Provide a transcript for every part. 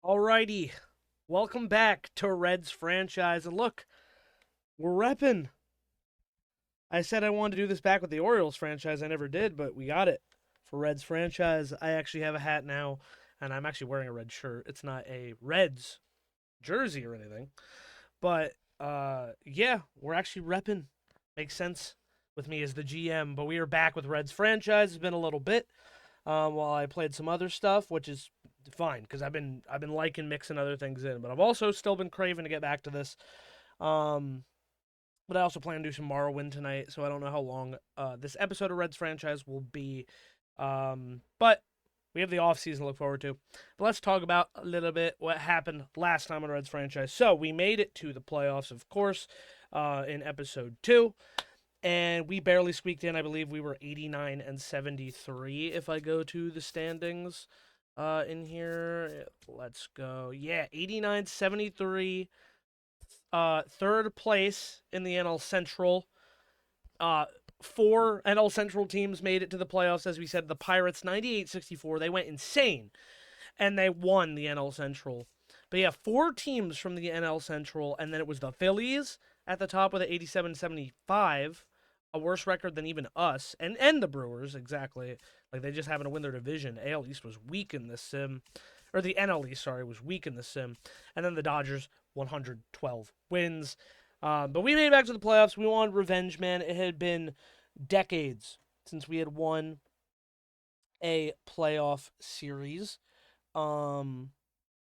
Alrighty, welcome back to Reds franchise. And look, we're repping. I said I wanted to do this back with the Orioles franchise. I never did, but we got it for Reds franchise. I actually have a hat now, and I'm actually wearing a red shirt. It's not a Reds jersey or anything, but yeah, we're actually repping. Makes sense with me as the GM. But we are back with Reds franchise. It's been a little bit while I played some other stuff, which is fine because I've been liking mixing other things in, but I've also still been craving to get back to this. Um, but I also plan to do some Morrowind tonight, so I don't know how long this episode of Reds franchise will be. But we have the offseason to look forward to. But let's talk about a little bit what happened last time on Reds franchise. So we made it to the playoffs, of course, in episode 2. And we barely squeaked in. I believe we were 89 and 73 if I go to the standings in here. Let's go. Yeah, 89 73. Third place in the NL Central. Four NL Central teams made it to the playoffs. As we said, the Pirates 98-64. They went insane and they won the NL Central. But yeah, four teams from the NL Central, and then it was the Phillies at the top with an 87-75, a worse record than even us, and the Brewers, exactly. Like, they just happened to win their division. AL East was weak in this sim. Or the NL East, sorry, was weak in the sim. And then the Dodgers, 112 wins. But we made it back to the playoffs. We wanted revenge, man. It had been decades since we had won a playoff series. Um,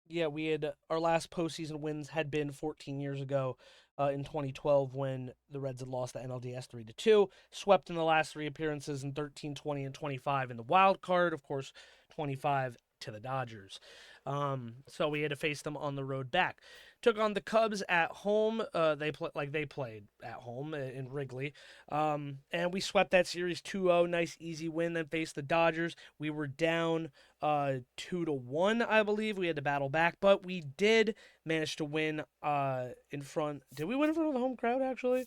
yeah, we had our last postseason wins had been 14 years ago, in 2012 when the Reds had lost the NLDS 3-2, swept in the last three appearances in 13, 20, and 25 in the wild card. Of course, 25 to the Dodgers. So we had to face them on the road back. Took on the Cubs at home. They played at home in Wrigley, and we swept that series 2-0. Nice easy win. Then faced the Dodgers. We were down 2-1, I believe. We had to battle back, but we did manage to win in front. Did we win in front of the home crowd actually?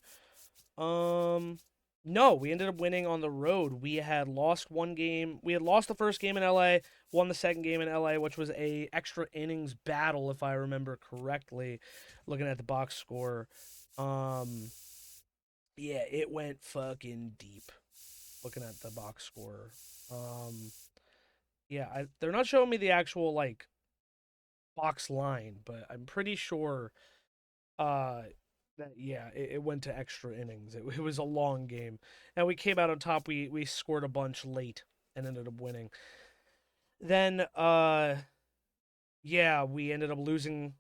Um, no, we ended up winning on the road. We had lost one game. We had lost the first game in LA, won the second game in LA, which was a extra innings battle, if I remember correctly. Looking at the box score, um, yeah, it went fucking deep. Looking at the box score, um, yeah, they're not showing me the actual like box line, but I'm pretty sure uh that yeah, it went to extra innings. It was a long game, and we came out on top. We scored a bunch late and ended up winning. Then yeah, we ended up losing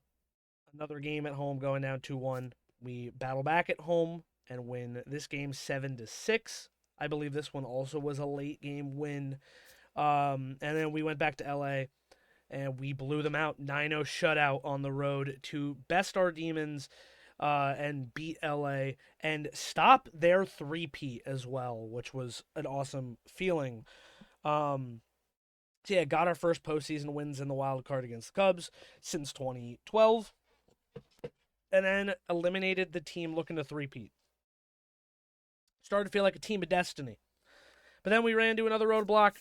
another game at home, going down 2-1. We battle back at home and win this game 7-6. I believe this one also was a late game win. And then we went back to LA and we blew them out 9-0 shutout on the road to best our demons, and beat LA and stop their three-peat as well, which was an awesome feeling. So yeah, got our first postseason wins in the wild card against the Cubs since 2012, and then eliminated the team looking to three-peat. Started to feel like a team of destiny. But then we ran into another roadblock.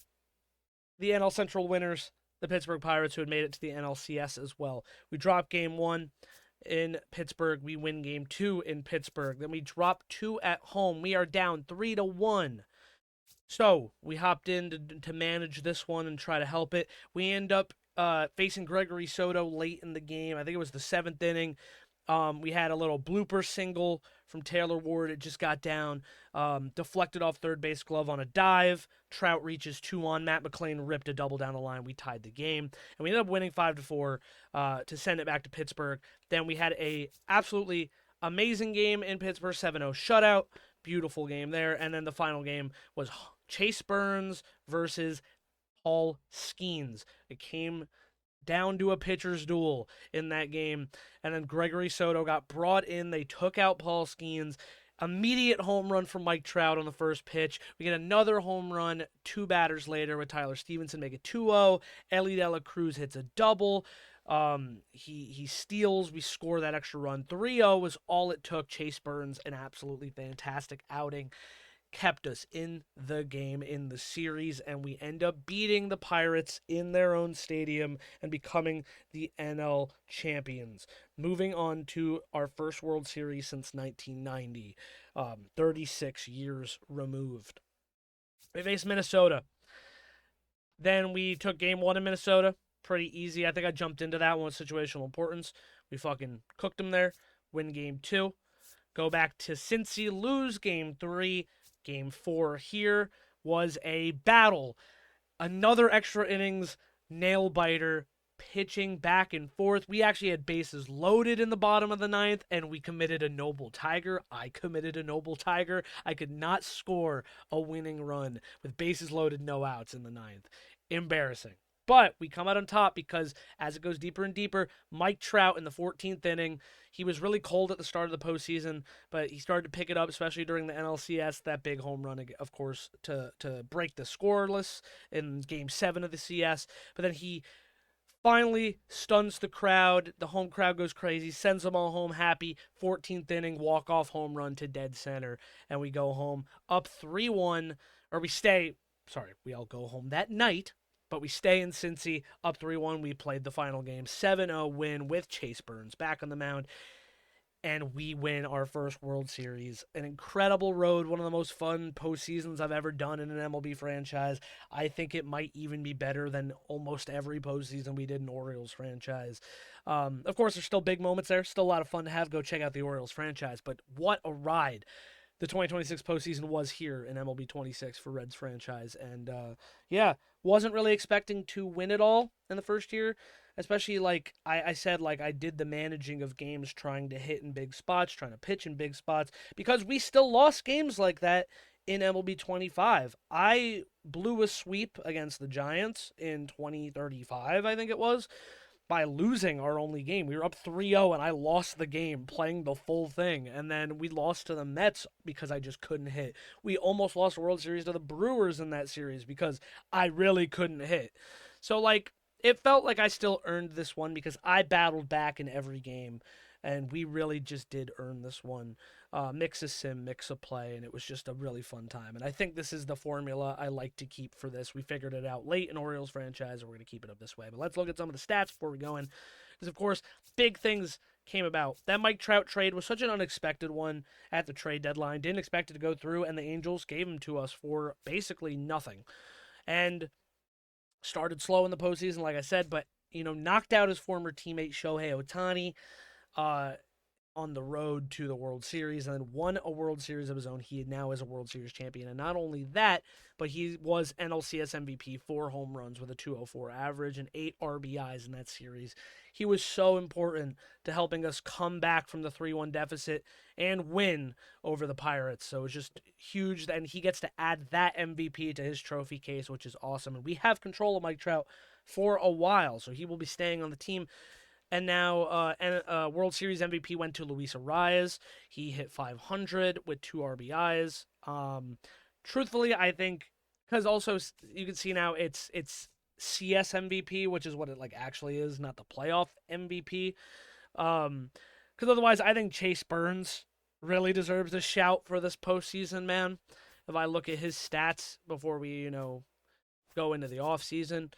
The NL Central winners, the Pittsburgh Pirates, who had made it to the NLCS as well. We dropped game one in Pittsburgh. We win game two in Pittsburgh. Then we drop two at home. We are down 3-1. So we hopped in to manage this one and try to help it. We end up facing Gregory Soto late in the game. I think it was the seventh inning. We had a little blooper single from Taylor Ward. It just got down, deflected off third base glove on a dive. Trout reaches 2-on. Matt McLain ripped a double down the line. We tied the game, and we ended up winning 5-4 to send it back to Pittsburgh. Then we had a absolutely amazing game in Pittsburgh, 7-0 shutout. Beautiful game there. And then the final game was Chase Burns versus Paul Skeens. It came down to a pitcher's duel in that game. And then Gregory Soto got brought in. They took out Paul Skeens. Immediate home run from Mike Trout on the first pitch. We get another home run two batters later with Tyler Stevenson make it 2-0. Ellie De La Cruz hits a double. He steals. We score that extra run. 3-0 was all it took. Chase Burns, an absolutely fantastic outing. kept us in the game, in the series, and we end up beating the Pirates in their own stadium and becoming the NL champions. Moving on to our first World Series since 1990, 36 years removed. We faced Minnesota. Then we took game one in Minnesota. Pretty easy. I think I jumped into that one with situational importance. We fucking cooked them there. Win game two. Go back to Cincy, lose game three. Game four here was a battle. Another extra innings, nail biter, pitching back and forth. We actually had bases loaded in the bottom of the ninth, and we committed a noble tiger. I committed a noble tiger. I could not score a winning run with bases loaded, no outs in the ninth. Embarrassing. But we come out on top because as it goes deeper and deeper, Mike Trout in the 14th inning, he was really cold at the start of the postseason, but he started to pick it up, especially during the NLCS, that big home run, of course, to break the scoreless in Game 7 of the CS. But then he finally stuns the crowd. The home crowd goes crazy, sends them all home happy. 14th inning, walk-off home run to dead center, and we go home up 3-1, or we all go home that night, but we stay in Cincy, up 3-1. We played the final game, 7-0 win with Chase Burns back on the mound, and we win our first World Series. An incredible road, one of the most fun postseasons I've ever done in an MLB franchise. I think it might even be better than almost every postseason we did in Orioles franchise. Of course, there's still big moments there, still a lot of fun to have. Go check out the Orioles franchise, but what a ride the 2026 postseason was here in MLB 26 for Reds franchise. And wasn't really expecting to win it all in the first year, especially like I said, like I did the managing of games, trying to hit in big spots, trying to pitch in big spots, because we still lost games like that in MLB 25. I blew a sweep against the Giants in 2035, I think it was, by losing our only game. We were up 3-0 and I lost the game playing the full thing. And then we lost to the Mets because I just couldn't hit. We almost lost the World Series to the Brewers in that series because I really couldn't hit. So, like, it felt like I still earned this one because I battled back in every game. And we really just did earn this one. Mix a sim, mix a play, and it was just a really fun time. And I think this is the formula I like to keep for this. We figured it out late in Orioles franchise, and we're going to keep it up this way. But let's look at some of the stats before we go in. Because, of course, big things came about. That Mike Trout trade was such an unexpected one at the trade deadline. Didn't expect it to go through, and the Angels gave him to us for basically nothing. And started slow in the postseason, like I said, but, knocked out his former teammate Shohei Ohtani on the road to the World Series, and then won a World Series of his own. He now is a World Series champion, and not only that, but he was NLCS MVP, 4 home runs with a 204 average and 8 RBIs in that series. He was so important to helping us come back from the 3-1 deficit and win over the Pirates. So it's just huge, and he gets to add that MVP to his trophy case, which is awesome. And we have control of Mike Trout for a while, so he will be staying on the team. And now World Series MVP went to Luis Arias. He hit 500 with 2 RBIs. Truthfully, I think, because also you can see now it's CS MVP, which is what it actually is, not the playoff MVP. Because otherwise, I think Chase Burns really deserves a shout for this postseason, man. If I look at his stats before we, go into the offseason,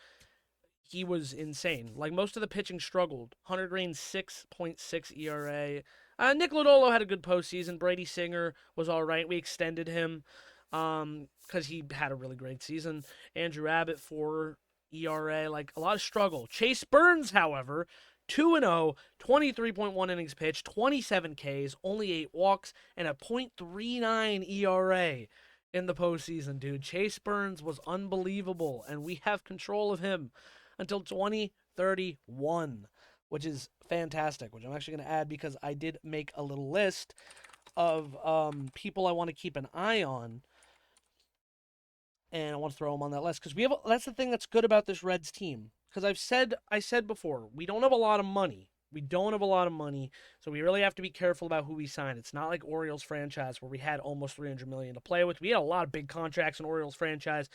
he was insane. Most of the pitching struggled. Hunter Green, 6.6 ERA. Nick Lodolo had a good postseason. Brady Singer was all right. We extended him because he had a really great season. Andrew Abbott, 4 ERA. A lot of struggle. Chase Burns, however, 2-0, 23.1 innings pitched, 27 Ks, only 8 walks, and a .39 ERA in the postseason, dude. Chase Burns was unbelievable, and we have control of him until 2031, which is fantastic, which I'm actually going to add because I did make a little list of people I want to keep an eye on, and I want to throw them on that list because that's the thing that's good about this Reds team. Because I said before, we don't have a lot of money. So we really have to be careful about who we sign. It's not like Orioles franchise where we had almost $300 million to play with. We had a lot of big contracts in Orioles franchise.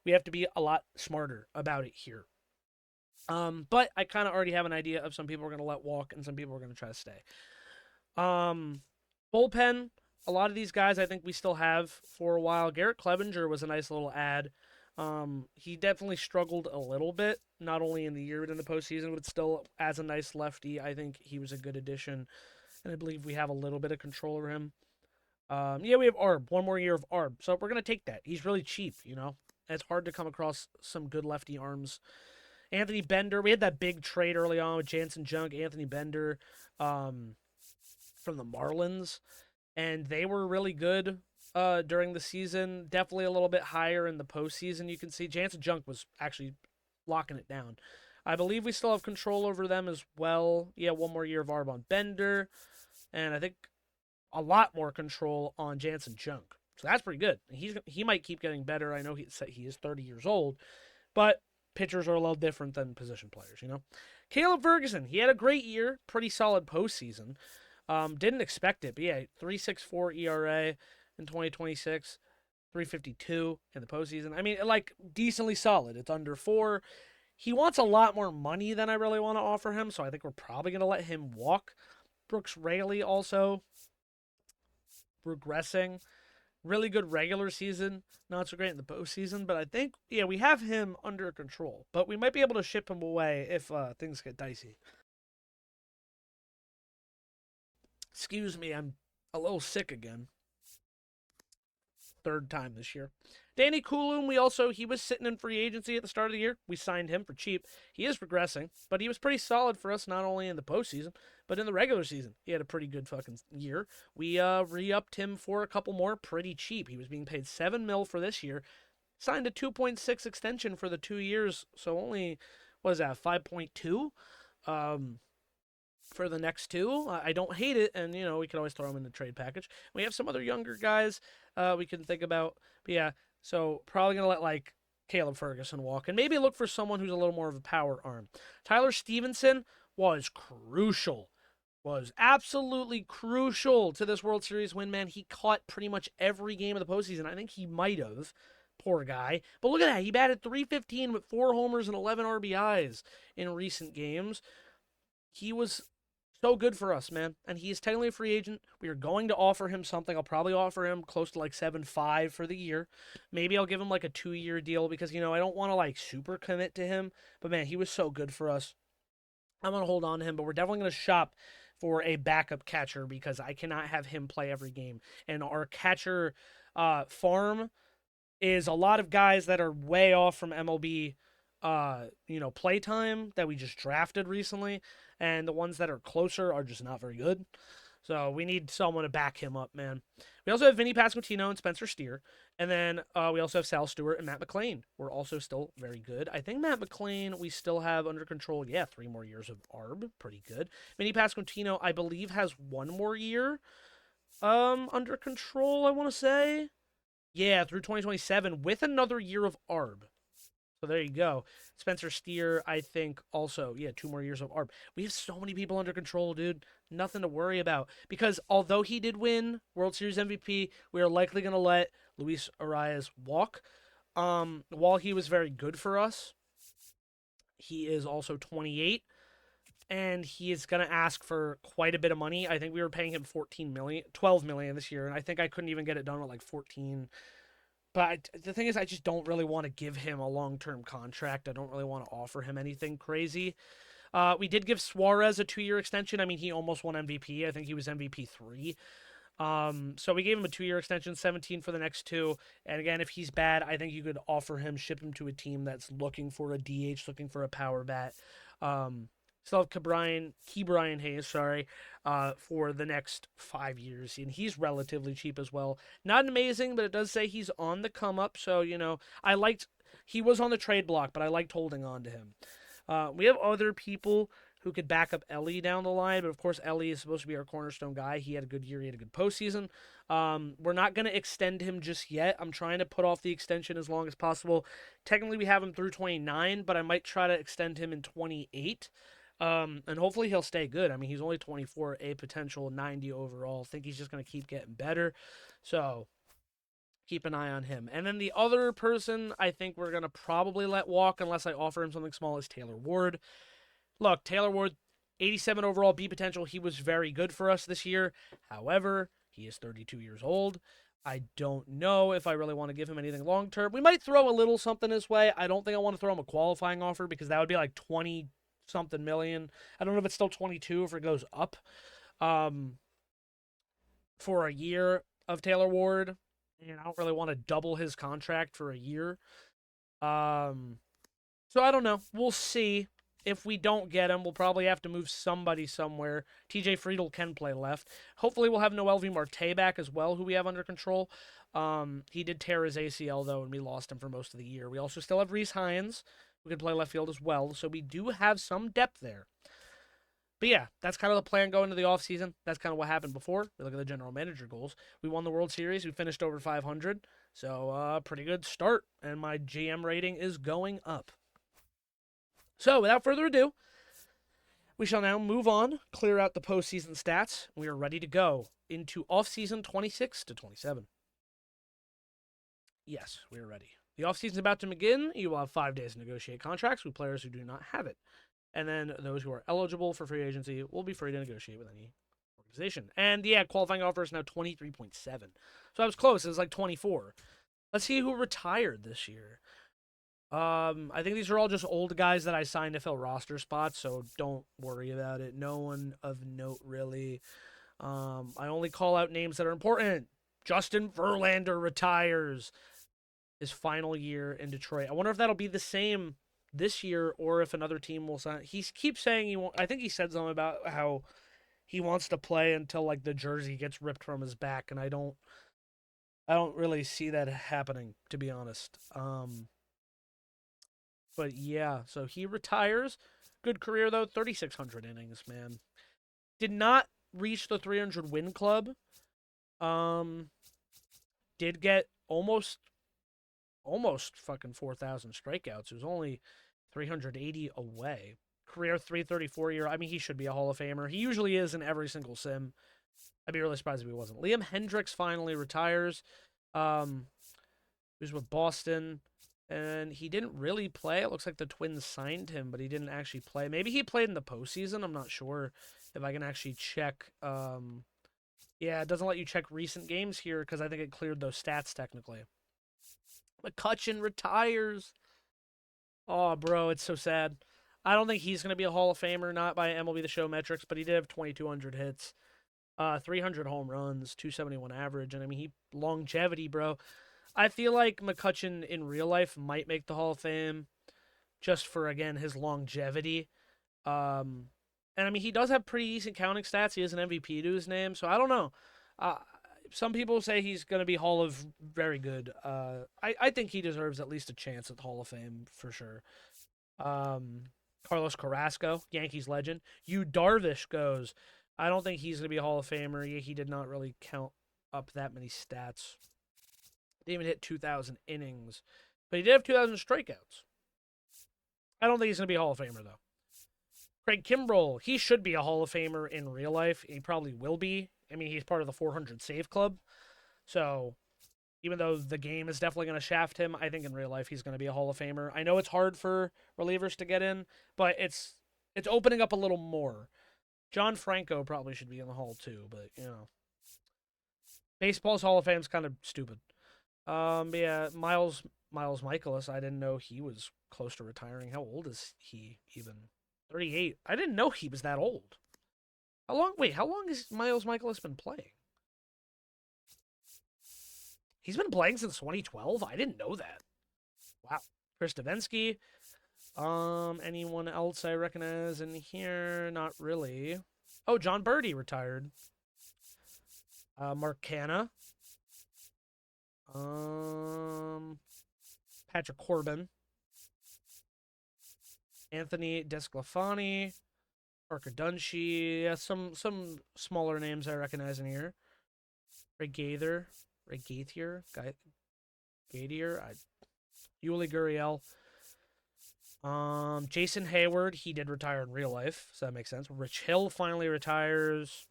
We have to be a lot smarter about it here. But I kind of already have an idea of some people we're going to let walk and some people we're going to try to stay. Bullpen, a lot of these guys I think we still have for a while. Garrett Clevenger was a nice little add. He definitely struggled a little bit, not only in the year but in the postseason, but still as a nice lefty, I think he was a good addition, and I believe we have a little bit of control over him. Yeah, we have Arb. One more year of Arb. So we're going to take that. He's really cheap, you know? It's hard to come across some good lefty arms. Anthony Bender. We had that big trade early on with Jansen Junk, Anthony Bender from the Marlins. And they were really good during the season. Definitely a little bit higher in the postseason. You can see Jansen Junk was actually locking it down. I believe we still have control over them as well. Yeah, one more year of Arb on Bender. And I think a lot more control on Jansen Junk. So that's pretty good. He might keep getting better. I know he is 30 years old, but pitchers are a little different than position players, you know. Caleb Ferguson, he had a great year, pretty solid postseason. Didn't expect it, but yeah, 3.64 ERA in 2026, 3.52 in the postseason. I mean, like decently solid. It's under 4. He wants a lot more money than I really want to offer him, so I think we're probably going to let him walk. Brooks Raley also regressing. Really good regular season, not so great in the postseason, but I think, yeah, we have him under control. But we might be able to ship him away if things get dicey. Excuse me, I'm a little sick again. Third time this year. Danny Coulomb, he was sitting in free agency at the start of the year. We signed him for cheap. He is regressing, but he was pretty solid for us, not only in the postseason, but in the regular season. He had a pretty good fucking year. We re-upped him for a couple more pretty cheap. He was being paid $7 million for this year. Signed a 2.6 extension for the 2 years, so only, what is that, 5.2? For the next 2. I don't hate it, and, you know, we can always throw him in the trade package. We have some other younger guys we can think about. But yeah, so probably going to let, like, Caleb Ferguson walk, and maybe look for someone who's a little more of a power arm. Tyler Stevenson was crucial. Was absolutely crucial to this World Series win, man. He caught pretty much every game of the postseason. I think he might have. Poor guy. But look at that. He batted .315 with 4 homers and 11 RBIs in recent games. He was so good for us, man. And he is technically a free agent. We are going to offer him something. I'll probably offer him close to like 7.5 for the year. Maybe I'll give him like a 2-year deal because, you know, I don't want to like super commit to him. But man, he was so good for us. I'm going to hold on to him, but we're definitely going to shop for a backup catcher because I cannot have him play every game. And our catcher farm is a lot of guys that are way off from MLB playtime that we just drafted recently, and the ones that are closer are just not very good. So we need someone to back him up, man. We also have Vinny Pasquantino and Spencer Steer, and then we also have Sal Stewart and Matt McLean. We're also still very good. I think Matt McLean we still have under control. Yeah, 3 more years of ARB, pretty good. Vinny Pasquantino, I believe, has 1 more year under control, I want to say. Yeah, through 2027 with another year of ARB. So there you go. Spencer Steer, I think, also, 2 more years of ARB. We have so many people under control, dude. Nothing to worry about. Because although he did win World Series MVP, we are likely going to let Luis Arias walk. While he was very good for us, he is also 28. And he is going to ask for quite a bit of money. I think we were paying him $12 million this year. And I think I couldn't even get it done with like 14. But the thing is, I just don't really want to give him a long-term contract. I don't really want to offer him anything crazy. We did give Suarez a 2-year extension. I mean, he almost won MVP. I think he was MVP 3. So we gave him a 2-year extension, 17 for the next 2. And again, if he's bad, I think you could offer him, ship him to a team that's looking for a DH, looking for a power bat. Still have Ke'Bryan Hayes, for the next 5 years. And he's relatively cheap as well. Not amazing, but it does say he's on the come up. So, he was on the trade block, but I liked holding on to him. We have other people who could back up Ellie down the line, but of course Ellie is supposed to be our cornerstone guy. He had a good year, he had a good postseason. We're not going to extend him just yet. I'm trying to put off the extension as long as possible. Technically we have him through 29, but I might try to extend him in 28. And hopefully he'll stay good. I mean, he's only 24, a potential 90 overall. I think he's just going to keep getting better. So keep an eye on him. And then the other person I think we're going to probably let walk unless I offer him something small is Taylor Ward. Look, Taylor Ward, 87 overall B potential. He was very good for us this year. However, He is 32 years old. I don't know if I really want to give him anything long term. We might throw a little something his way. I don't think I want to throw him a qualifying offer because that would be like 20 something million. I don't know if it's still 22 if it goes up um, for a year of Taylor Ward. And I don't really want to double his contract for a year. Um, so I don't know. We'll see. If we don't get him, we'll probably have to move somebody somewhere. TJ Friedel can play left. Hopefully, we'll have Noel V. Marte back as well, who we have under control. He did tear his ACL, though, and we lost him for most of the year. We also still have Reese Hines, who can play left field as well, so we do have some depth there. But yeah, that's kind of the plan going into the offseason. That's kind of what happened before. We look at the general manager goals. We won the World Series. We finished over 500, so pretty good start, and my GM rating is going up. So, without further ado, we shall now move on, clear out the postseason stats. We are ready to go into offseason 26 to 27. Yes, we are ready. The offseason is about to begin. You will have 5 days to negotiate contracts with players who do not have it. And then those who are eligible for free agency will be free to negotiate with any organization. And yeah, qualifying offer is now 23.7. So I was close. It was like 24. Let's see who retired this year. I think these are all just old guys that I signed to fill roster spots, so don't worry about it. No one of note, really. I only call out names that are important. Justin Verlander retires his final year in Detroit. I wonder if that'll be the same this year or if another team will sign. He keeps saying he won't. I think he said something about how he wants to play until like the jersey gets ripped from his back, and I don't really see that happening, to be honest. But yeah, so he retires. Good career, though. 3,600 innings, man. Did not reach the 300 win club. Did get almost fucking 4,000 strikeouts. It was only 380 away. Career 334 year. I mean, he should be a Hall of Famer. He usually is in every single sim. I'd be really surprised if he wasn't. Liam Hendricks finally retires. He was with Boston. And he didn't really play. It looks like the Twins signed him, but he didn't actually play. Maybe he played in the postseason. I'm not sure if I can actually check. Yeah, it doesn't let you check recent games here because I think it cleared those stats technically. McCutchen retires. Oh, bro, it's so sad. I don't think he's going to be a Hall of Famer, not by MLB The Show metrics, but he did have 2,200 hits, 300 home runs, 271 average. And I mean, longevity, bro. I feel like McCutchen in real life might make the Hall of Fame just for, again, his longevity. And I mean, he does have pretty decent counting stats. He has an MVP to his name, so I don't know. Some people say he's going to be Hall of very good. I think he deserves at least a chance at the Hall of Fame for sure. Carlos Carrasco, Yankees legend. Yu Darvish goes. I don't think he's going to be a Hall of Famer. He did not really count up that many stats. Didn't even hit 2,000 innings. But he did have 2,000 strikeouts. I don't think he's going to be a Hall of Famer, though. Craig Kimbrell, he should be a Hall of Famer in real life. He probably will be. I mean, he's part of the 400 save club. So, even though the game is definitely going to shaft him, I think in real life he's going to be a Hall of Famer. I know it's hard for relievers to get in, but it's opening up a little more. John Franco probably should be in the Hall, too, but, you know. Baseball's Hall of Fame is kind of stupid. But yeah, Miles Michaelis, I didn't know he was close to retiring. How old is he even? 38. I didn't know he was that old. How long has Miles Michaelis been playing? He's been playing since 2012? I didn't know that. Wow. Chris Davinsky. Anyone else I recognize in here? Not really. Oh, John Birdie retired. Mark Canha. Patrick Corbin, Anthony Desclafani, Parker Dunshee. Yeah, some smaller names I recognize in here. Ray Gaither, Yuli Gurriel. Jason Hayward, he did retire in real life, so that makes sense. Rich Hill finally retires.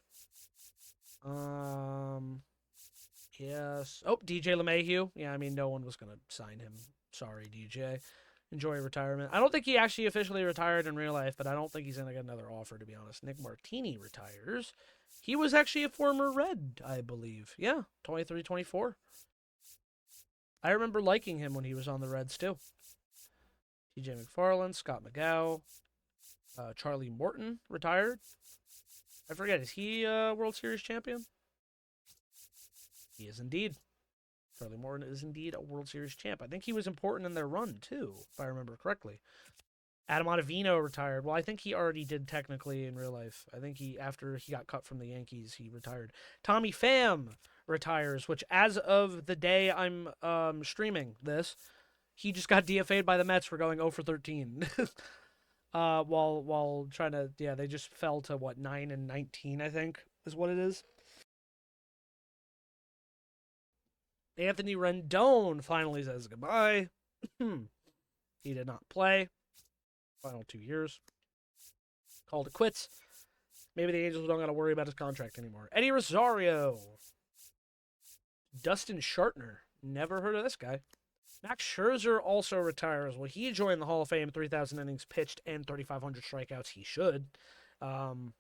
Yes. Oh, DJ LeMahieu. Yeah, I mean, no one was going to sign him. Sorry, DJ. enjoy retirement. I don't think he actually officially retired in real life, but I don't think he's going to get another offer, to be honest. Nick Martini retires. He was actually a former Red, I believe. Yeah, 23-24. I remember liking him when he was on the Reds, too. TJ McFarland, Scott McGow, Charlie Morton retired. I forget, is he a World Series champion? He is indeed. Charlie Morton is indeed a World Series champ. I think he was important in their run, too, if I remember correctly. Adam Ottavino retired. Well, I think he already did technically in real life. I think after he got cut from the Yankees, he retired. Tommy Pham retires, which as of the day I'm streaming he just got DFA'd by the Mets for going 0 for 13. While trying to, they just fell to 9-19, I think is what it is. Anthony Rendon finally says goodbye. He did not play. Final 2 years. Called it quits. Maybe the Angels don't got to worry about his contract anymore. Eddie Rosario. Dustin Shartner. Never heard of this guy. Max Scherzer also retires. Well, he joined the Hall of Fame, 3,000 innings pitched and 3,500 strikeouts. He should.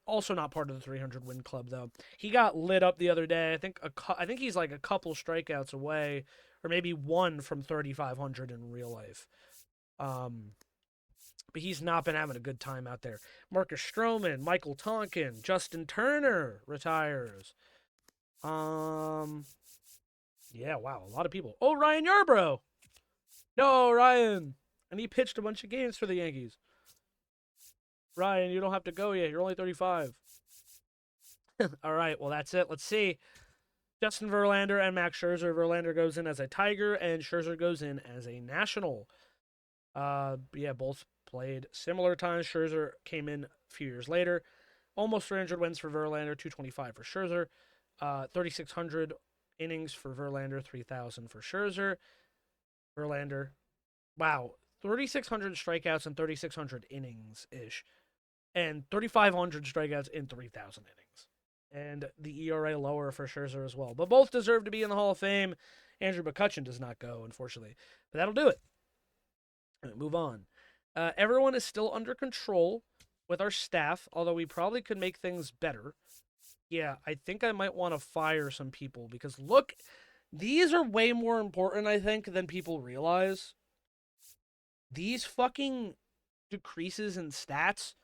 Also not part of the 300 win club though. He got lit up the other day. I think he's like a couple strikeouts away, or maybe one from 3,500 in real life. But he's not been having a good time out there. Marcus Stroman, Michael Tonkin, Justin Turner retires. Yeah, wow, a lot of people. Oh, Ryan Yarbrough. No, Ryan. And he pitched a bunch of games for the Yankees. Ryan, you don't have to go yet. You're only 35. All right, well, that's it. Let's see. Justin Verlander and Max Scherzer. Verlander goes in as a Tiger, and Scherzer goes in as a National. Both played similar times. Scherzer came in a few years later. Almost 300 wins for Verlander, 225 for Scherzer. 3,600 innings for Verlander, 3,000 for Scherzer. Verlander, wow, 3,600 strikeouts and 3,600 innings-ish. And 3,500 strikeouts in 3,000 innings. And the ERA lower for Scherzer as well. But both deserve to be in the Hall of Fame. Andrew McCutchen does not go, unfortunately. But that'll do it. Move on. Everyone is still under control with our staff, although we probably could make things better. Yeah, I think I might want to fire some people because look, these are way more important, I think, than people realize. These fucking decreases in stats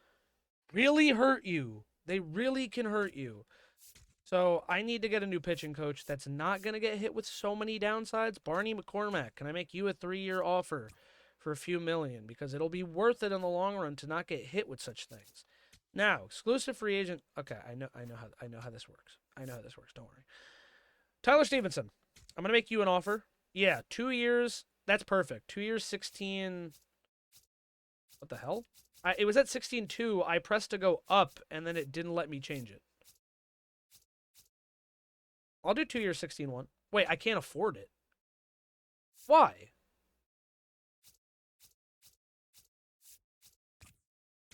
really hurt you. They really can hurt you. So I need to get a new pitching coach that's not going to get hit with so many downsides. Barney McCormack, can I make you a 3-year offer for a few million? Because it'll be worth it in the long run to not get hit with such things. Now, exclusive free agent. Okay, I know how this works. Don't worry. Tyler Stevenson, I'm going to make you an offer. Yeah, 2 years. That's perfect. 2 years, 16. What the hell? It was at 16.2. I pressed to go up, and then it didn't let me change it. I'll do 2 years, 16.1. Wait, I can't afford it. Why?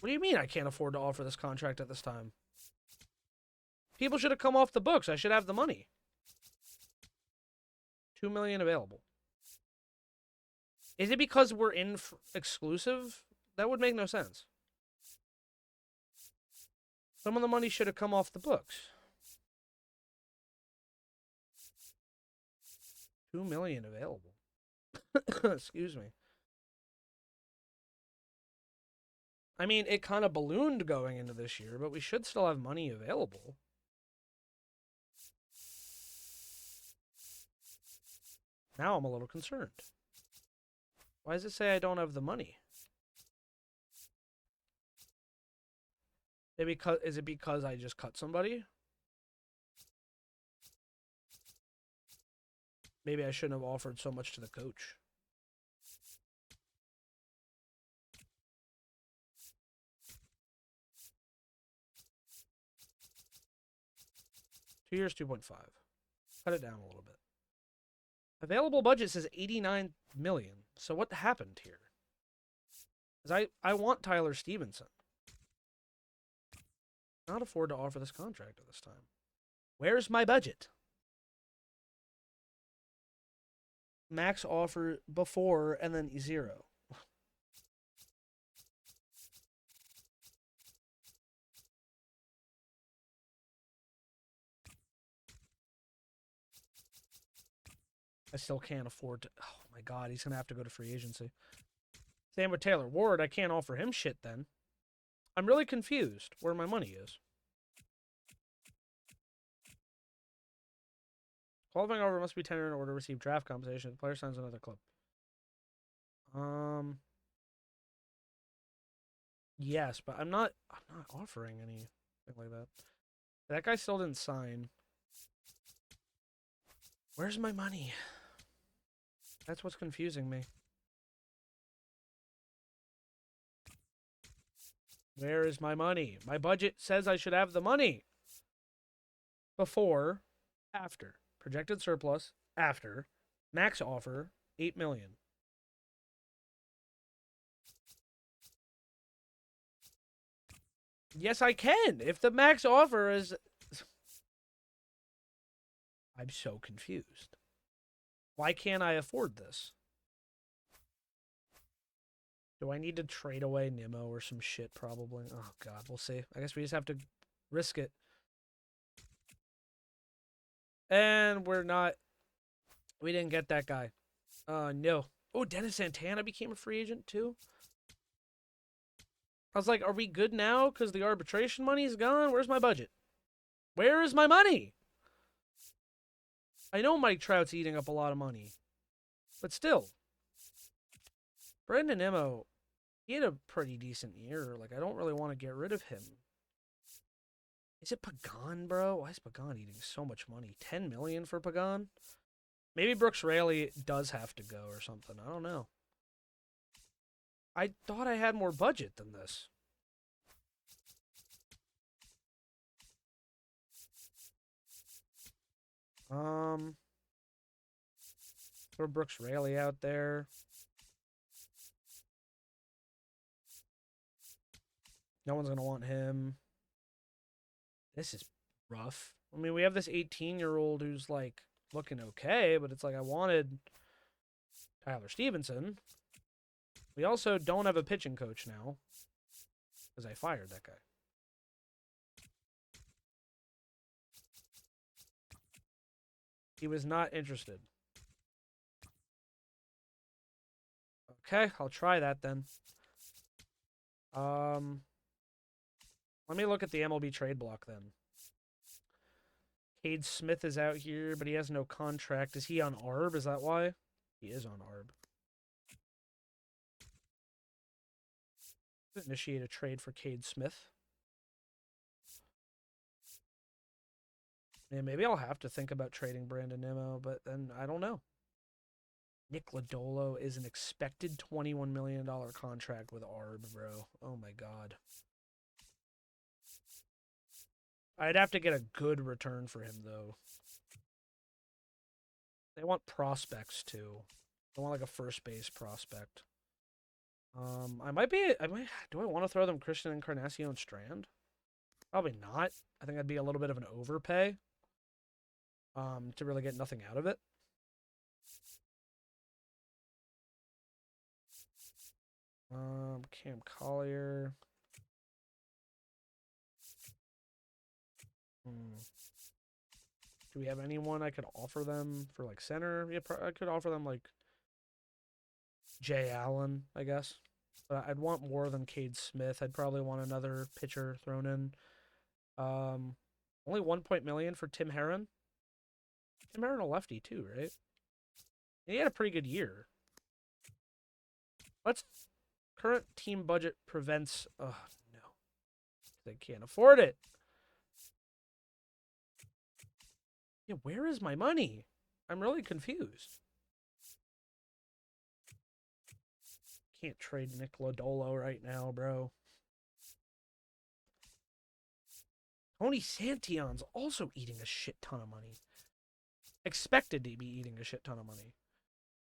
What do you mean I can't afford to offer this contract at this time? People should have come off the books. I should have the money. $2 million available. Is it because we're in exclusive? That would make no sense. Some of the money should have come off the books. $2 million available. Excuse me. I mean, it kind of ballooned going into this year, but we should still have money available. Now I'm a little concerned. Why does it say I don't have the money? Is it because I just cut somebody? Maybe I shouldn't have offered so much to the coach. $2 years, 2.5. Cut it down a little bit. Available budget says $89 million. So what happened here? Because I want Tyler Stevenson. Not afford to offer this contract at this time. Where's my budget? Max offer before and then 0. I still can't afford to. Oh my god, he's gonna have to go to free agency. Same with Taylor Ward. I can't offer him shit then. I'm really confused where my money is. Qualifying offer must be tendered in order to receive draft compensation. The player signs another club. Yes, but I'm not offering anything like that. That guy still didn't sign. Where's my money? That's what's confusing me. Where is my money? My budget says I should have the money. Before, after. Projected surplus, after. Max offer, 8 million. Yes, I can. If the max offer is... I'm so confused. Why can't I afford this? Do I need to trade away Nimmo or some shit, probably? Oh, God, we'll see. I guess we just have to risk it. And we're not... We didn't get that guy. No. Oh, Dennis Santana became a free agent, too? I was like, are we good now? Because the arbitration money's gone? Where's my budget? Where is my money? I know Mike Trout's eating up a lot of money. But still. Brandon Nimmo, he had a pretty decent year. Like, I don't really want to get rid of him. Is it Pagan, bro? Why is Pagan eating so much money? 10 million for Pagan? Maybe Brooks Raley does have to go or something. I don't know. I thought I had more budget than this. Throw Brooks Raley out there. No one's going to want him. This is rough. I mean, we have this 18-year-old who's, like, looking okay, but it's like I wanted Tyler Stevenson. We also don't have a pitching coach now because I fired that guy. He was not interested. Okay, I'll try that then. Let me look at the MLB trade block then. Cade Smith is out here, but he has no contract. Is he on ARB? Is that why? He is on ARB. Initiate a trade for Cade Smith. Yeah, maybe I'll have to think about trading Brandon Nimmo, but then I don't know. Nick Lodolo is an expected $21 million contract with ARB, bro. Oh my god. I'd have to get a good return for him, though. They want prospects, too. They want, like, a first base prospect. I might... Do I want to throw them Christian Encarnacion Strand? Probably not. I think that'd be a little bit of an overpay. To really get nothing out of it. Cam Collier. Do we have anyone I could offer them for, like, center? Yeah, I could offer them, like, Jay Allen, I guess. But I'd want more than Cade Smith. I'd probably want another pitcher thrown in. Only 1 million for Tim Herron. Tim Herron a lefty, too, right? He had a pretty good year. Current team budget prevents... Oh, no. They can't afford it. Yeah, where is my money? I'm really confused. Can't trade Nick Lodolo right now, bro. Tony Santion's also eating a shit ton of money. Expected to be eating a shit ton of money.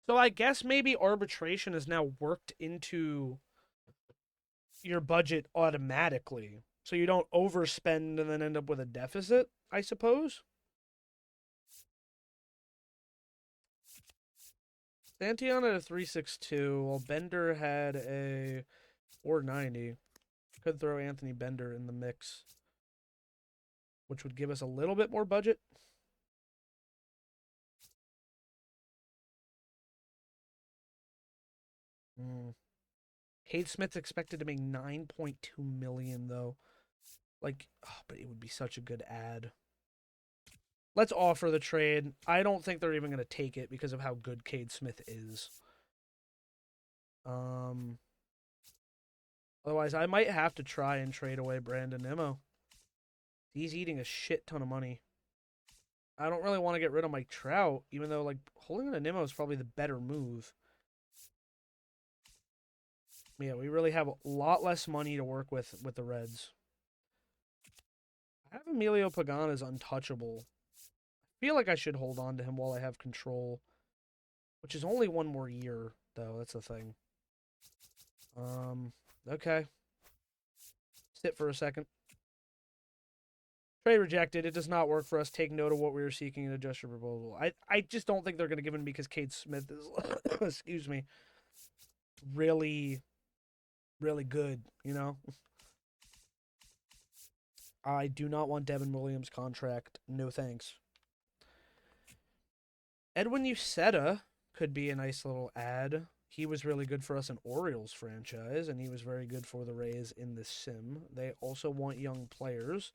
So I guess maybe arbitration is now worked into your budget automatically. So you don't overspend and then end up with a deficit, I suppose. Santion had a 3.62, while Bender had a 4.90. Could throw Anthony Bender in the mix, which would give us a little bit more budget. Cade Smith's expected to make 9.2 million though. Like, oh, but it would be such a good ad. Let's offer the trade. I don't think they're even going to take it because of how good Cade Smith is. Um, Otherwise, I might have to try and trade away Brandon Nimmo. He's eating a shit ton of money. I don't really want to get rid of Mike Trout, even though like holding on to Nimmo is probably the better move. Yeah, we really have a lot less money to work with the Reds. I have Emilio Pagan as untouchable. I feel like I should hold on to him while I have control, which is only one more year, though. That's the thing. Okay. Sit for a second. Trade rejected. It does not work for us. Take note of what we were seeking and adjust your proposal. I just don't think they're going to give him because Cade Smith is, excuse me, really, really good, you know? I do not want Devin Williams' contract. No thanks. Edwin Uceta could be a nice little ad. He was really good for us in Orioles franchise, and he was very good for the Rays in the sim. They also want young players.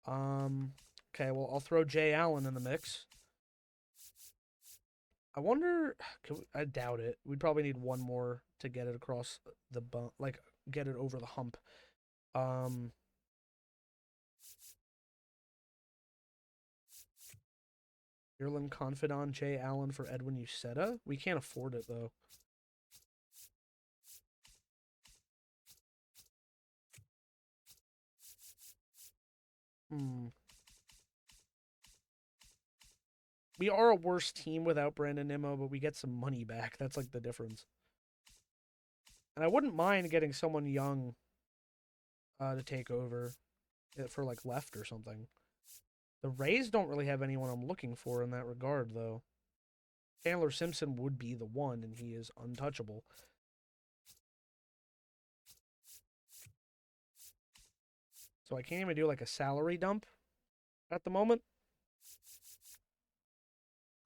Okay, well, I'll throw Jay Allen in the mix. I wonder, I doubt it. We'd probably need one more to get it across the bump, like get it over the hump. Ireland Confidant Jay Allen for Edwin Uceta. We can't afford it though. We are a worse team without Brandon Nimmo, but we get some money back. That's like the difference. And I wouldn't mind getting someone young to take over for like left or something. The Rays don't really have anyone I'm looking for in that regard, though. Chandler Simpson would be the one, and he is untouchable. So I can't even do like a salary dump at the moment.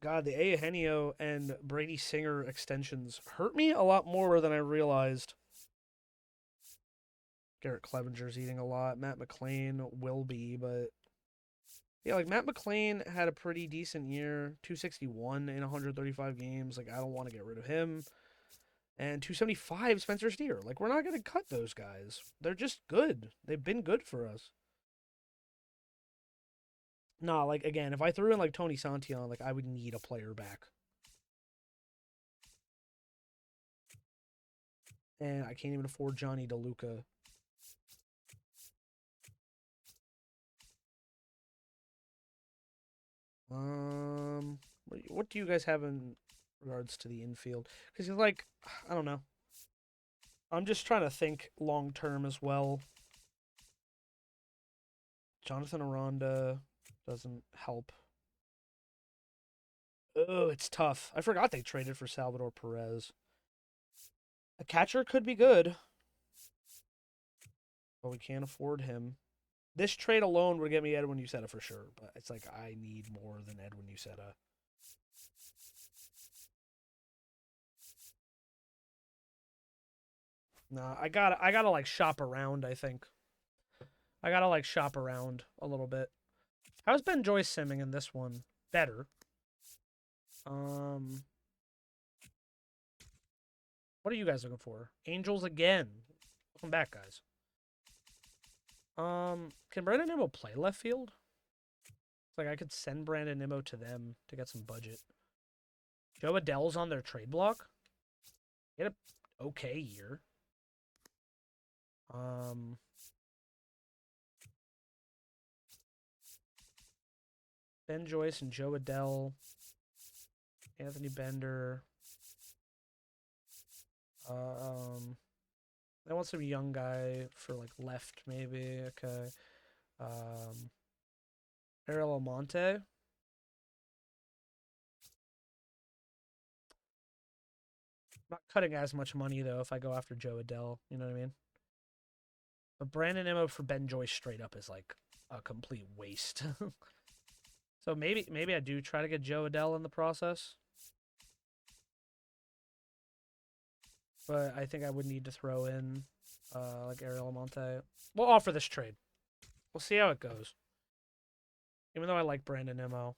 God, the Eugenio and Brady Singer extensions hurt me a lot more than I realized. Garrett Clevenger's eating a lot. Matt McLean will be, but yeah, like Matt McLean had a pretty decent year, 261 in 135 games. Like I don't want to get rid of him. And 275 Spencer Steer. Like we're not going to cut those guys. They're just good. They've been good for us. Nah, like again, if I threw in like Tony Santillan, like I would need a player back. And I can't even afford Johnny DeLuca. What do you guys have in regards to the infield? Because he's like, I don't know. I'm just trying to think long term as well. Jonathan Aranda doesn't help. Oh, it's tough. I forgot they traded for Salvador Perez. A catcher could be good, but we can't afford him. This trade alone would get me Edwin Uceta for sure, but it's like I need more than Edwin Uceta. Nah, I gotta like shop around, I think. I gotta like shop around a little bit. How's Ben Joyce simming in this one? Better. What are you guys looking for? Angels again. Welcome back, guys. Can Brandon Nimmo play left field? It's like I could send Brandon Nimmo to them to get some budget. Joe Adell's on their trade block. He had a okay year. Ben Joyce and Joe Adell. Anthony Bender. I want some young guy for like left maybe. Okay. Ariel Almonte. Not cutting as much money though if I go after Joe Adell. You know what I mean? But Brandon Nimmo for Ben Joyce straight up is like a complete waste. So maybe I do try to get Joe Adell in the process. but I think I would need to throw in like Ariel Almonte. We'll offer this trade. We'll see how it goes. Even though I like Brandon Nimmo.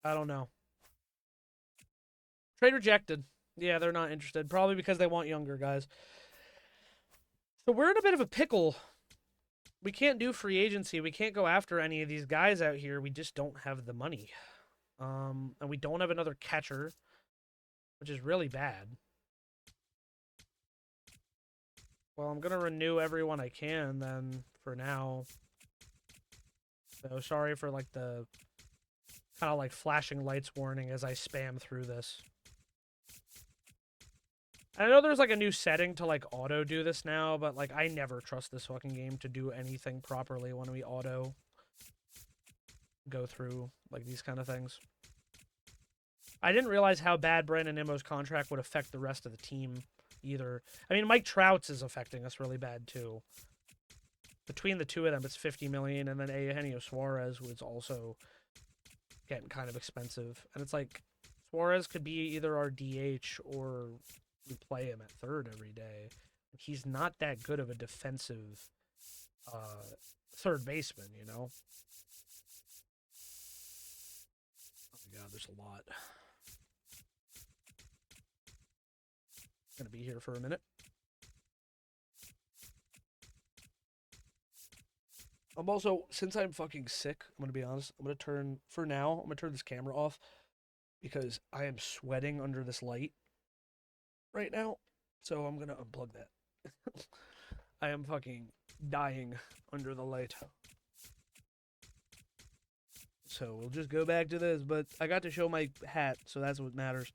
I don't know. Trade rejected. Yeah, they're not interested. Probably because they want younger guys. So we're in a bit of a pickle. We can't do free agency. We can't go after any of these guys out here. We just don't have the money. And we don't have another catcher, which is really bad. Well, I'm going to renew everyone I can then for now. So sorry for like the kind of like flashing lights warning as I spam through this. I know there's like a new setting to like auto do this now, but like I never trust this fucking game to do anything properly when we auto go through like these kind of things. I didn't realize how bad Brandon Nimmo's contract would affect the rest of the team either. I mean, Mike Trout's is affecting us really bad too. Between the two of them, it's $50 million, and then Eugenio Suarez was also getting kind of expensive. And it's like Suarez could be either our DH or we play him at third every day. He's not that good of a defensive third baseman, you know? Oh my god, there's a lot. Gonna be here for a minute. I'm also, since I'm fucking sick, I'm gonna be honest, I'm gonna turn this camera off because I am sweating under this light right now. So I'm gonna unplug that. I am fucking dying under the light. So we'll just go back to this, but I got to show my hat, so that's what matters.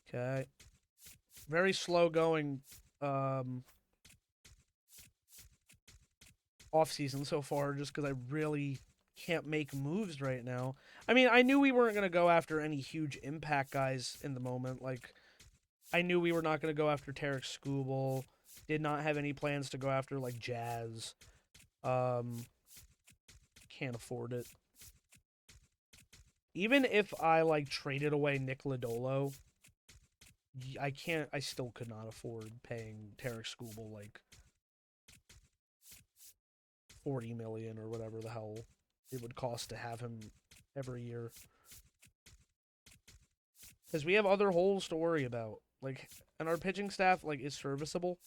Okay. Very slow going off-season so far just because I really can't make moves right now. I mean, I knew we weren't going to go after any huge impact guys in the moment. Like, I knew we were not going to go after Tarek Skubal. Did not have any plans to go after, like, Jazz. Can't afford it. Even if I, like, traded away Nick Lodolo, I still could not afford paying Tarek Skubal, like, $40 million or whatever the hell it would cost to have him every year. Because we have other holes to worry about. Like, and our pitching staff, like, is serviceable.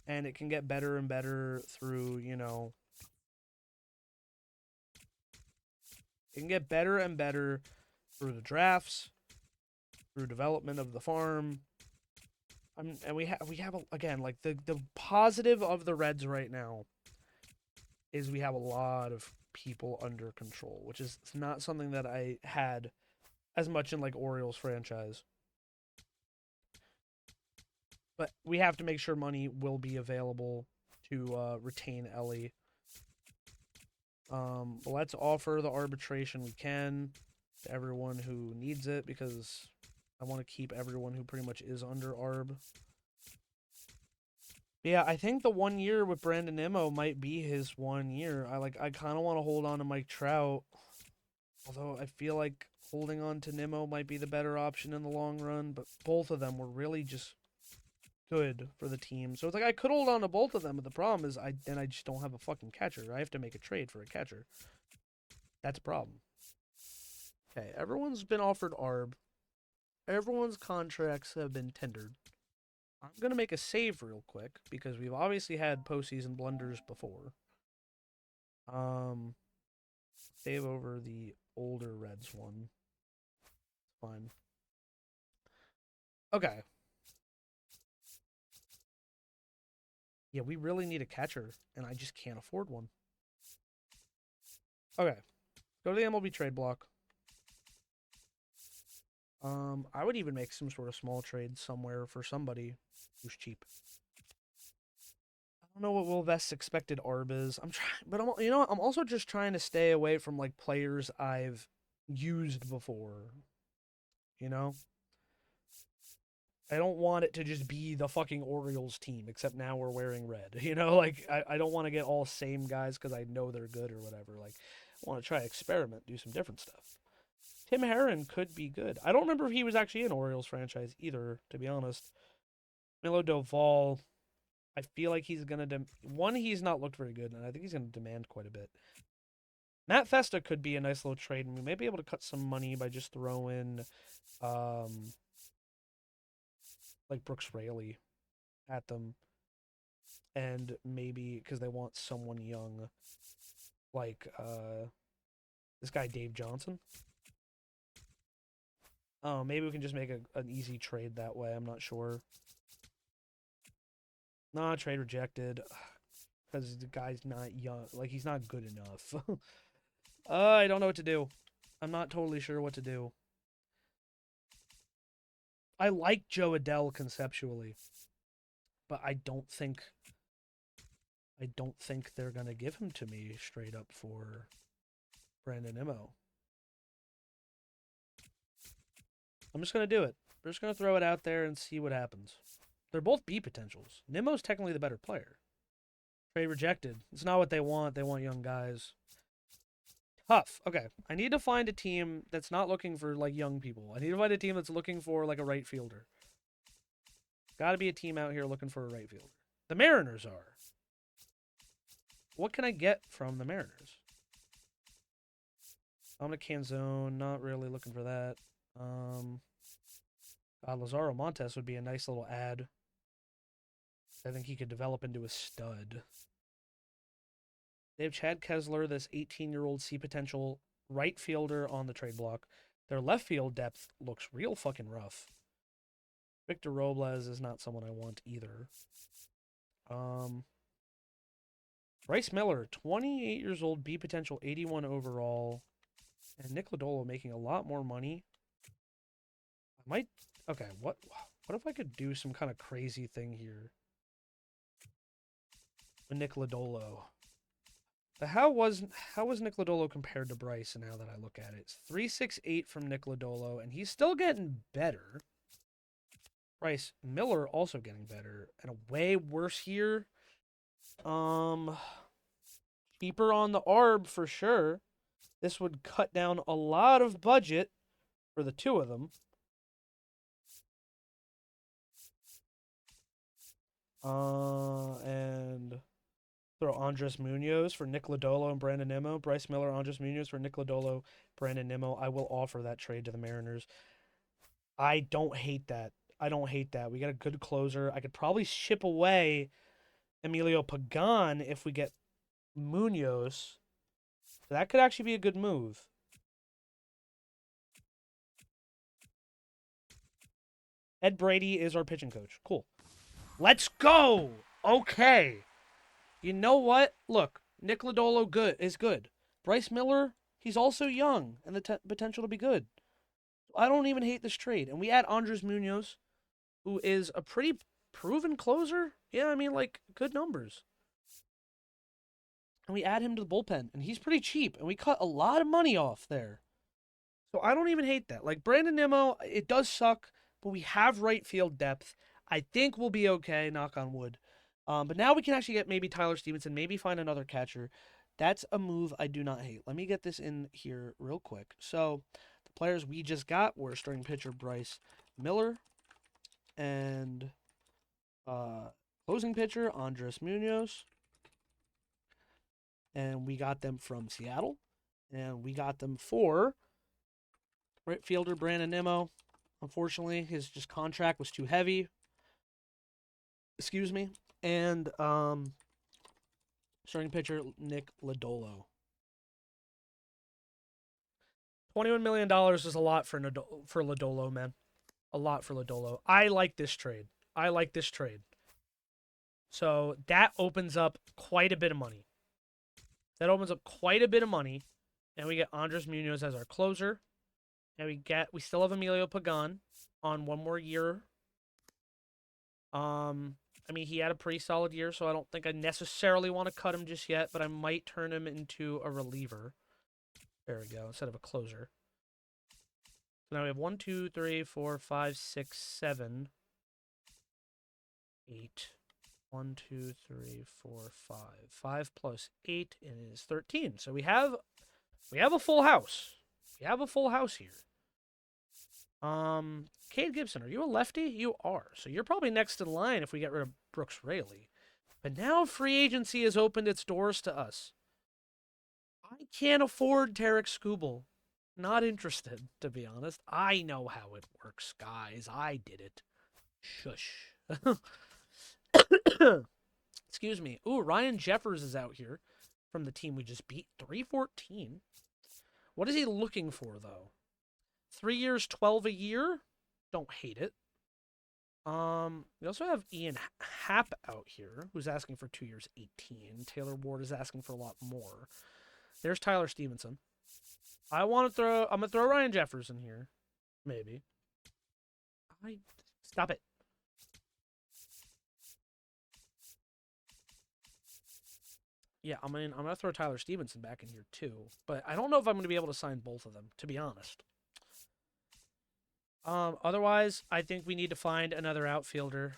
And it can get better and better through, you know... It can get better and better through the drafts, through development of the farm. And we have again, like, the positive of the Reds right now is we have a lot of people under control, which is not something that I had as much in, like, Orioles franchise. But we have to make sure money will be available to retain Ellie. Let's offer the arbitration we can to everyone who needs it, because I want to keep everyone who pretty much is under ARB. Yeah, I think the 1 year with Brandon Nimmo might be his 1 year. I kind of want to hold on to Mike Trout, although I feel like holding on to Nimmo might be the better option in the long run. But both of them were really just good for the team, so it's like I could hold on to both of them. But the problem is I just don't have a fucking catcher. I have to make a trade for a catcher. That's a problem. Okay, everyone's been offered ARB. Everyone's contracts have been tendered. I'm going to make a save real quick because we've obviously had postseason blunders before. Save over the older Reds one. Fine. Okay. Yeah, we really need a catcher, and I just can't afford one. Okay. Go to the MLB trade block. I would even make some sort of small trade somewhere for somebody who's cheap. I don't know what Will Vest's expected ARB is. I'm trying, but I'm also just trying to stay away from, like, players I've used before. You know? I don't want it to just be the fucking Orioles team, except now we're wearing red. You know, like, I don't want to get all same guys because I know they're good or whatever. Like, I want to try experiment, do some different stuff. Tim Herron could be good. I don't remember if he was actually in Orioles franchise either, to be honest. Milo Doval, I feel like he's going to... he's not looked very good, and I think he's going to demand quite a bit. Matt Festa could be a nice little trade, and we may be able to cut some money by just throwing, like Brooks Raley at them. And maybe, because they want someone young, like, this guy Dave Johnson. Oh, maybe we can just make an easy trade that way. I'm not sure. Nah, trade rejected. Because the guy's not young. Like, he's not good enough. I don't know what to do. I'm not totally sure what to do. I like Joe Adele conceptually. But I don't think they're going to give him to me straight up for Brandon Nimmo. I'm just going to do it. We're just going to throw it out there and see what happens. They're both B potentials. Nimmo's technically the better player. Trade rejected. It's not what they want. They want young guys. Tough. Okay. I need to find a team that's not looking for, like, young people. I need to find a team that's looking for, like, a right fielder. Got to be a team out here looking for a right fielder. The Mariners are. What can I get from the Mariners? Dominic Canzone. Not really looking for that. Lazaro Montes would be a nice little ad. I think he could develop into a stud. They have Chad Kessler, this 18-year-old C potential right fielder on the trade block. Their left field depth looks real fucking rough. Victor Robles is not someone I want either. Bryce Miller, 28 years old, B potential, 81 overall. And Nick Lodolo making a lot more money. I might... Okay, what if I could do some kind of crazy thing here? With Nick Lodolo. How was Nick Lodolo compared to Bryce now that I look at it? It's 3.68 from Nick Lodolo, and he's still getting better. Bryce Miller also getting better, and a way worse here. Cheaper on the ARB for sure. This would cut down a lot of budget for the two of them. And throw Andres Munoz for Nick Lodolo and Brandon Nimmo. Bryce Miller, Andres Munoz for Nick Lodolo, Brandon Nimmo. I will offer that trade to the Mariners. I don't hate that. We got a good closer. I could probably ship away Emilio Pagan if we get Munoz. That could actually be a good move. Ed Brady is our pitching coach. Cool. Let's go! Okay. You know what? Look, Nick Lodolo is good. Bryce Miller, he's also young and the potential to be good. I don't even hate this trade. And we add Andres Munoz, who is a pretty proven closer. Yeah, I mean, like, good numbers. And we add him to the bullpen, and he's pretty cheap, and we cut a lot of money off there. So I don't even hate that. Like, Brandon Nimmo, it does suck, but we have right field depth. I think we'll be okay, knock on wood. But now we can actually get maybe Tyler Stevenson, maybe find another catcher. That's a move I do not hate. Let me get this in here real quick. So the players we just got were starting pitcher Bryce Miller and closing pitcher Andres Munoz. And we got them from Seattle. And we got them for right fielder Brandon Nimmo. Unfortunately, his just contract was too heavy. Excuse me. And starting pitcher Nick Lodolo. $21 million is a lot for Lodolo, man. A lot for Lodolo. I like this trade. So that opens up quite a bit of money. And we get Andres Munoz as our closer. And we still have Emilio Pagan on one more year. I mean, he had a pretty solid year, so I don't think I necessarily want to cut him just yet, but I might turn him into a reliever. There we go, instead of a closer. So now we have 1, 2, 3, 4, 5, 6, 7, 8. 1, 2, 3, 4, 5. 5 plus 8 is 13. So we have a full house. You have a full house here. Cade Gibson, are you a lefty? You are. So you're probably next in line if we get rid of Brooks Raley. But now free agency has opened its doors to us. I can't afford Tarek Skubal. Not interested, to be honest. I know how it works, guys. I did it. Shush. Excuse me. Ooh, Ryan Jeffers is out here from the team we just beat. 314. What is he looking for, though? 3 years, 12 a year? Don't hate it. We also have Ian Happ out here, who's asking for 2 years, 18. Taylor Ward is asking for a lot more. There's Tyler Stevenson. I'm gonna throw Ryan Jeffers in here. Maybe. Stop it. Yeah, I'm gonna throw Tyler Stevenson back in here too. But I don't know if I'm gonna be able to sign both of them, to be honest. Otherwise, I think we need to find another outfielder.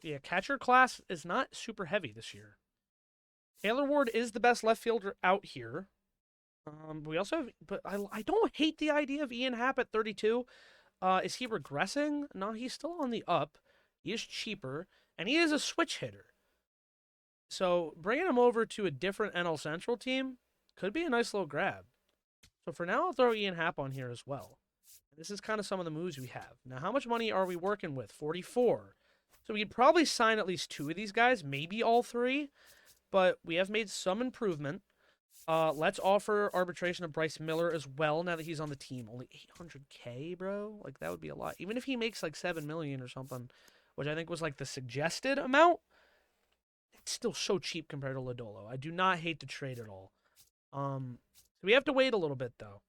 Yeah, catcher class is not super heavy this year. Taylor Ward is the best left fielder out here. We also have, but I don't hate the idea of Ian Happ at 32. Is he regressing? No, he's still on the up. He is cheaper, and he is a switch hitter. So bringing him over to a different NL Central team could be a nice little grab. So for now, I'll throw Ian Happ on here as well. This is kind of some of the moves we have. Now, how much money are we working with? 44. So we could probably sign at least 2 of these guys, maybe all 3. But we have made some improvement. Let's offer arbitration of Bryce Miller as well now that he's on the team. Only $800K, bro? Like, that would be a lot. Even if he makes like $7 million or something, which I think was like the suggested amount, it's still so cheap compared to Lodolo. I do not hate the trade at all. We have to wait a little bit, though.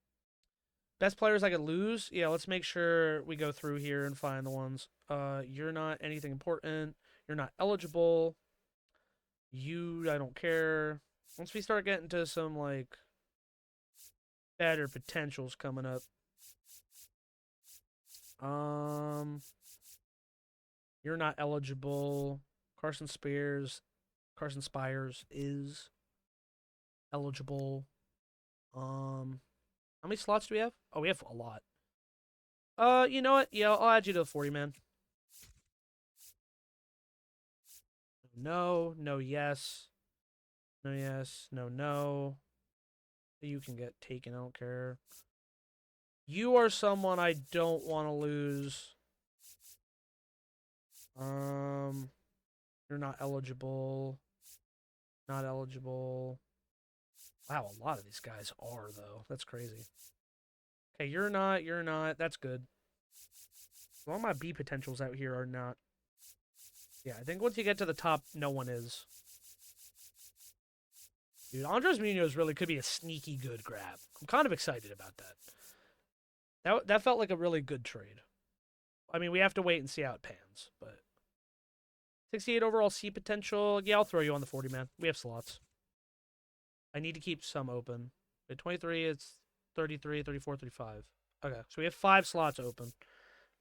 Best players I could lose? Yeah, let's make sure we go through here and find the ones. You're not anything important. You're not eligible. I don't care. Once we start getting to some, like, better potentials coming up. You're not eligible. Carson Spires is eligible. How many slots do we have? Oh, we have a lot. You know what? Yeah, I'll add you to the 40, man. No, yes. No, yes. No. You can get taken, I don't care. You are someone I don't want to lose. You're not eligible. Not eligible. Wow, a lot of these guys are, though. That's crazy. Okay, you're not. That's good. All my B potentials out here are not. Yeah, I think once you get to the top, no one is. Dude, Andres Munoz really could be a sneaky good grab. I'm kind of excited about that. That felt like a really good trade. I mean, we have to wait and see how it pans, but 68 overall C potential. Yeah, I'll throw you on the 40, man. We have slots. I need to keep some open. At 23, it's 33, 34, 35. Okay, so we have 5 slots open.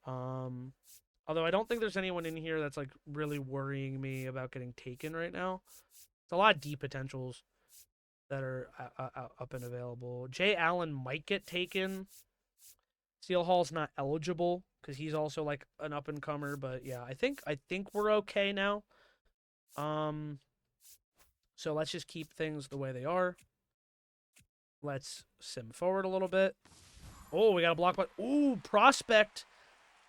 Although I don't think there's anyone in here that's like really worrying me about getting taken right now. It's a lot of D potentials that are up and available. Jay Allen might get taken. Seal Hall's not eligible because he's also like an up and comer. But yeah, I think we're okay now. So let's just keep things the way they are. Let's sim forward a little bit. Oh, we got a block, but ooh, prospect.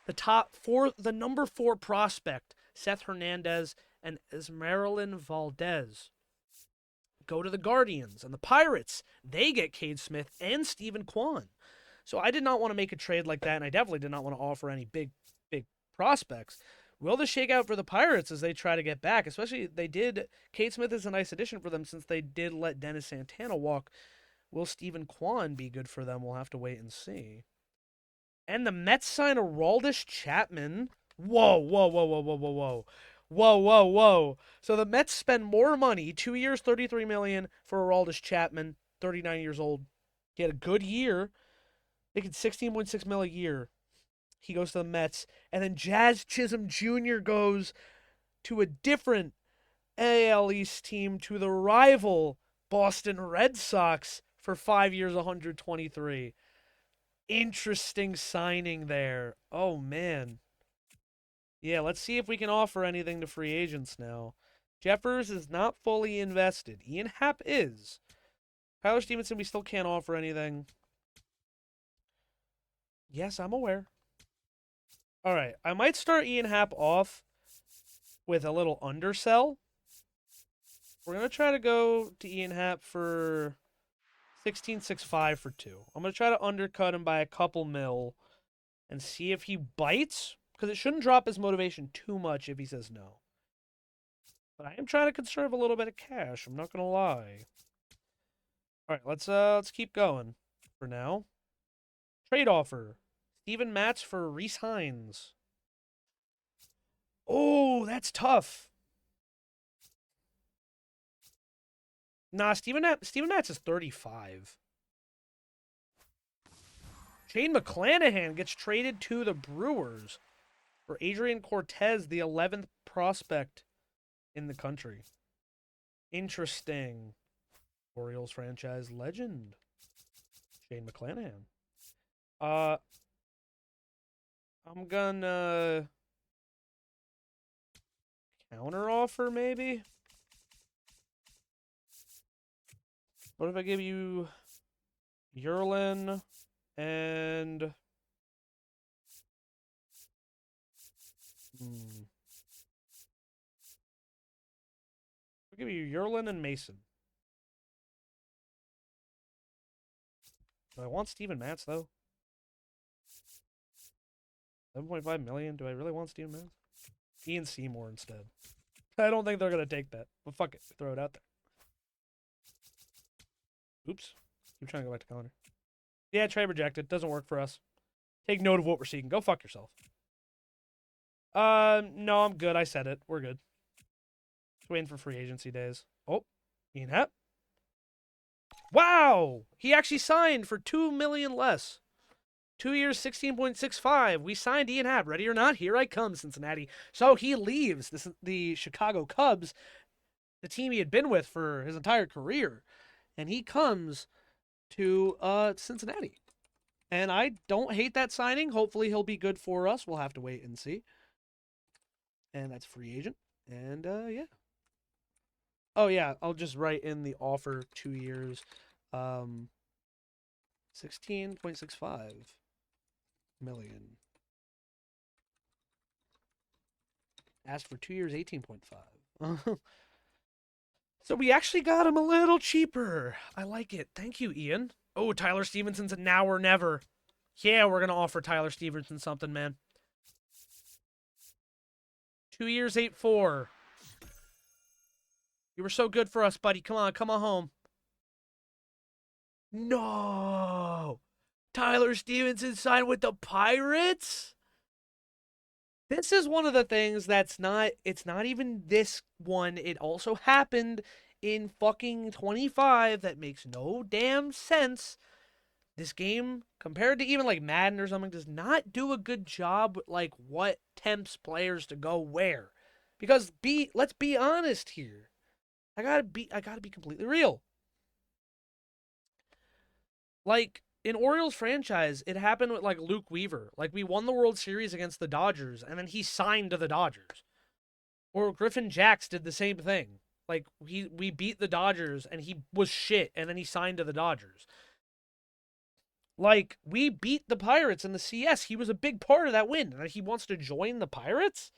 The number 4 prospect, Seth Hernandez and Esmeralyn Valdez, go to the Guardians, and the Pirates, they get Cade Smith and Stephen Kwan. So I did not want to make a trade like that, and I definitely did not want to offer any big prospects. Will this shake out for the Pirates as they try to get back? Especially, Cade Smith is a nice addition for them since they did let Dennis Santana walk. Will Stephen Kwan be good for them? We'll have to wait and see. And the Mets sign Aroldis Chapman. Whoa. So the Mets spend more money, 2 years, $33 million for Aroldis Chapman, 39 years old. He had a good year. Making $16.6 million a year. He goes to the Mets. And then Jazz Chisholm Jr. goes to a different AL East team to the rival Boston Red Sox for 5 years, 123. Interesting signing there. Oh, man. Yeah, let's see if we can offer anything to free agents now. Jeffers is not fully invested. Ian Happ is. Tyler Stevenson, we still can't offer anything. Yes, I'm aware. All right, I might start Ian Happ off with a little undersell. We're going to try to go to Ian Happ for 16.65 for 2. I'm going to try to undercut him by a couple mil and see if he bites, because it shouldn't drop his motivation too much if he says no. But I am trying to conserve a little bit of cash, I'm not going to lie. All right, let's keep going for now. Trade offer. Steven Matz for Reese Hines. Oh, that's tough. Nah, Steven Matz is 35. Shane McClanahan gets traded to the Brewers for Adrian Cortez, the 11th prospect in the country. Interesting. Orioles franchise legend. Shane McClanahan. I'm gonna counter offer maybe. What if I give you Yerlin and I'll give you Yerlin and Mason. Do I want Steven Matz though? 7.5 million? Do I really want Steven Matz? Ian Seymour instead. I don't think they're gonna take that. But fuck it. Throw it out there. Oops. Keep trying to go back to calendar. Yeah, trade rejected. Doesn't work for us. Take note of what we're seeking. Go fuck yourself. No, I'm good. I said it. We're good. Just waiting for free agency days. Oh, Ian Happ. Wow! He actually signed for $2 million less. 2 years, 16.65. We signed Ian Happ. Ready or not, here I come, Cincinnati. So he leaves the Chicago Cubs, the team he had been with for his entire career, and he comes to Cincinnati. And I don't hate that signing. Hopefully he'll be good for us. We'll have to wait and see. And that's free agent. And yeah. Oh yeah, I'll just write in the offer 2 years. 16.65 million. Asked for 2 years, 18.5. So we actually got him a little cheaper. I like it. Thank you, Ian. Oh, Tyler Stevenson's a now or never. Yeah, we're going to offer Tyler Stevenson something, man. 2 years, 8.4. You were so good for us, buddy. Come on home. No! Tyler Stevenson signed with the Pirates? This is one of the things it's not even this one. It also happened in fucking 25 that makes no damn sense. This game, compared to even like Madden or something, does not do a good job with like what tempts players to go where. Because let's be honest here. I gotta be completely real. Like, in Orioles franchise, it happened with, like, Luke Weaver. Like, we won the World Series against the Dodgers, and then he signed to the Dodgers. Or Griffin Jax did the same thing. Like, we beat the Dodgers, and he was shit, and then he signed to the Dodgers. Like, we beat the Pirates in the CS. He was a big part of that win, and he wants to join the Pirates?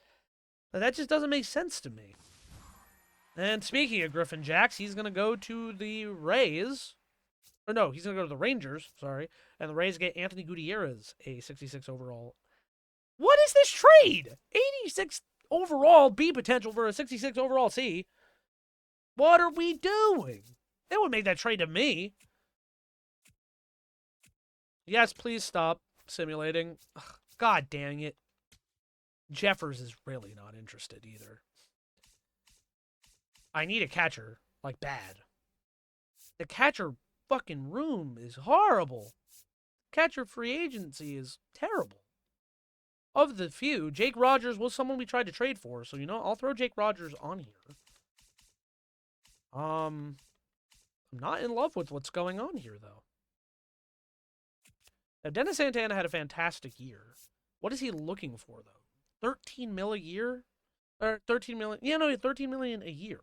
That just doesn't make sense to me. And speaking of Griffin Jax, he's going to go to the Rays. Or no, he's going to go to the Rangers, sorry. And the Rays get Anthony Gutierrez, a 66 overall. What is this trade? 86 overall B potential for a 66 overall C. What are we doing? They would make that trade to me. Yes, please stop simulating. Ugh, God dang it. Jeffers is really not interested either. I need a catcher, like bad. The catcher fucking room is horrible. Catcher free agency is terrible. Of the few, Jake Rogers was someone we tried to trade for, so I'll throw Jake Rogers on here. I'm not in love with what's going on here, though. Now, Dennis Santana had a fantastic year. What is he looking for, though? 13 mil a year? Or 13 million? Yeah, no, 13 million a year.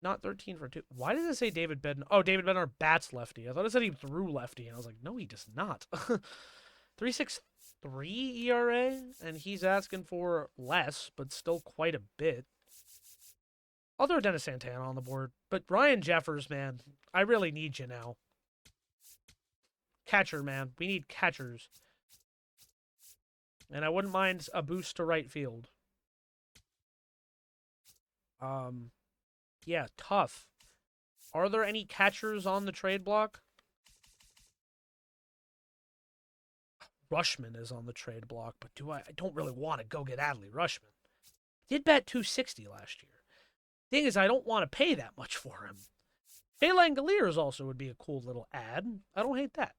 Not 13 for two. Why does it say David Bednar? Oh, David Bednar bats lefty. I thought it said he threw lefty, and I was like, no, he does not. 3.63 ERA, and he's asking for less, but still quite a bit. I'll throw Dennis Santana on the board, but Ryan Jeffers, man, I really need you now. Catcher, man. We need catchers. And I wouldn't mind a boost to right field. Yeah, tough. Are there any catchers on the trade block? Rushman is on the trade block, but I don't really want to go get Adley Rushman. Did bet 260 last year. Thing is, I don't want to pay that much for him. Shea Langoliers also would be a cool little ad. I don't hate that.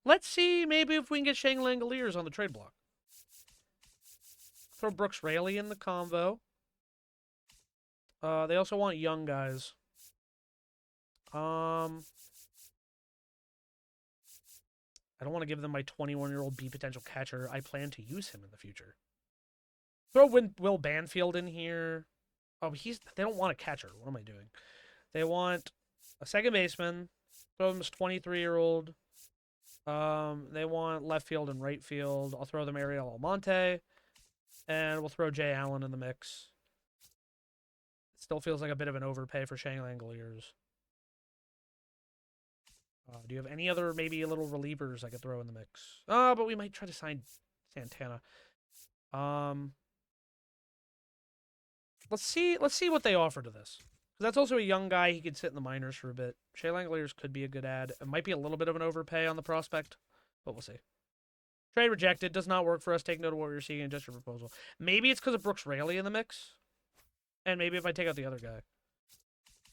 Let's see maybe if we can get Shea Langoliers on the trade block. Throw Brooks Raley in the convo. They also want young guys. I don't want to give them my 21-year-old B potential catcher. I plan to use him in the future. Throw Will Banfield in here. Oh, they don't want a catcher. What am I doing? They want a second baseman. Throw them as 23-year-old. They want left field and right field. I'll throw them Ariel Almonte. And we'll throw Jay Allen in the mix. It still feels like a bit of an overpay for Shea Langoliers. Do you have any other maybe little relievers I could throw in the mix? But we might try to sign Santana. Let's see what they offer to this. Because that's also a young guy. He could sit in the minors for a bit. Shea Langoliers could be a good ad. It might be a little bit of an overpay on the prospect, but we'll see. Trade rejected. Does not work for us. Take note of what we were seeing in just your proposal. Maybe it's because of Brooks Raley in the mix. And maybe if I take out the other guy.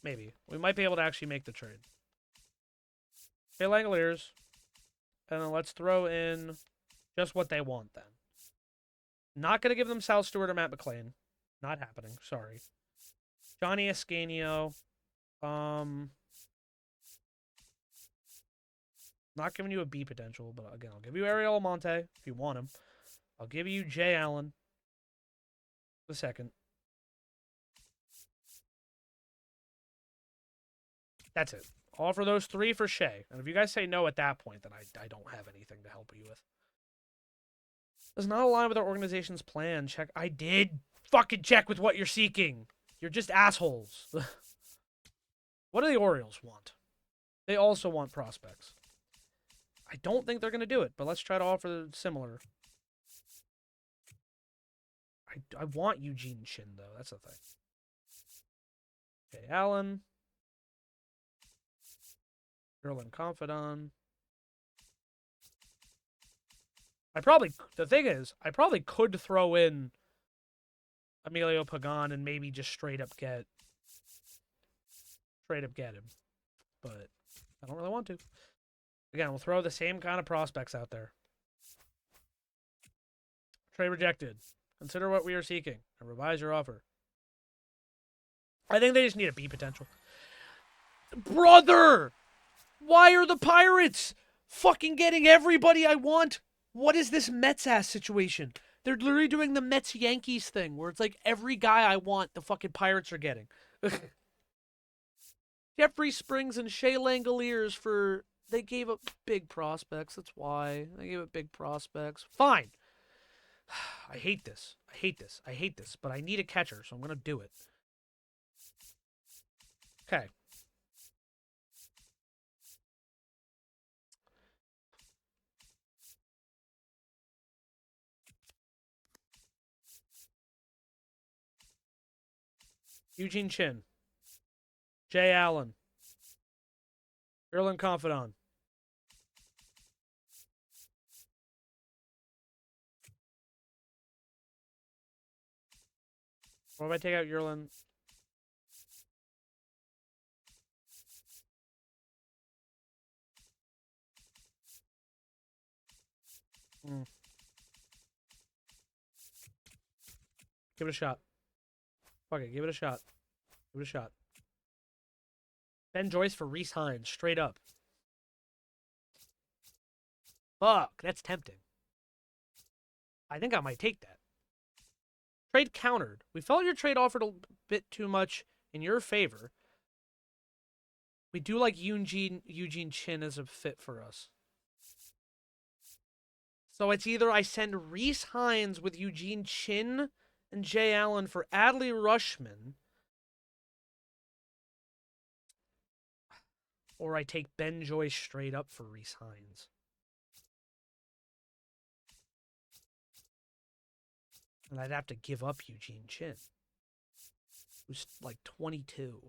Maybe. We might be able to actually make the trade. Shea Langoliers. And then let's throw in just what they want then. Not going to give them Sal Stewart or Matt McClain. Not happening. Sorry. Johnny Escanio. Not giving you a B potential, but again, I'll give you Ariel Almonte if you want him. I'll give you Jay Allen the second. That's it. I'll offer those three for Shea. And if you guys say no at that point, then I don't have anything to help you with. Does not align with our organization's plan. Check. I did fucking check with what you're seeking. You're just assholes. What do the Orioles want? They also want prospects. I don't think they're going to do it, but let's try to offer similar. I want Eugene Chin, though. That's the thing. Okay, Allen. Erlen Confidant. The thing is, I probably could throw in Emilio Pagan and maybe just straight up get him. But I don't really want to. Again, we'll throw the same kind of prospects out there. Trade rejected. Consider what we are seeking and revise your offer. I think they just need a B potential. Brother! Why are the Pirates fucking getting everybody I want? What is this Mets-ass situation? They're literally doing the Mets-Yankees thing, where it's like every guy I want, the fucking Pirates are getting. Jeffrey Springs and Shea Langoliers for... They gave up big prospects, that's why. They gave up big prospects. Fine. I hate this. But I need a catcher, so I'm going to do it. Okay. Eugene Chin. Jay Allen. Erlen Confidant. What if I take out Erlen? Give it a shot. Fuck it, give it a shot. Give it a shot. Ben Joyce for Reese Hines, straight up. Fuck, that's tempting. I think I might take that. Trade countered. We felt your trade offered a bit too much in your favor. We do like Eugene Chin as a fit for us. So it's either I send Reese Hines with Eugene Chin and Jay Allen for Adley Rushman, or I take Ben Joyce straight up for Reese Hines. And I'd have to give up Eugene Chin, who's like 22.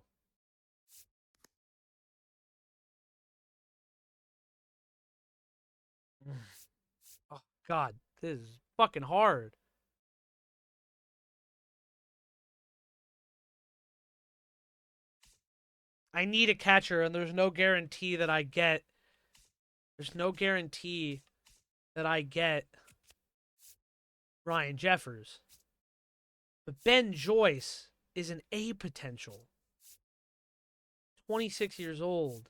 Oh, God, this is fucking hard. I need a catcher, and there's no guarantee that I get. There's no guarantee that I get Ryan Jeffers. But Ben Joyce is an A potential. 26 years old.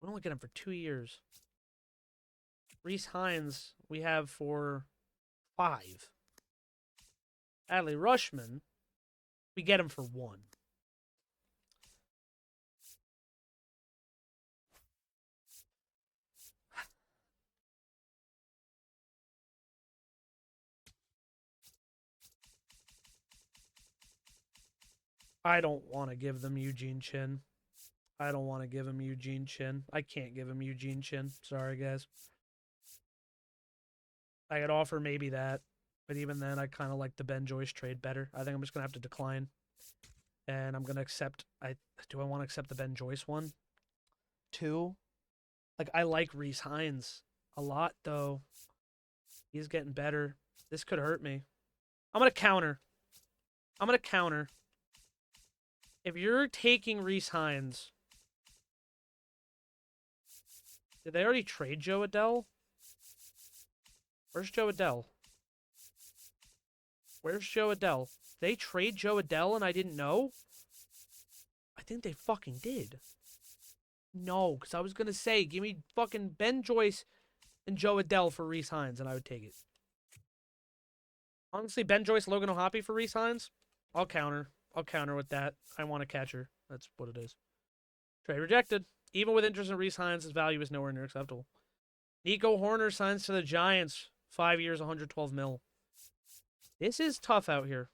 We only get him for 2 years. Reese Hines, we have for 5. Adley Rushman, we get him for 1. I don't want to give them Eugene Chin. I don't want to give him Eugene Chin. I can't give him Eugene Chin. Sorry, guys. I could offer maybe that, but even then, I kind of like the Ben Joyce trade better. I think I'm just going to have to decline. And I'm going to accept... Do I want to accept the Ben Joyce one? 2? Like, I like Reese Hines a lot, though. He's getting better. This could hurt me. I'm going to counter. If you're taking Reese Hines... Did they already trade Joe Adell? Where's Joe Adell? They trade Joe Adell and I didn't know? I think they fucking did. No, because I was going to say, give me fucking Ben Joyce and Joe Adell for Reese Hines, and I would take it. Honestly, Ben Joyce, Logan O'Hoppe for Reese Hines? I'll counter with that. I want a catcher. That's what it is. Trade rejected. Even with interest in Reese Hines, his value is nowhere near acceptable. Nico Horner signs to the Giants. 5 years, $112 million. This is tough out here.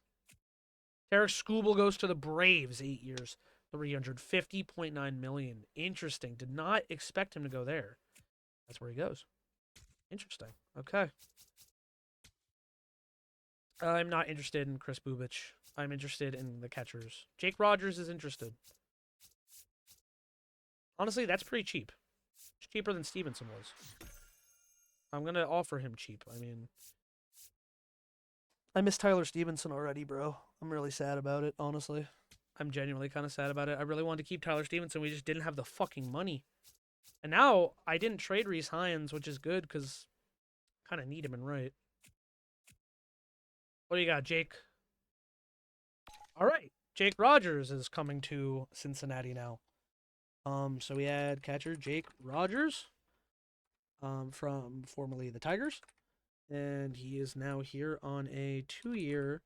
Tarek Skubal goes to the Braves. 8 years, $350.9 million. Interesting. Did not expect him to go there. That's where he goes. Interesting. Okay. I'm not interested in Chris Bubich. I'm interested in the catchers. Jake Rogers is interested. Honestly, that's pretty cheap. It's cheaper than Stevenson was. I'm going to offer him cheap. I mean, I miss Tyler Stevenson already, bro. I'm really sad about it, honestly. I'm genuinely kind of sad about it. I really wanted to keep Tyler Stevenson. We just didn't have the fucking money. And now I didn't trade Reese Hines, which is good because I kind of need him in right. What do you got, Jake? All right. Jake Rogers is coming to Cincinnati now. So we had catcher Jake Rogers from formerly the Tigers. And he is now here on a 2 years,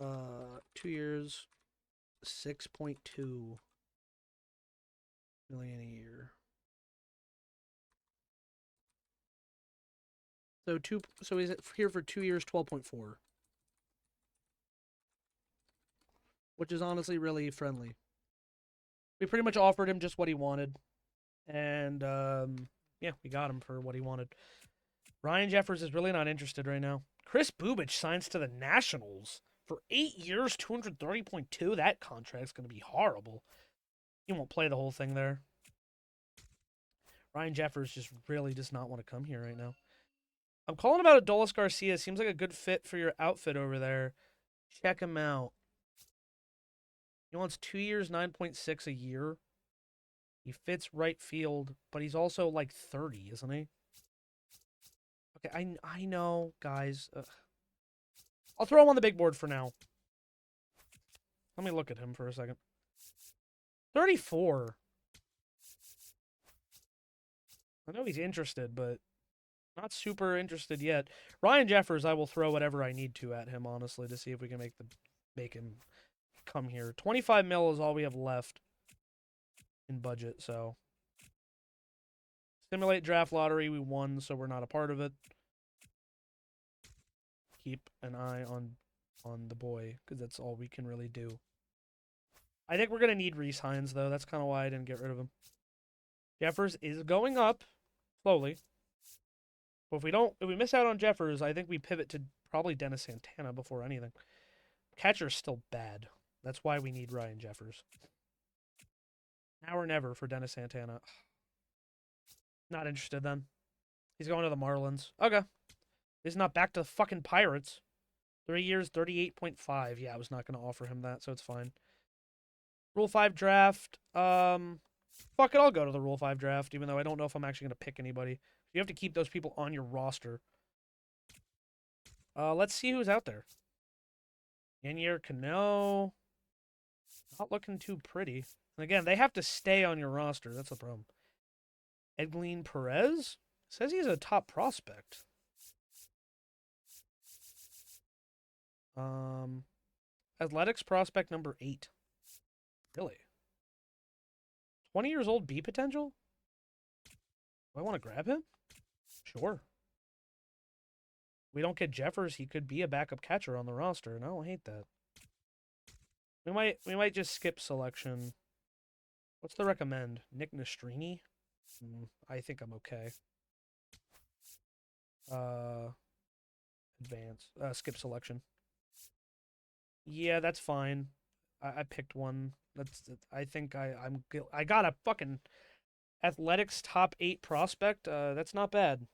6.2 million a year. So he's here for 2 years, 12.4. Which is honestly really friendly. We pretty much offered him just what he wanted. And yeah, we got him for what he wanted. Ryan Jeffers is really not interested right now. Chris Bubich signs to the Nationals for 8 years, $230.2. That contract's going to be horrible. He won't play the whole thing there. Ryan Jeffers just really does not want to come here right now. I'm calling about Adolis Garcia. Seems like a good fit for your outfit over there. Check him out. He wants 2 years, 9.6 a year. He fits right field, but he's also like 30, isn't he? Okay, I know, guys. Ugh. I'll throw him on the big board for now. Let me look at him for a second. 34. I know he's interested, but not super interested yet. Ryan Jeffers, I will throw whatever I need to at him, honestly, to see if we can make him come here. 25 mil is all we have left in budget, so. Simulate draft lottery, we won, so we're not a part of it. Keep an eye on the boy, because that's all we can really do. I think we're going to need Reese Hines, though. That's kind of why I didn't get rid of him. Jeffers is going up slowly. But if we miss out on Jeffers, I think we pivot to probably Dennis Santana before anything. Catcher's still bad. That's why we need Ryan Jeffers. Now or never for Dennis Santana. Not interested then. He's going to the Marlins. Okay. He's not back to the fucking Pirates. 3 years, 38.5. Yeah, I was not going to offer him that, so it's fine. Rule 5 draft. Fuck it, I'll go to the Rule 5 draft, even though I don't know if I'm actually going to pick anybody. You have to keep those people on your roster. Let's see who's out there. Yanier Cano. Not looking too pretty. And again, they have to stay on your roster. That's the problem. Edglin Perez? Says he's a top prospect. Athletics prospect number 8. Really? 20 years old, B potential? Do I want to grab him? Sure. We don't get Jeffers, he could be a backup catcher on the roster, and I don't hate that. We might just skip selection. What's the recommend? Nick Nastrini? I think I'm okay. Advance. Skip selection. Yeah, that's fine. I picked one. I think I got a fucking athletics top 8 prospect. That's not bad.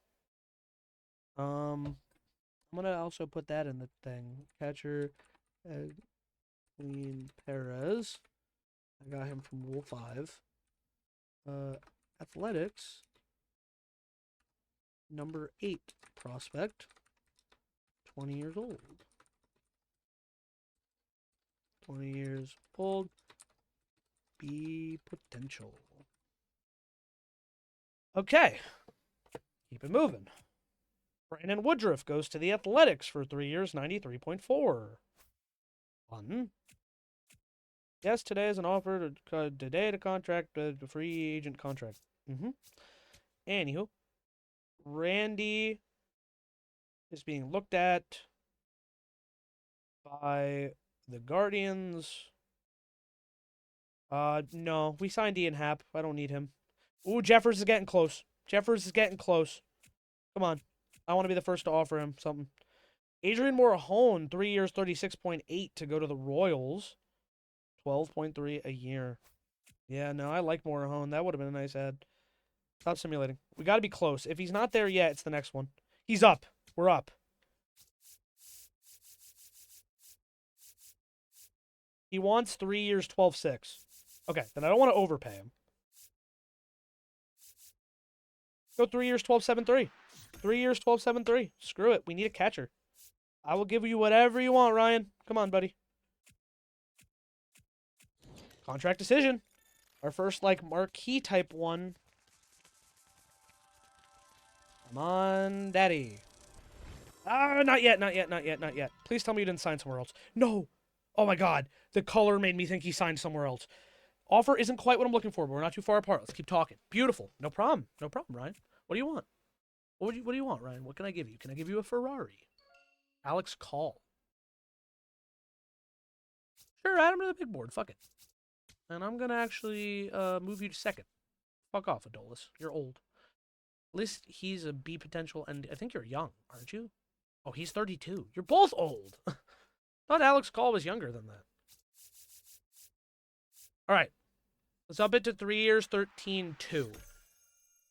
I'm gonna also put that in the thing. Catcher, Edglin Perez. I got him from Rule 5. Athletics, number 8 prospect, 20 years old. 20 years old, B potential. Okay, keep it moving. Brandon Woodruff goes to the Athletics for 3 years, 93.4. Fun. Yes, today is an offer today to contract the free agent contract. Anywho, Randy is being looked at by the Guardians. No, we signed Ian Happ. I don't need him. Ooh, Jeffers is getting close. Jeffers is getting close. Come on. I want to be the first to offer him something. Adrian Morahone, 3 years, 36.8 to go to the Royals. 12.3 a year. Yeah, no, I like Morahone. That would have been a nice ad. Stop simulating. We got to be close. If he's not there yet, it's the next one. He's up. We're up. He wants 3 years, 12.6. Okay, then I don't want to overpay him. Go 3 years, 12.73. 3 years, 12.73. Screw it. We need a catcher. I will give you whatever you want, Ryan. Come on, buddy. Contract decision. Our first, marquee type one. Come on, daddy. Not yet, not yet, not yet, not yet. Please tell me you didn't sign somewhere else. No. Oh, my God. The color made me think he signed somewhere else. Offer isn't quite what I'm looking for, but we're not too far apart. Let's keep talking. Beautiful. No problem. No problem, Ryan. What do you want? What do you want, Ryan? What can I give you? Can I give you a Ferrari? Alex Call. Sure, add him to the big board. Fuck it. And I'm going to actually move you to second. Fuck off, Adolis. You're old. At least he's a B potential, and I think you're young, aren't you? Oh, he's 32. You're both old. Thought Alex Call was younger than that. All right. Let's up it to 3 years, 13.2.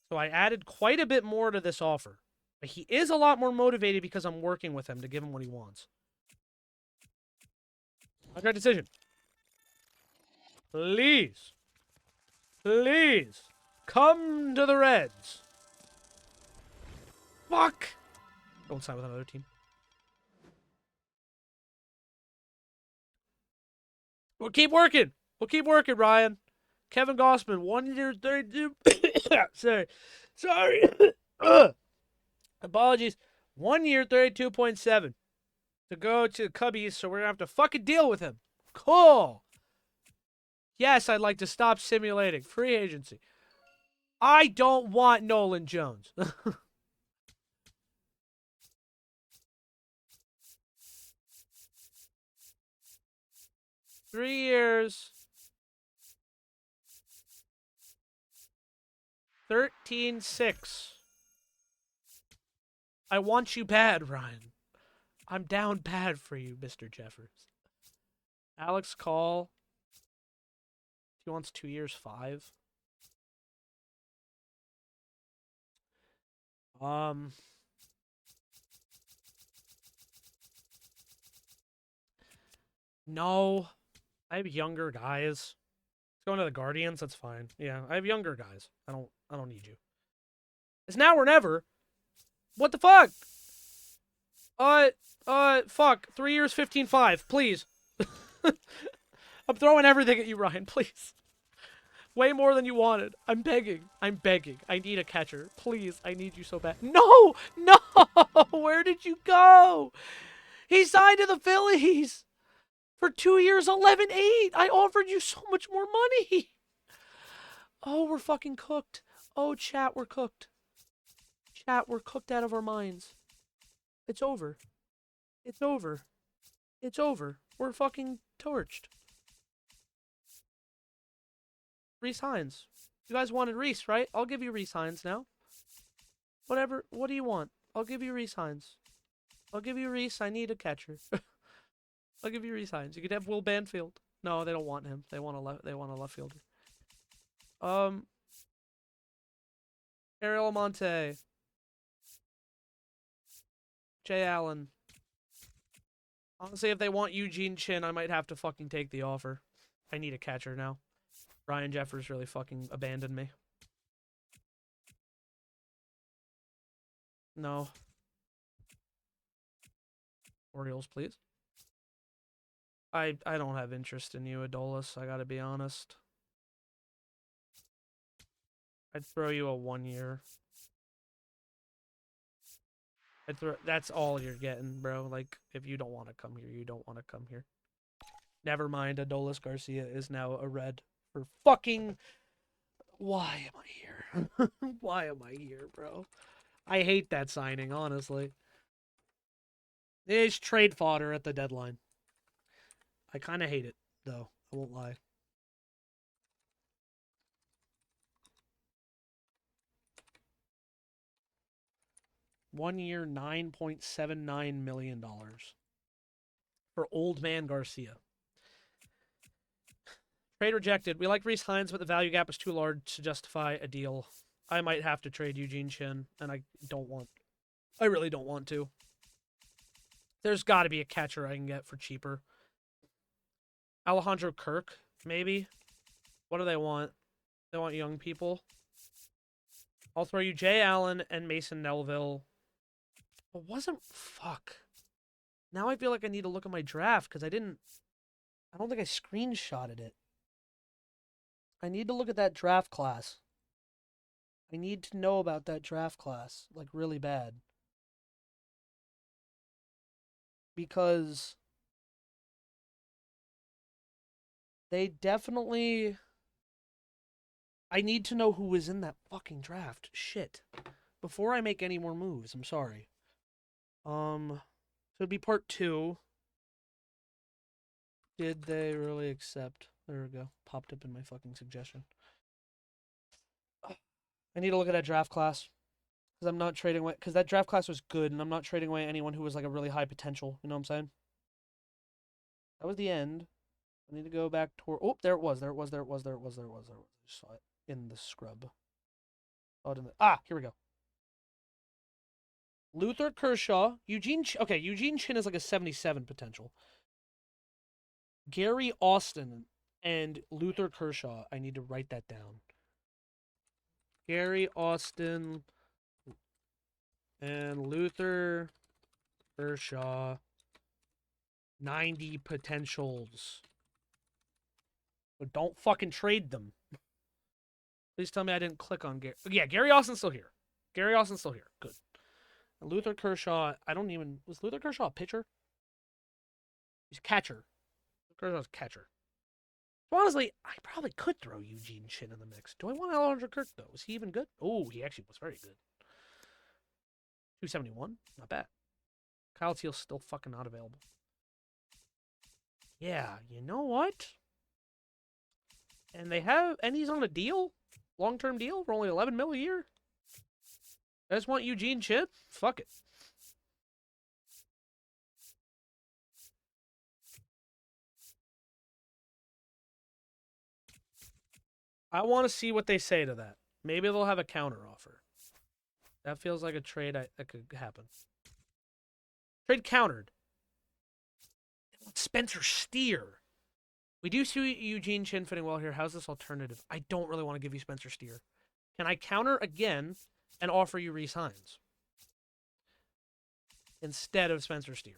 So I added quite a bit more to this offer. But he is a lot more motivated because I'm working with him to give him what he wants. Contract decision. Please. Please. Come to the Reds. Fuck. Don't sign with another team. We'll keep working. We'll keep working, Ryan. Kevin Gossman, 1 year, 32. Sorry. Apologies. 1 year, 32.7 to go to the Cubbies, so we're going to have to fucking deal with him. Cool. Yes, I'd like to stop simulating. Free agency. I don't want Nolan Jones. 3 years. 13-6. I want you bad, Ryan. I'm down bad for you, Mr. Jeffers. Alex Call. He wants 2 years, 5. No. I have younger guys. Going to the Guardians, that's fine. Yeah, I have younger guys. I don't need you. It's now or never. What the fuck? Fuck. 3 years, 15-5, please. I'm throwing everything at you, Ryan, please. Way more than you wanted. I'm begging. I'm begging. I need a catcher. Please, I need you so bad. No! No! Where did you go? He signed to the Phillies for 2 years, 11-8. I offered you so much more money. Oh, we're fucking cooked. Oh, chat, we're cooked. Chat, we're cooked out of our minds. It's over. It's over. It's over. We're fucking torched. Reese Hines. You guys wanted Reese, right? I'll give you Reese Hines now. Whatever. What do you want? I'll give you Reese Hines. I'll give you Reese. I need a catcher. I'll give you Reese Hines. You could have Will Banfield. No, they don't want him. They want a left fielder. Ariel Almonte. Jay Allen. Honestly, if they want Eugene Chin, I might have to fucking take the offer. I need a catcher now. Ryan Jeffers really fucking abandoned me. No. Orioles, please. I don't have interest in you, Adolis. I gotta be honest. I'd throw you a 1 year. That's all you're getting, bro. Like, if you don't want to come here, you don't want to come here. Never mind, Adolis Garcia is now a red for fucking... Why am I here? Why am I here, bro? I hate that signing, honestly. It is trade fodder at the deadline. I kind of hate it, though. I won't lie. $1 year, $9.79 million for Old Man Garcia. Trade rejected. We like Reese Hines, but the value gap is too large to justify a deal. I might have to trade Eugene Chin, and I really don't want to. There's got to be a catcher I can get for cheaper. Alejandro Kirk, maybe? What do they want? They want young people. I'll throw you Jay Allen and Mason Nelville. It wasn't... Fuck. Now I feel like I need to look at my draft, because I don't think I screenshotted it. I need to look at that draft class. I need to know about that draft class, like, really bad. Because they definitely... I need to know who was in that fucking draft. Shit. Before I make any more moves, I'm sorry. So it'd be part 2. Did they really accept? There we go. Popped up in my fucking suggestion. I need to look at that draft class. Because I'm not trading away... Because that draft class was good, and I'm not trading away anyone who was, like, a really high potential. You know what I'm saying? That was the end. I need to go back toward... Oh, there it was. I just saw it in the scrub. Oh, didn't... Ah, here we go. Luther Kershaw. Eugene Chin is like a 77 potential. Gary Austin and Luther Kershaw. I need to write that down. Gary Austin and Luther Kershaw. 90 potentials. But don't fucking trade them. Please tell me I didn't click on Gary. Yeah, Gary Austin's still here. Gary Austin's still here. Good. And Luther Kershaw, I don't even... Was Luther Kershaw a pitcher? He's a catcher. Kershaw's a catcher. So honestly, I probably could throw Eugene Chin in the mix. Do I want Alejandro Kirk, though? Was he even good? Oh, he actually was very good. 271? Not bad. Kyle Teal's still fucking not available. Yeah, you know what? And he's on a deal? Long-term deal for only $11 million a year? I just want Eugene Chin? Fuck it. I want to see what they say to that. Maybe they'll have a counter offer. That feels like a trade that could happen. Trade countered. Spencer Steer. We do see Eugene Chin fitting well here. How's this alternative? I don't really want to give you Spencer Steer. Can I counter again and offer you Rhys Hines instead of Spencer Steer?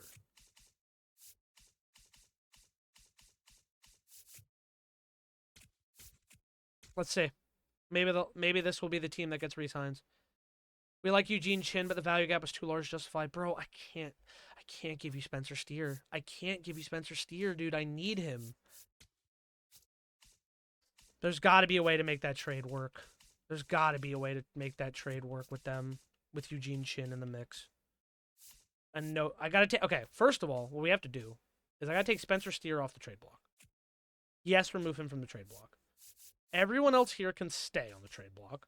Let's see. Maybe this will be the team that gets Rhys Hines. We like Eugene Chin, but the value gap was too large to justify. Bro, I can't give you Spencer Steer. I can't give you Spencer Steer, dude. I need him. There's got to be a way to make that trade work. There's got to be a way to make that trade work with them, with Eugene Chin in the mix. And no, I got to take... Okay, first of all, what we have to do is I got to take Spencer Steer off the trade block. Yes, remove him from the trade block. Everyone else here can stay on the trade block.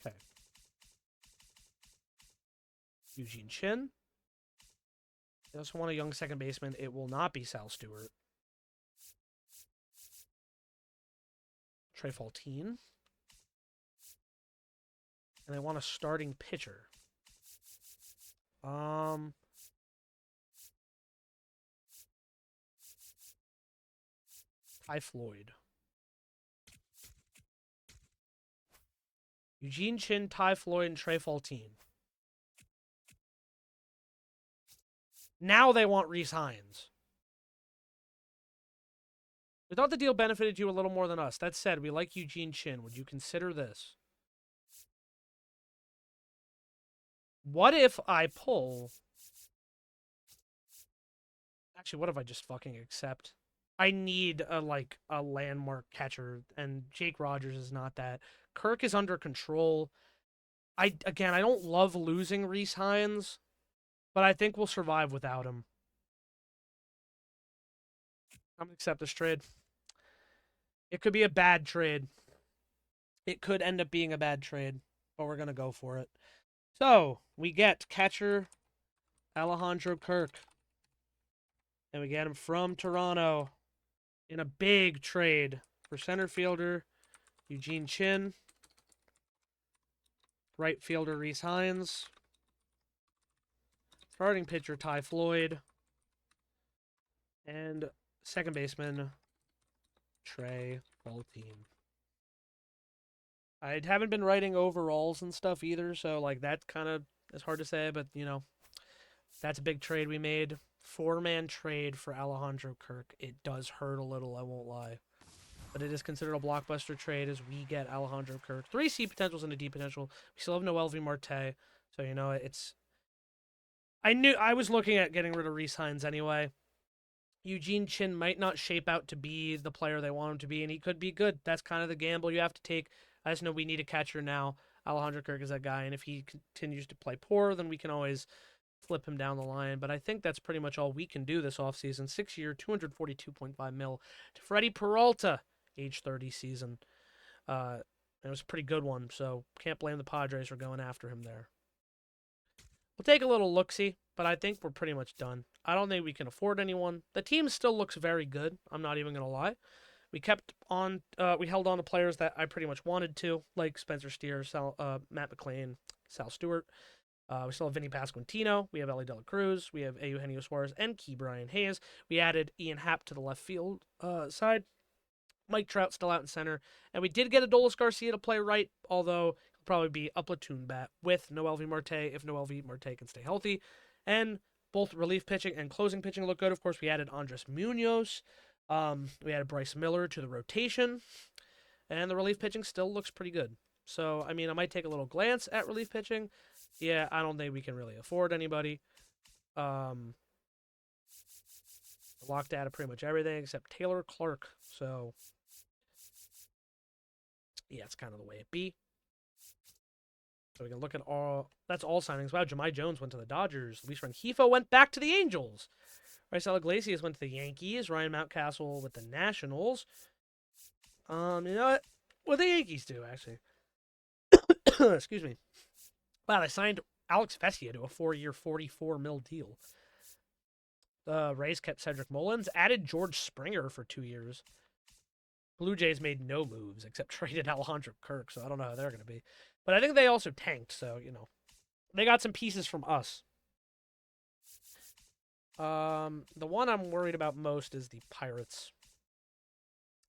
Okay. Eugene Chin. They also want a young second baseman. It will not be Sal Stewart. Trey Faltine. And they want a starting pitcher. Ty Floyd. Eugene Chin, Ty Floyd, and Trey Faltine. Now they want Rhys Hines. We thought the deal benefited you a little more than us. That said, we like Eugene Chin. Would you consider this? What if I pull... Actually, what if I just fucking accept? I need a landmark catcher, and Jake Rogers is not that. Kirk is under control. I don't love losing Rhys Hines, but I think we'll survive without him. I'm gonna accept this trade. It could be a bad trade. It could end up being a bad trade, but we're gonna go for it. So we get catcher Alejandro Kirk, and we get him from Toronto in a big trade for center fielder Eugene Chin, right fielder Rhys Hines, starting pitcher Ty Floyd, and second baseman Trey Faltine. I haven't been writing overalls and stuff either, so that kind of is hard to say, but that's a big trade we made. 4-man trade for Alejandro Kirk. It does hurt a little, I won't lie. But it is considered a blockbuster trade as we get Alejandro Kirk. 3 C potentials and a D potential. We still have Noel V. Marte. So, it's... I was looking at getting rid of Rhys Hines anyway. Eugene Chin might not shape out to be the player they want him to be, and he could be good. That's kind of the gamble you have to take. I just know we need a catcher now. Alejandro Kirk is that guy, and if he continues to play poor, then we can always flip him down the line. But I think that's pretty much all we can do this offseason. 6-year, $242.5 million to Freddie Peralta, age 30 season. It was a pretty good one, so can't blame the Padres for going after him there. We'll take a little look-see, but I think we're pretty much done. I don't think we can afford anyone. The team still looks very good. I'm not even going to lie. We held on to players that I pretty much wanted to, like Spencer Steer, Matt McLean, Sal Stewart. We still have Vinny Pasquantino. We have Ellie De La Cruz. We have Eugenio Suarez and Key Brian Hayes. We added Ian Happ to the left field side. Mike Trout still out in center. And we did get Adolis Garcia to play right, although he'll probably be a platoon bat with Noel V. Marte if Noel V. Marte can stay healthy. And Both relief pitching and closing pitching look good. Of course, we added Andres Munoz. We added Bryce Miller to the rotation. And the relief pitching still looks pretty good. So, I mean, I might take a little glance at relief pitching. Yeah, I don't think we can really afford anybody. Locked out of pretty much everything except Taylor Clark. So, yeah, it's kind of the way it be. So we can look at all. That's all signings. Wow, Jahmai Jones went to the Dodgers. Luis Rengifo went back to the Angels. Raisel Iglesias went to the Yankees. Ryan Mountcastle with the Nationals. You know what? Well, the Yankees do, actually. Excuse me. Wow, they signed Alex Vesia to a 4-year, $44 million deal. The Rays kept Cedric Mullins, added George Springer for 2 years. Blue Jays made no moves except traded Alejandro Kirk, so I don't know how they're going to be. But I think they also tanked, so, you know. They got some pieces from us. The one I'm worried about most is the Pirates.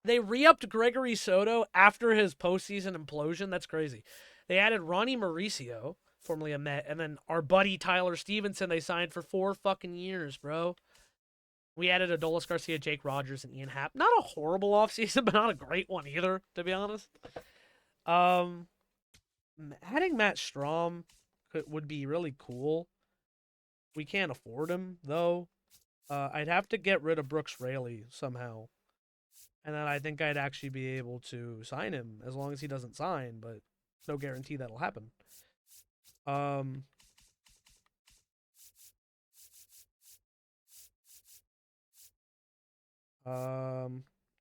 They re-upped Gregory Soto after his postseason implosion. That's crazy. They added Ronnie Mauricio, formerly a Met, and then our buddy Tyler Stevenson they signed for 4 fucking years, bro. We added Adolis Garcia, Jake Rogers, and Ian Happ. Not a horrible offseason, but not a great one either, to be honest. Adding Matt Strahm would be really cool. We can't afford him, though. I'd have to get rid of Brooks Raley somehow. And then I think I'd actually be able to sign him as long as he doesn't sign, but no guarantee that'll happen.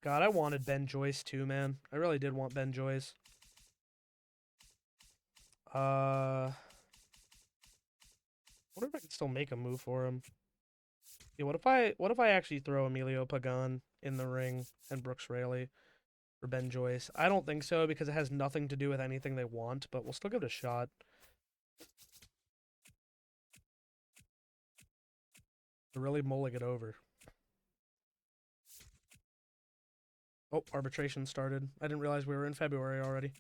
God, I wanted Ben Joyce too, man. I really did want Ben Joyce. I wonder if I could still make a move for him. Yeah, what if I actually throw Emilio Pagan in the ring and Brooks Raley for Ben Joyce? I don't think so because it has nothing to do with anything they want, but we'll still give it a shot. To really mulling it over. Oh, arbitration started. I didn't realize we were in February already.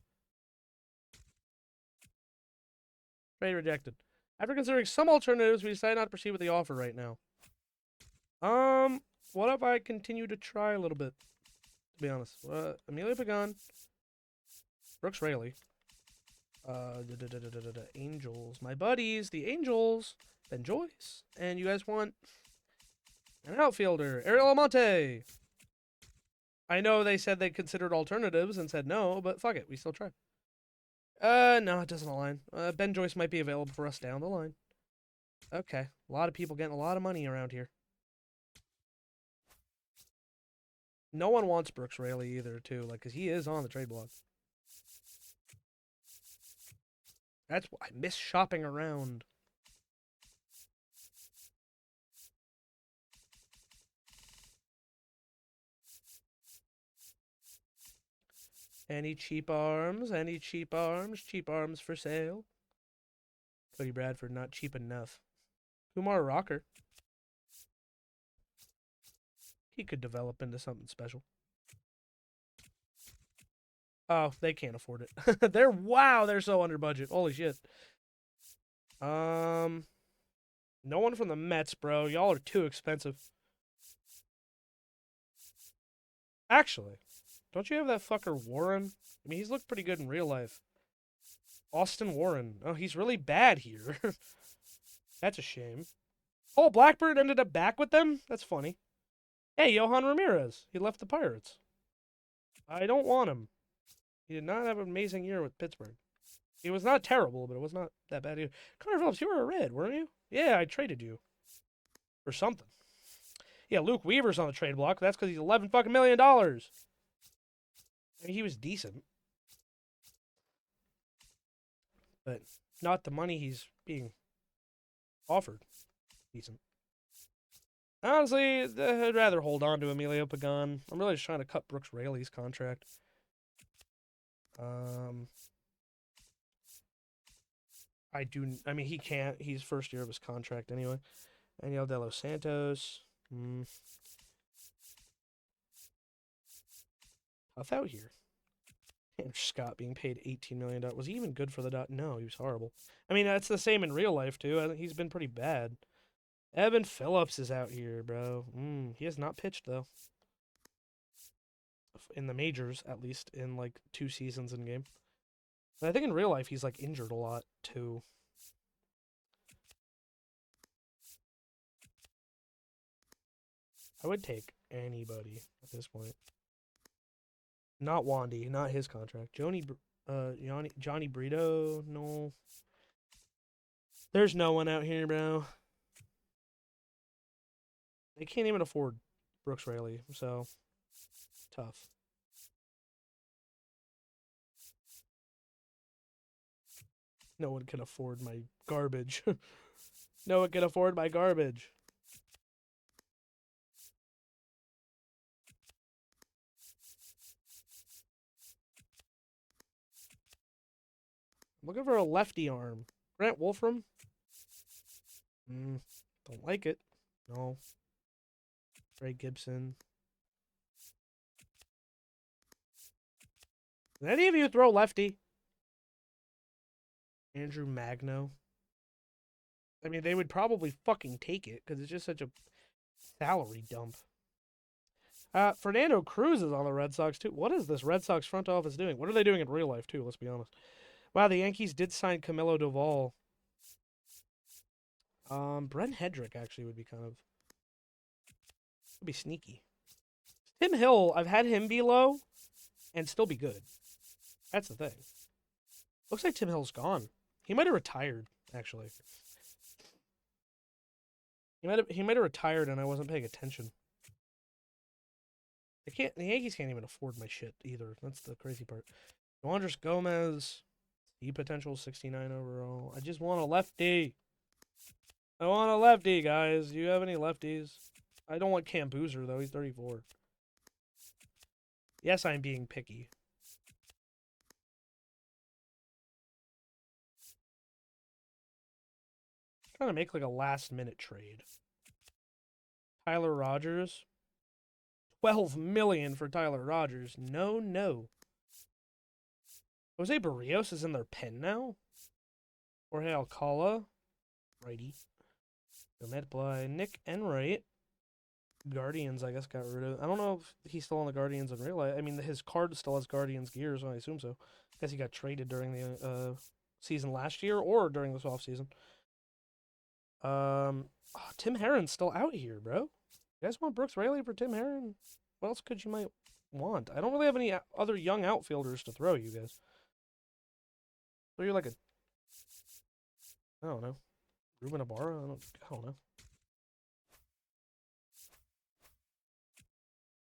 Trade rejected. After considering some alternatives, we decided not to proceed with the offer right now. What if I continue to try a little bit? To be honest, Emilio Pagan, Brooks Raley, Angels, my buddies, the Angels, Ben Joyce, and you guys want an outfielder, Ariel Almonte. I know they said they considered alternatives and said no, but fuck it, we still try. No, it doesn't align. Ben Joyce might be available for us down the line. Okay, a lot of people getting a lot of money around here. No one wants Brooks Raley either, too, like, because he is on the trade block. That's why I miss shopping around. Any cheap arms? Any cheap arms? Cheap arms for sale. Cody Bradford, not cheap enough. Kumar Rocker. He could develop into something special. Oh, they can't afford it. They're so under budget. Holy shit. No one from the Mets, bro. Y'all are too expensive. Actually, don't you have that fucker Warren? I mean, he's looked pretty good in real life. Austin Warren. Oh, he's really bad here. That's a shame. Oh, Blackbird ended up back with them? That's funny. Hey, Johan Ramirez. He left the Pirates. I don't want him. He did not have an amazing year with Pittsburgh. He was not terrible, but it was not that bad either. Connor Phillips, you were a Red, weren't you? Yeah, I traded you. For something. Yeah, Luke Weaver's on the trade block. That's because he's $11 fucking million. I mean, he was decent. But not the money he's being offered. Decent. Honestly, I'd rather hold on to Emilio Pagan. I'm really just trying to cut Brooks Raley's contract. I mean, he can't. He's first year of his contract anyway. Daniel De Los Santos. Tough out here. Andrew Scott being paid $18 million. Was he even good for the dot? No, he was horrible. I mean, that's the same in real life, too. I think he's been pretty bad. Evan Phillips is out here, bro. He has not pitched, though. In the majors, at least, in like 2 seasons in game. And I think in real life, he's like injured a lot, too. I would take anybody at this point. Not Wandy, not his contract. Johnny Brito, no. There's no one out here, bro. They can't even afford Brooks Raley, so tough. No one can afford my garbage. No one can afford my garbage. I'm looking for a lefty arm. Grant Wolfram? Don't like it. No. Ray Gibson. Did any of you throw lefty? Andrew Magno. I mean, they would probably fucking take it because it's just such a salary dump. Fernando Cruz is on the Red Sox, too. What is this Red Sox front office doing? What are they doing in real life, too? Let's be honest. Wow, the Yankees did sign Camilo Doval. Brent Hedrick actually would be would be sneaky. Tim Hill, I've had him be low and still be good. That's the thing. Looks like Tim Hill's gone. He might have retired, actually. He might have retired and I wasn't paying attention. The Yankees can't even afford my shit either. That's the crazy part. Andres Gomez, E potential 69 overall. I just want a lefty. I want a lefty, guys. Do you have any lefties? I don't want Cam Boozer, though. He's 34. Yes, I'm being picky. I'm trying to make like a last-minute trade. Tyler Rogers. 12 million for Tyler Rogers. No. Jose Barrios is in their pen now. Jorge Alcala. Righty. Matt Bly. Nick Enright. Guardians, I guess, got rid of. I don't know if he's still on the Guardians in real life. I mean, his card still has Guardians gear, so I assume so. I guess he got traded during the season last year or during this offseason. Tim Herron's still out here, bro. You guys want Brooks Raley for Tim Herron? What else could you might want? I don't really have any other young outfielders to throw you guys. So you're like I don't know. Ruben Ibarra? I don't know.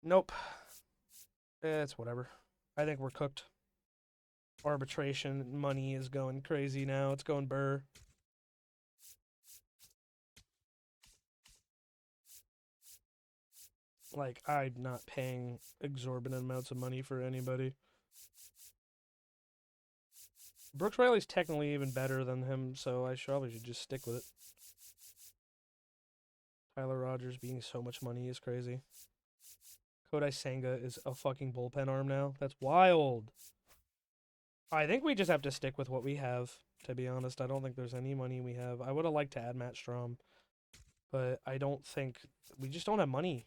Nope. It's whatever. I think we're cooked. Arbitration money is going crazy now. It's going burr. Like, I'm not paying exorbitant amounts of money for anybody. Brooks Riley's technically even better than him, so I probably should just stick with it. Tyler Rogers being so much money is crazy. Kodai Senga is a fucking bullpen arm now. That's wild. I think we just have to stick with what we have, to be honest. I don't think there's any money we have. I would have liked to add Matt Strom, but I don't think... We just don't have money.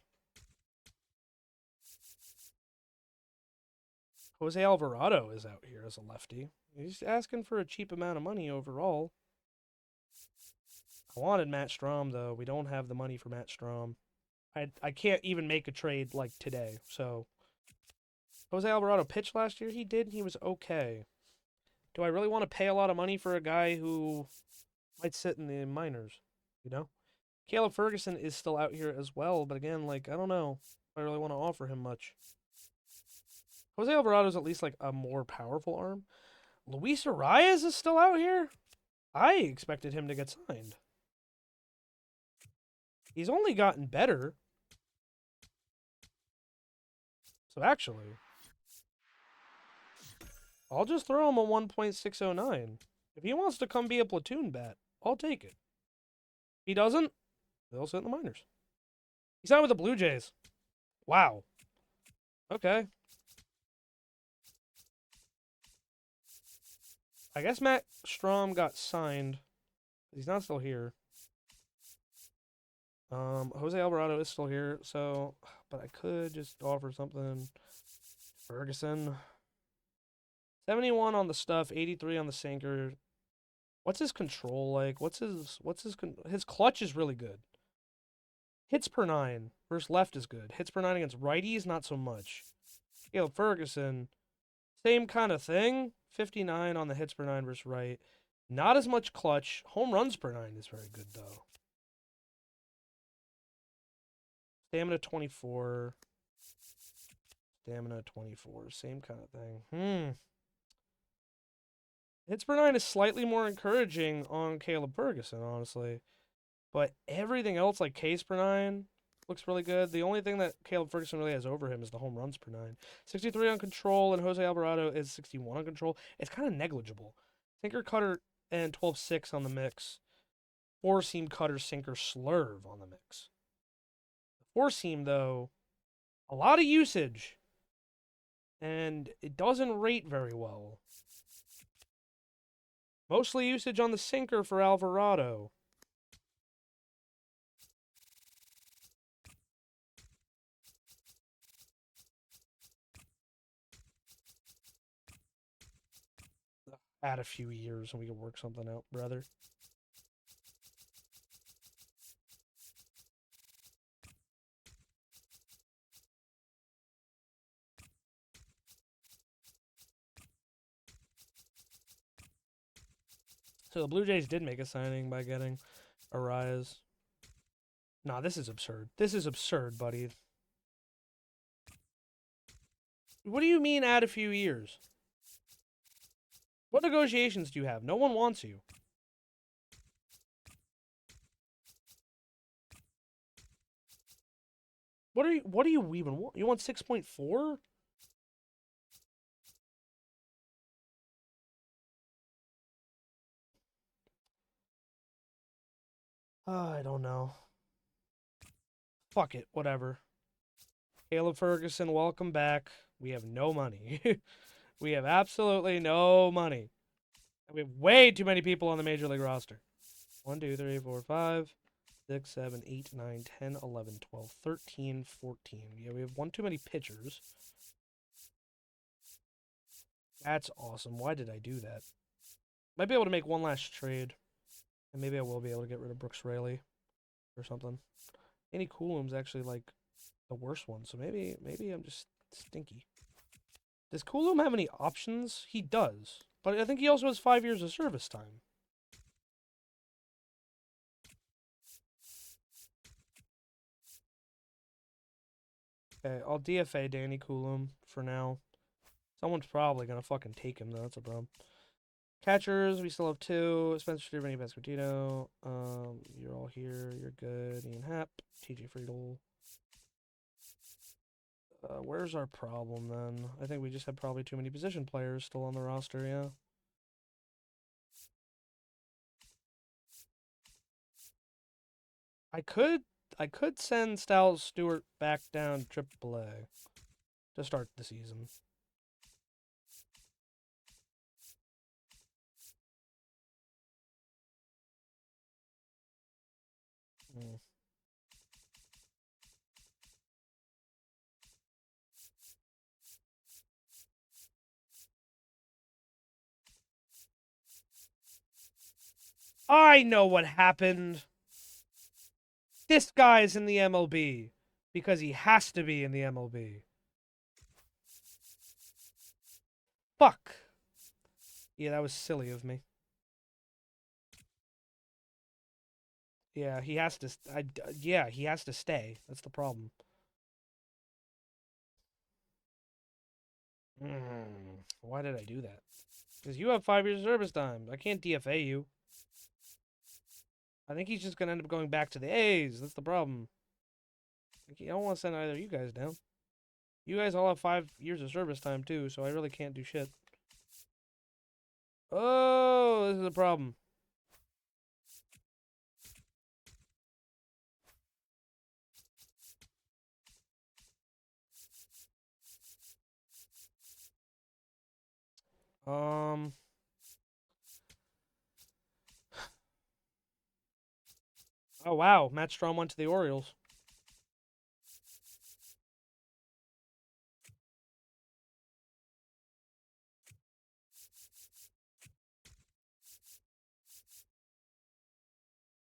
Jose Alvarado is out here as a lefty. He's asking for a cheap amount of money overall. I wanted Matt Strom, though. We don't have the money for Matt Strom. I can't even make a trade like today, so... Jose Alvarado pitched last year? He did, he was okay. Do I really want to pay a lot of money for a guy who might sit in the minors, you know? Caleb Ferguson is still out here as well, but again, like, I don't know if I really want to offer him much. Jose Alvarado's at least, like, a more powerful arm. Luis Arias is still out here? I expected him to get signed. He's only gotten better. So actually, I'll just throw him a 1.609. If he wants to come be a platoon bat, I'll take it. If he doesn't, they'll sit in the minors. He signed with the Blue Jays. Wow. Okay. I guess Matt Strom got signed. He's not still here. Jose Alvarado is still here, so, but I could just offer something. Ferguson. 71 on the stuff, 83 on the sinker. What's his control like? His clutch is really good. Hits per nine versus left is good. Hits per nine against righties, not so much. Caleb Ferguson, same kind of thing. 59 on the hits per nine versus right. Not as much clutch. Home runs per nine is very good, though. Stamina 24. Stamina 24. Same kind of thing. Hits per nine is slightly more encouraging on Caleb Ferguson, honestly. But everything else, like Ks per nine, looks really good. The only thing that Caleb Ferguson really has over him is the home runs per nine. 63 on control, and Jose Alvarado is 61 on control. It's kind of negligible. Sinker, cutter, and 12-6 on the mix. Four seam, cutter, sinker, slurve on the mix. The four seam, though, a lot of usage. And it doesn't rate very well. Mostly usage on the sinker for Alvarado. Add a few years and we can work something out, brother. So the Blue Jays did make a signing by getting Arias. Nah, this is absurd. This is absurd, buddy. What do you mean add a few years? What negotiations do you have? No one wants you. What do you even want? You want 6.4? I don't know. Fuck it, whatever. Caleb Ferguson, welcome back. We have no money. We have absolutely no money. We have way too many people on the Major League roster. 1, 2, 3, 4, 5, 6, 7, 8, 9, 10, 11, 12, 13, 14. Yeah, we have one too many pitchers. That's awesome. Why did I do that? Might be able to make one last trade. And maybe I will be able to get rid of Brooks Raley or something. Andy Coulombe's actually like the worst one, so maybe I'm just stinky. Does Coulombe have any options? He does. But I think he also has 5 years of service time. Okay, I'll DFA Danny Coulombe for now. Someone's probably gonna fucking take him though. That's a problem. Catchers, we still have two. Spencer Steer, Vinny Pasquantino. You're all here. You're good. Ian Happ, TJ Friedel. Where's our problem then? I think we just have probably too many position players still on the roster. Yeah. I could send Styles Stewart back down AAA to start the season. I know what happened. This guy's in the MLB because he has to be in the MLB. Fuck. Yeah, that was silly of me. Yeah, he has to. Yeah, he has to stay. That's the problem. Why did I do that? Because you have 5 years of service time. I can't DFA you. I think he's just gonna end up going back to the A's. That's the problem. I don't want to send either of you guys down. You guys all have 5 years of service time too, so I really can't do shit. Oh, this is a problem. Um, Oh, wow. Matt Strom went to the Orioles.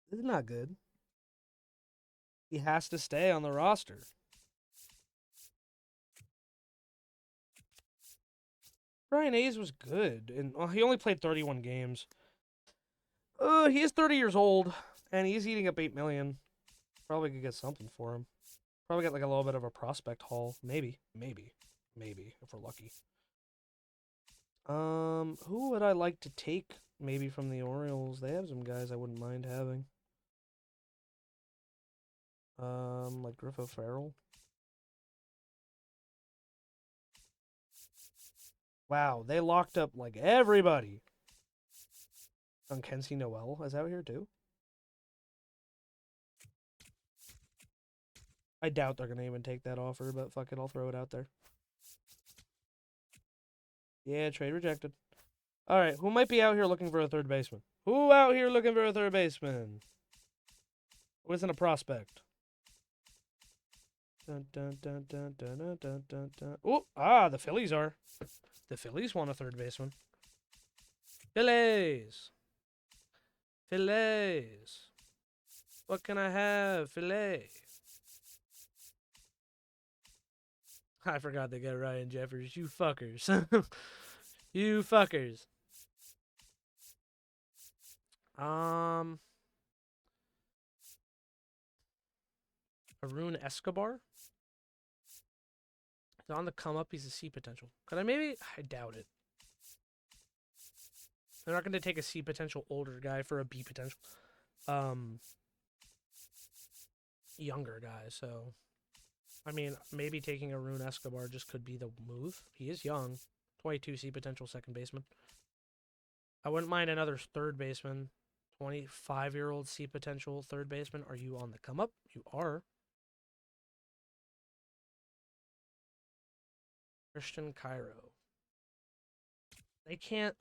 This is not good. He has to stay on the roster. Brian Hayes was good, and he only played 31 games. He is 30 years old, and he's eating up $8 million. Probably could get something for him. Probably get like a little bit of a prospect haul. Maybe, if we're lucky. Who would I like to take? Maybe from the Orioles. They have some guys I wouldn't mind having. Like Griffo Farrell. Wow, they locked up like everybody. Kenzie Noel is out here too. I doubt they're gonna even take that offer, but fuck it, I'll throw it out there. Yeah, trade rejected. All right, who might be out here looking for a third baseman? Who out here looking for a third baseman? Who isn't a prospect? Dun, dun, dun, dun, dun, dun, dun, dun, dun. Oh, the Phillies are. The Phillies want a third baseman. Phillies. Phillies. What can I have? Filet. I forgot they got Ryan Jeffers. You fuckers. You fuckers. Arun Escobar. He's on the come up. He's a C potential. Could I maybe? I doubt it. They're not going to take a C potential older guy for a B potential younger guy. So, I mean, maybe taking Arun Escobar just could be the move. He is young. 22 C potential second baseman. I wouldn't mind another third baseman. 25-year-old C potential third baseman. Are you on the come up? You are. Christian Cairo. They can't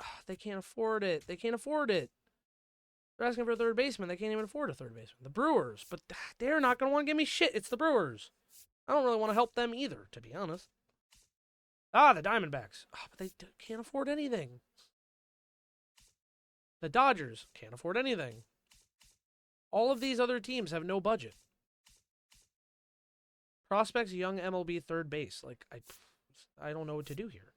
afford it. They can't afford it. They're asking for a third baseman. They can't even afford a third baseman. The Brewers, but they're not going to want to give me shit. It's the Brewers. I don't really want to help them either, to be honest. The Diamondbacks. But they can't afford anything. The Dodgers can't afford anything. All of these other teams have no budget. Prospects, young MLB third base. Like, I don't know what to do here.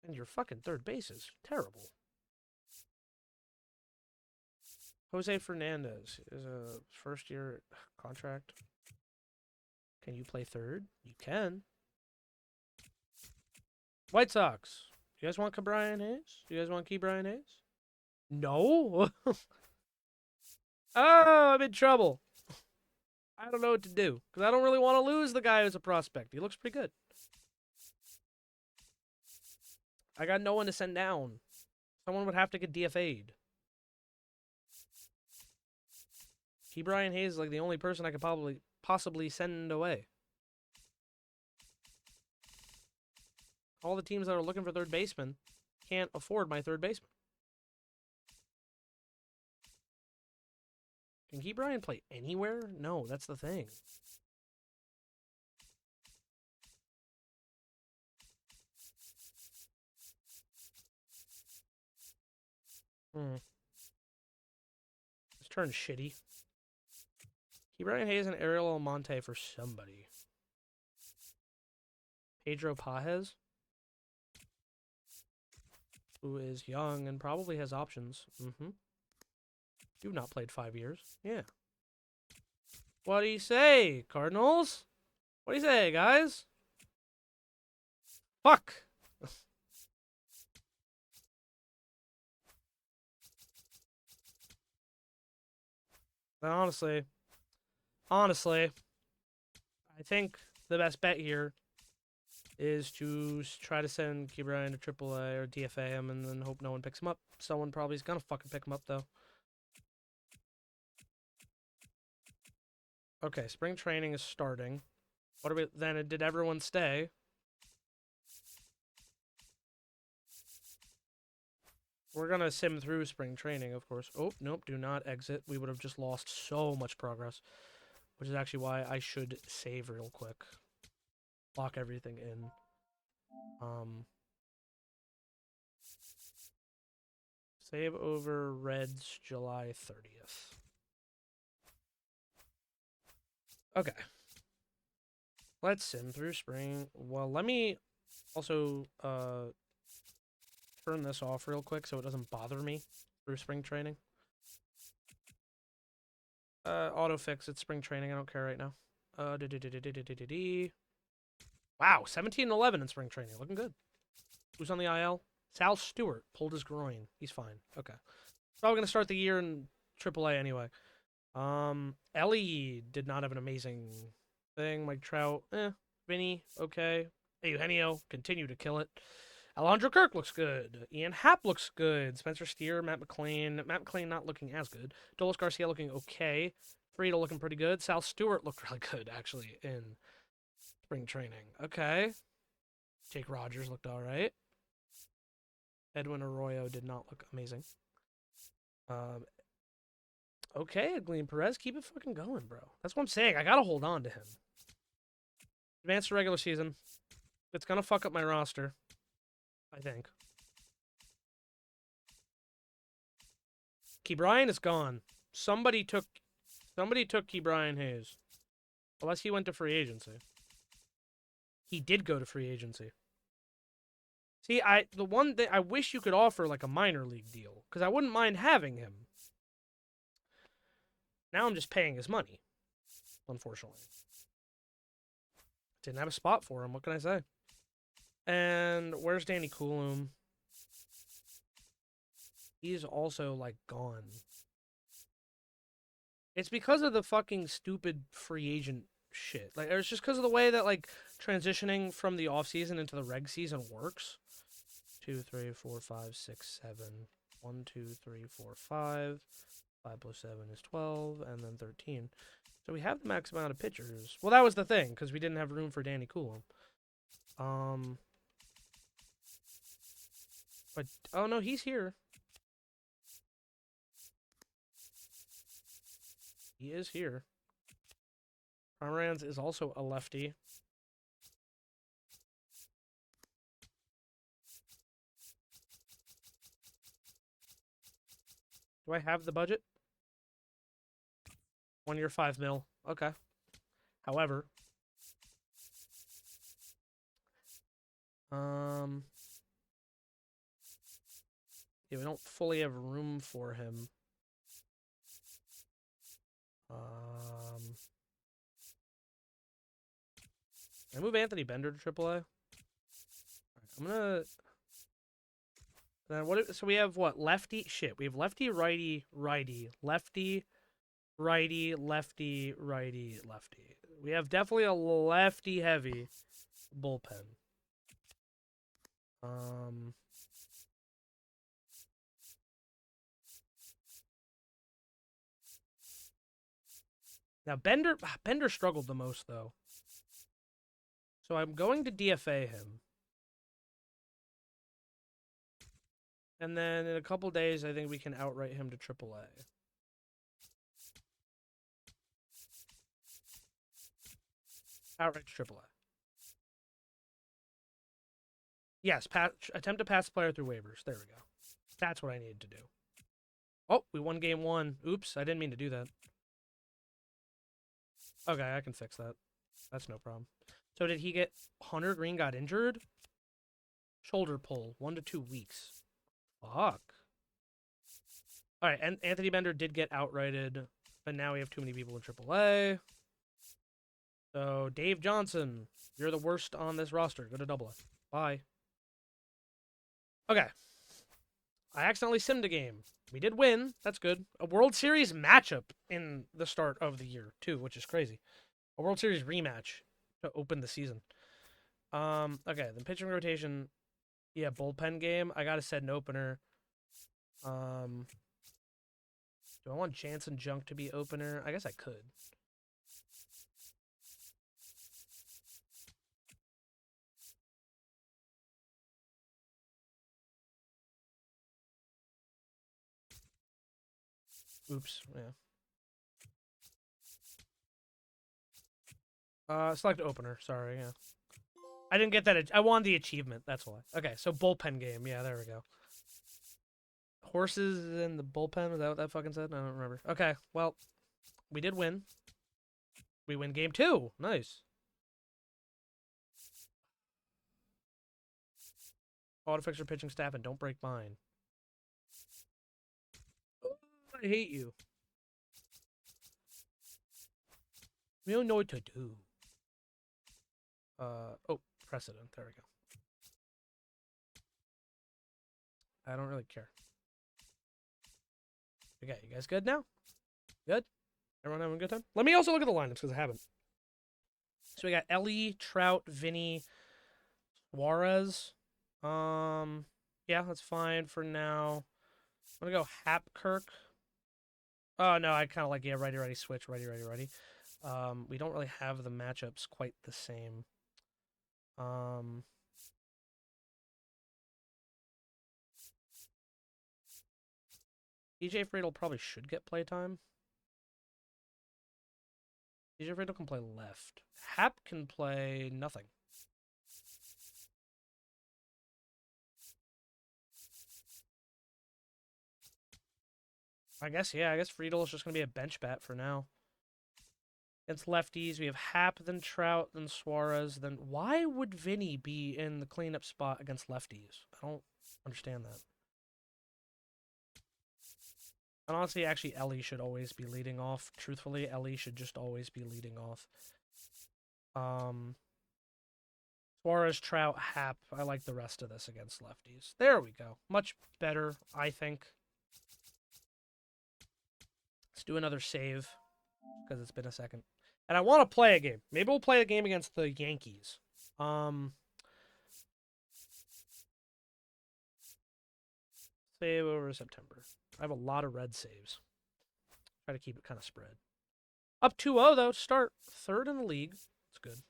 And your fucking third base is terrible. Jose Fernandez is a first-year contract. Can you play third? You can. White Sox. Do you guys want Brian Hayes? Do you guys want Brian Hayes? No? Oh, I'm in trouble. I don't know what to do. Because I don't really want to lose the guy who's a prospect. He looks pretty good. I got no one to send down. Someone would have to get DFA'd. Brian Hayes is like the only person I could possibly send away. All the teams that are looking for third baseman can't afford my third baseman. Can Brian play anywhere? No, that's the thing. This turn's shitty. Brian Hayes and Ariel Almonte for somebody. Pedro Pajes, who is young and probably has options. You've not played 5 years. Yeah. What do you say, Cardinals? What do you say, guys? Fuck! Honestly, I think the best bet here is to try to send Brian to AAA or DFA him and then hope no one picks him up. Someone probably is going to fucking pick him up, though. Okay, spring training is starting. What are we then? Did everyone stay? We're going to sim through spring training, of course. Oh, nope, do not exit. We would have just lost so much progress, which is actually why I should save real quick. Lock everything in. Save over Reds July 30th. Okay. Let's sim through spring. Well, let me also turn this off real quick so it doesn't bother me through spring training. Auto fix. It's spring training. I don't care right now. Wow, 17-11 in spring training. Looking good. Who's on the IL? Sal Stewart pulled his groin. He's fine. Okay. Probably gonna start the year in AAA anyway. Ellie did not have an amazing thing. Mike Trout, Vinny, okay. Eugenio, continue to kill it. Alondra Kirk looks good. Ian Happ looks good. Spencer Steer, Matt McClain. Matt McClain not looking as good. Dolis Garcia looking okay. Friedel looking pretty good. Sal Stewart looked really good, actually, in spring training. Okay. Jake Rogers looked all right. Edwin Arroyo did not look amazing. Okay, Gleam Perez, keep it fucking going, bro. That's what I'm saying. I gotta hold on to him. Advance to regular season. It's gonna fuck up my roster, I think. Key Bryan is gone. Somebody took Key Bryan Hayes. Unless he went to free agency. He did go to free agency. See, the one thing I wish you could offer like a minor league deal, because I wouldn't mind having him. Now I'm just paying his money, unfortunately. Didn't have a spot for him. What can I say? And where's Danny Coulomb? He's also, like, gone. It's because of the fucking stupid free agent shit. Like, it's just because of the way that, like, transitioning from the offseason into the reg season works. 2, 3, 4, 5, 6, 7. 1, 2, 3, 4, 5. 5 plus 7 is 12, and then 13. So we have the max amount of pitchers. Well, that was the thing, because we didn't have room for Danny Coulomb. But, oh no, he's here. He is here. Pomeranz is also a lefty. Do I have the budget? 1 year, 5 mil. Okay. However, yeah, we don't fully have room for him. Can I move Anthony Bender to AAA? I'm gonna. So we have what? Lefty. Shit. We have lefty, righty, righty, lefty, righty, lefty, righty, lefty. We have definitely a lefty heavy bullpen. Now Bender struggled the most though. So I'm going to DFA him. And then in a couple days, I think we can outright him to AAA. Outright to AAA. Yes, attempt to pass the player through waivers. There we go. That's what I needed to do. Oh, we won game 1. Oops, I didn't mean to do that. Okay, I can fix that. That's no problem. So did he get... Hunter Green got injured? Shoulder pull. 1 to 2 weeks. Fuck. Alright, and Anthony Bender did get outrighted, but now we have too many people in AAA. So, Dave Johnson, you're the worst on this roster. Go to AA. Bye. Okay. I accidentally simmed a game. We did win. That's good. A World Series matchup in the start of the year, too, which is crazy. A World Series rematch to open the season. Okay, the pitching rotation. Yeah, bullpen game. I gotta set an opener. Do I want Jansen Junk to be opener? I guess I could. Oops. Yeah. Select opener. Sorry. Yeah. I didn't get that. I wanted the achievement. That's why. Okay. So bullpen game. Yeah. There we go. Horses in the bullpen. Is that what that fucking said? I don't remember. Okay. Well, we did win. We win game 2. Nice. Auto fix your pitching staff and don't break mine. Oh, I hate you. We don't know what to do. Oh, precedent. There we go. I don't really care. Okay, you guys good now? Good? Everyone having a good time? Let me also look at the lineups because I haven't. So we got Ellie, Trout, Vinny, Suarez. Yeah, that's fine for now. I'm gonna go Hapkirk. Oh no, I kind of like righty, righty, switch, righty, righty, righty. We don't really have the matchups quite the same. DJ Friedel probably should get playtime. DJ Friedel can play left. Hap can play nothing. I guess Friedel is just going to be a bench bat for now. Against lefties, we have Hap, then Trout, then Suarez, then... Why would Vinny be in the cleanup spot against lefties? I don't understand that. And honestly, actually, Ellie should always be leading off. Truthfully, Ellie should just always be leading off. Suarez, Trout, Hap. I like the rest of this against lefties. There we go. Much better, I think. Let's do another save, because it's been a second. And I want to play a game. Maybe we'll play a game against the Yankees. Save over September. I have a lot of red saves. Try to keep it kind of spread. Up 2-0, though, to start. Third in the league. That's good.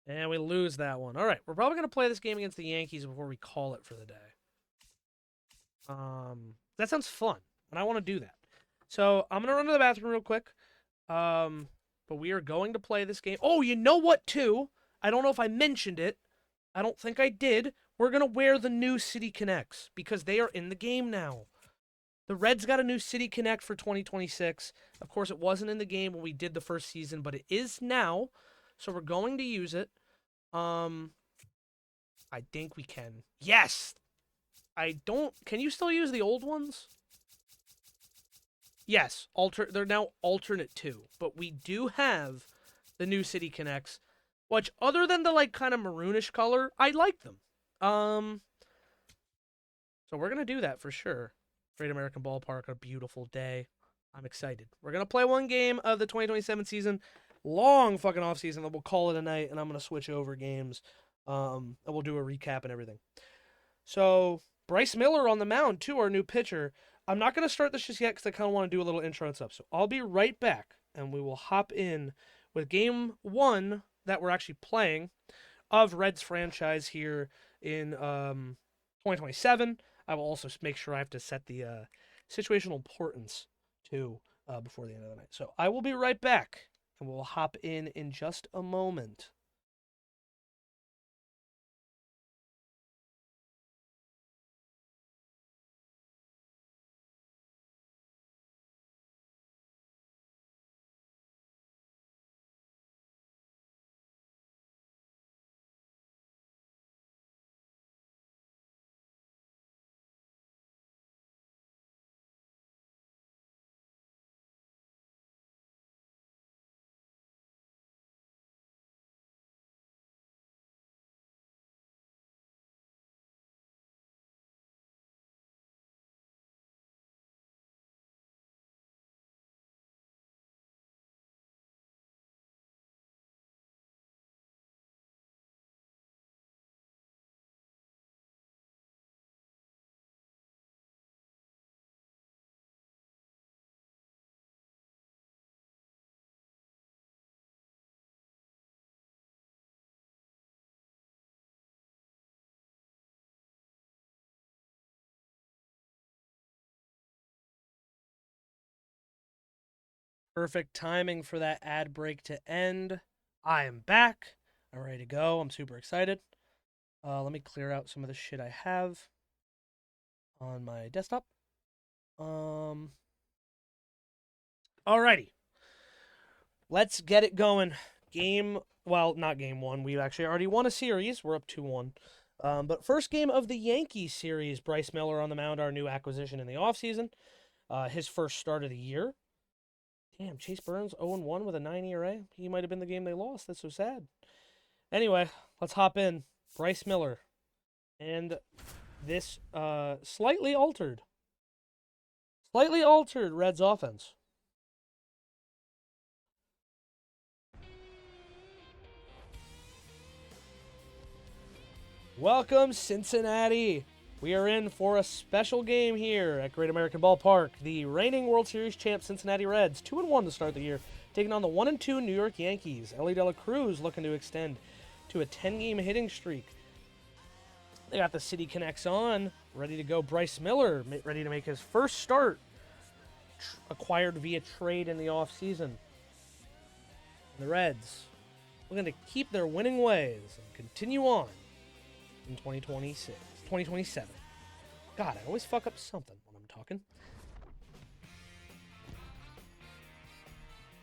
And we lose that one. All right, we're probably going to play this game against the Yankees before we call it for the day. That sounds fun, and I want to do that. So I'm going to run to the bathroom real quick. But we are going to play this game. Oh, you know what, too? I don't know if I mentioned it. I don't think I did. We're going to wear the new City Connects because they are in the game now. The Reds got a new City Connect for 2026. Of course, it wasn't in the game when we did the first season, but it is now. So we're going to use it. I think we can. Yes! I don't... Can you still use the old ones? Yes. They're now alternate too. But we do have the new City Connects. Which, other than the, like, kind of maroonish color, I like them. So we're going to do that for sure. Great American Ballpark, a beautiful day. I'm excited. We're going to play one game of the 2027 season. Long fucking offseason. Then we'll call it a night, and I'm going to switch over games. And we'll do a recap and everything. So, Bryce Miller on the mound, too, our new pitcher. I'm not going to start this just yet because I kind of want to do a little intro and stuff. So, I'll be right back, and we will hop in with game 1 that we're actually playing of Reds franchise here in 2027. I will also make sure I have to set the situational importance too before the end of the night. So I will be right back, and we'll hop in just a moment. Perfect timing for that ad break to end. I am back. I'm ready to go. I'm super excited. Let me clear out some of the shit I have on my desktop. Alrighty. Let's get it going. Not game one. We actually already won a series. We're up 2-1. But first game of the Yankees series, Bryce Miller on the mound, our new acquisition in the offseason. His first start of the year. Damn, Chase Burns 0-1 with a 9 ERA. He might have been the game they lost. That's so sad. Anyway, let's hop in. Bryce Miller. And this slightly altered Reds offense. Welcome, Cincinnati. We are in for a special game here at Great American Ballpark. The reigning World Series champ Cincinnati Reds, 2-1 to start the year, taking on the 1-2 New York Yankees. Ellie De La Cruz looking to extend to a 10-game hitting streak. They got the City Connects on, ready to go. Bryce Miller, ready to make his first start, acquired via trade in the offseason. The Reds looking to keep their winning ways and continue on in 2027. God, I always fuck up something when I'm talking.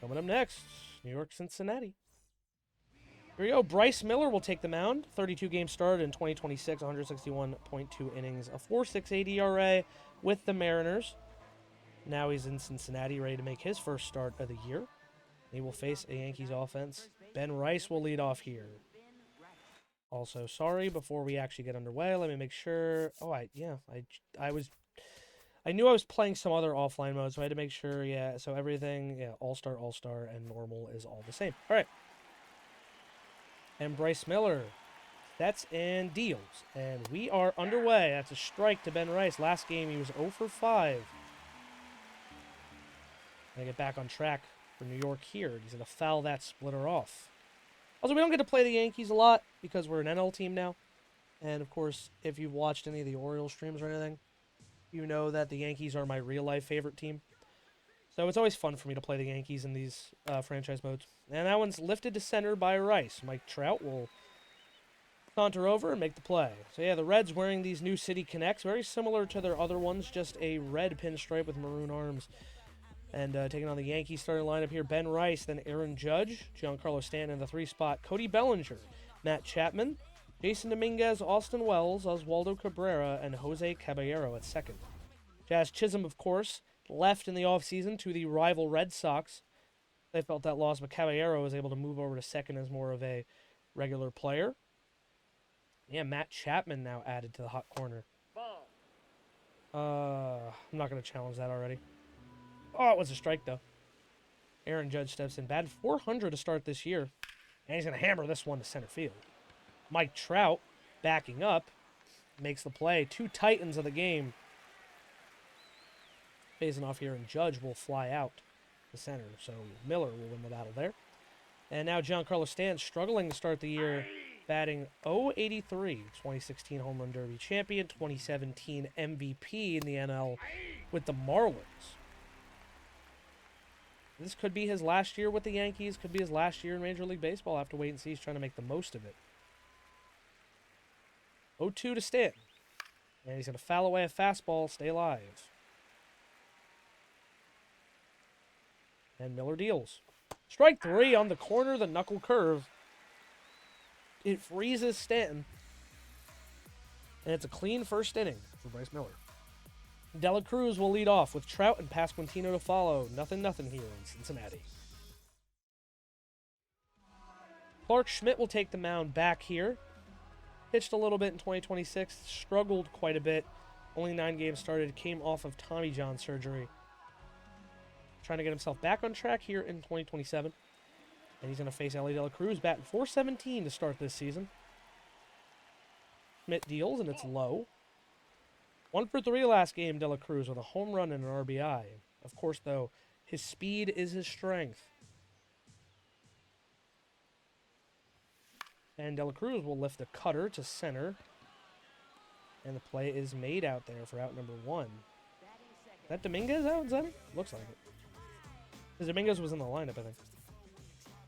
Coming up next, New York, Cincinnati. Here we go. Bryce Miller will take the mound. 32 games started in 2026, 161.2 innings, a 4.68 ERA with the Mariners. Now he's in Cincinnati, ready to make his first start of the year. He will face a Yankees offense. Ben Rice will lead off here. Also, sorry, before we actually get underway, let me make sure. I knew I was playing some other offline mode, so I had to make sure, so everything, all-star, and normal is all the same. All right. And Bryce Miller, that's and deals. And we are underway. That's a strike to Ben Rice. Last game, he was 0 for 5. Gonna get back on track for New York here. He's going to foul that splitter off. Also, we don't get to play the Yankees a lot because we're an NL team now. And, of course, if you've watched any of the Orioles streams or anything, you know that the Yankees are my real-life favorite team. So it's always fun for me to play the Yankees in these franchise modes. And that one's lifted to center by Rice. Mike Trout will saunter over and make the play. So, the Reds wearing these new City Connects, very similar to their other ones, just a red pinstripe with maroon arms. And taking on the Yankees starting lineup here, Ben Rice, then Aaron Judge, Giancarlo Stanton in the 3 spot, Cody Bellinger, Matt Chapman, Jason Dominguez, Austin Wells, Oswaldo Cabrera, and Jose Caballero at second. Jazz Chisholm, of course, left in the offseason to the rival Red Sox. They felt that loss, but Caballero was able to move over to second as more of a regular player. Matt Chapman now added to the hot corner. I'm not going to challenge that already. Oh, it was a strike, though. Aaron Judge steps in. Batted .400 to start this year. And he's going to hammer this one to center field. Mike Trout, backing up, makes the play. 2 Titans of the game. Phasing off here, and Judge will fly out to center. So Miller will win the battle there. And now Giancarlo Stanton struggling to start the year, batting .083. 2016 Home Run Derby champion, 2017 MVP in the NL with the Marlins. This could be his last year with the Yankees. Could be his last year in Major League Baseball. I'll have to wait and see. He's trying to make the most of it. 0-2 to Stanton. And he's going to foul away a fastball. Stay alive. And Miller deals. Strike 3 on the corner. The knuckle curve. It freezes Stanton. And it's a clean first inning for Bryce Miller. De La Cruz will lead off with Trout and Pasquantino to follow. Nothing here in Cincinnati. Clark Schmidt will take the mound back here. Pitched a little bit in 2026. Struggled quite a bit. Only 9 games started. Came off of Tommy John surgery. Trying to get himself back on track here in 2027. And he's going to face Ellie De La Cruz, batting .417 to start this season. Schmidt deals, and it's low. 1 for 3 last game, De La Cruz with a home run and an RBI. Of course, though, his speed is his strength. And De La Cruz will lift a cutter to center. And the play is made out there for out number 1. Is that Dominguez out? Is that it? Looks like it. Because Dominguez was in the lineup, I think.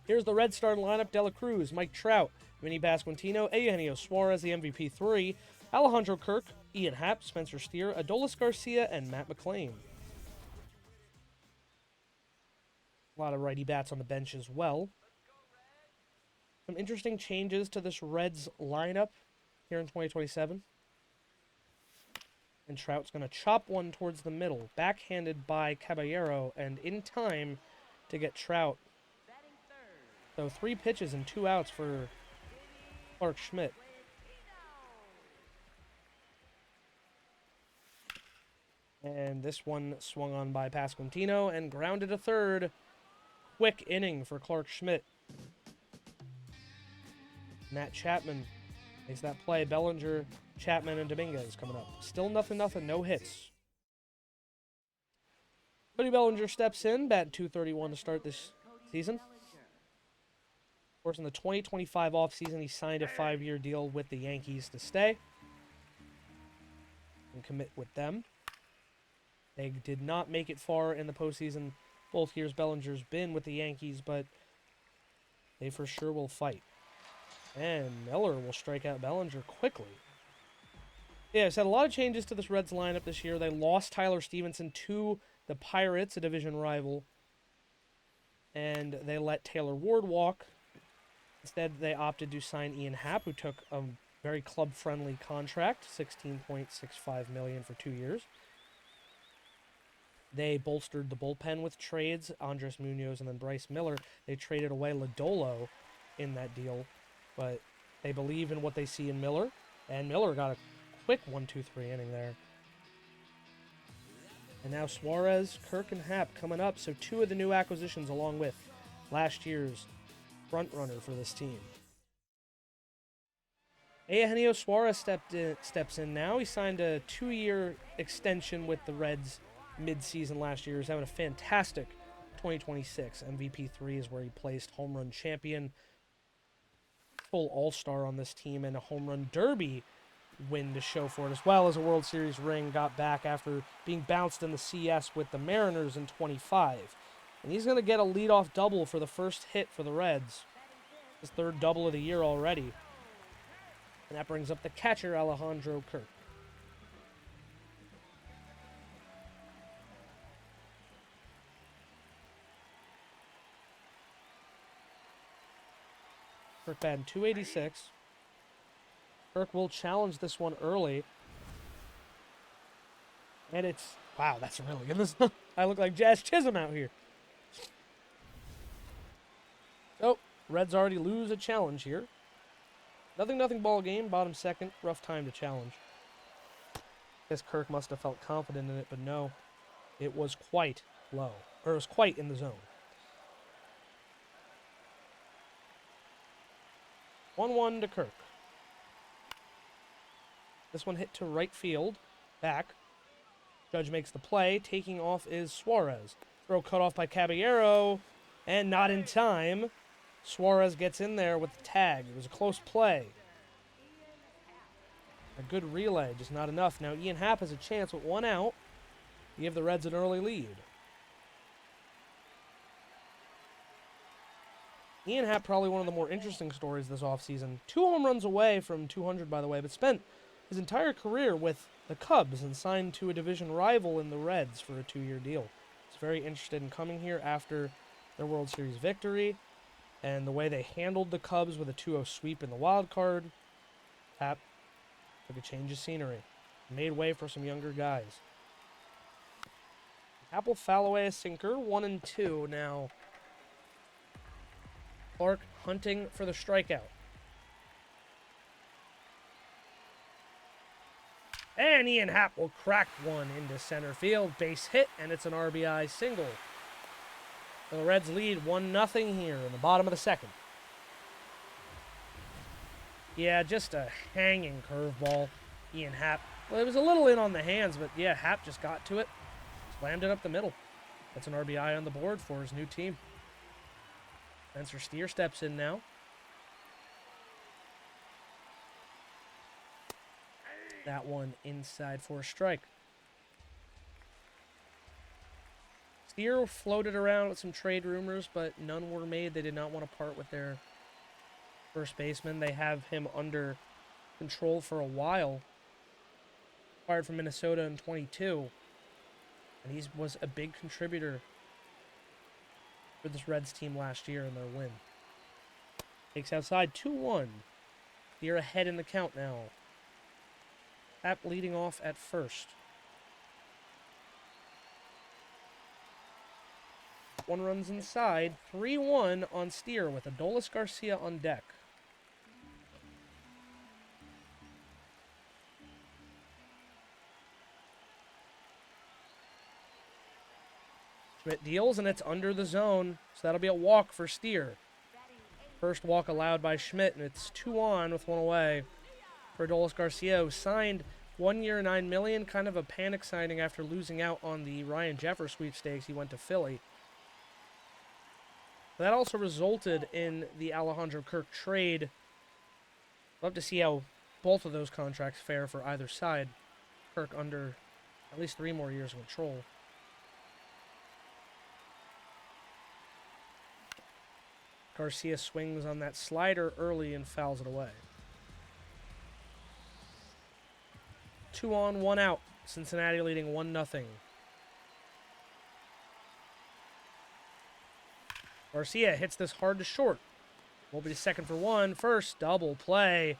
Here's the Red starting lineup. De La Cruz, Mike Trout, Vinny Pasquantino, Eugenio Suarez, the MVP 3, Alejandro Kirk, Ian Happ, Spencer Steer, Adolis Garcia, and Matt McClain. A lot of righty bats on the bench as well. Some interesting changes to this Reds lineup here in 2027. And Trout's going to chop one towards the middle, backhanded by Caballero, and in time to get Trout. So 3 pitches and 2 outs for Clark Schmidt. And this one swung on by Pasquantino and grounded to third. Quick inning for Clark Schmidt. Matt Chapman makes that play. Bellinger, Chapman, and Dominguez coming up. Still nothing, no hits. Buddy Bellinger steps in, batting .231 to start this season. Of course, in the 2025 offseason, he signed a 5-year deal with the Yankees to stay and commit with them. They did not make it far in the postseason both years Bellinger's been with the Yankees, but they for sure will fight. And Miller will strike out Bellinger quickly. Yeah, it's had a lot of changes to this Reds lineup this year. They lost Tyler Stevenson to the Pirates, a division rival, and they let Taylor Ward walk. Instead, they opted to sign Ian Happ, who took a very club-friendly contract, $16.65 million for 2 years. They bolstered the bullpen with trades, Andres Munoz and then Bryce Miller. They traded away Lodolo in that deal, but they believe in what they see in Miller, and Miller got a quick 1-2-3 inning there. And now Suarez, Kirk, and Happ coming up, so 2 of the new acquisitions along with last year's front-runner for this team. Eugenio Suarez steps in now. He signed a 2-year extension with the Reds mid-season last year. He's having a fantastic 2026. MVP 3 is where he placed home run champion, full all-star on this team, and a home run derby win to show for it, as well as a World Series ring. Got back after being bounced in the CS with the Mariners in 25. And he's going to get a leadoff double for the first hit for the Reds. His 3rd double of the year already. And that brings up the catcher, Alejandro Kirk. Kirk batting .286. Kirk will challenge this one early. And it's... Wow, that's really good. I look like Jazz Chisholm out here. So, Reds already lose a challenge here. Nothing ball game. Bottom 2nd. Rough time to challenge. Guess Kirk must have felt confident in it, but no. It was quite low. Or it was quite in the zone. 1-1 to Kirk. This one hit to right field. Back. Judge makes the play. Taking off is Suarez. Throw cut off by Caballero. And not in time. Suarez gets in there with the tag. It was a close play. A good relay, just not enough. Now Ian Happ has a chance with 1 out. Give the Reds an early lead. Ian Happ, probably one of the more interesting stories this offseason. 2 home runs away from 200, by the way, but spent his entire career with the Cubs and signed to a division rival in the Reds for a 2-year deal. He's very interested in coming here after their World Series victory and the way they handled the Cubs with a 2-0 sweep in the wild card. Happ took a change of scenery, made way for some younger guys. Happ will foul away a sinker, 1-2 now. Clark hunting for the strikeout. And Ian Happ will crack one into center field. Base hit, and it's an RBI single. So the Reds lead 1-0 here in the bottom of the 2nd. Yeah, just a hanging curveball. Ian Happ. Well, it was a little in on the hands, but yeah, Happ just got to it. Slammed it up the middle. That's an RBI on the board for his new team. Spencer Steer steps in now. That one inside for a strike. Steer floated around with some trade rumors, but none were made. They did not want to part with their first baseman. They have him under control for a while. Acquired from Minnesota in 22. And he was a big contributor for this Reds team last year in their win. Takes outside 2-1. Steer ahead in the count now. Happ leading off at first. 1 runs inside. 3-1 on Steer with Adolis Garcia on deck. Schmidt deals, and it's under the zone, so that'll be a walk for Steer. First walk allowed by Schmidt, and it's 2 on with 1 away for Adolis Garcia, who signed 1 year, $9 million, kind of a panic signing after losing out on the Ryan Jeffers sweepstakes. He went to Philly. That also resulted in the Alejandro Kirk trade. Love to see how both of those contracts fare for either side. Kirk under at least 3 more years of control. Garcia swings on that slider early and fouls it away. 2 on, 1 out. Cincinnati leading 1-0. Garcia hits this hard to short. Will be second for 1. First, double play.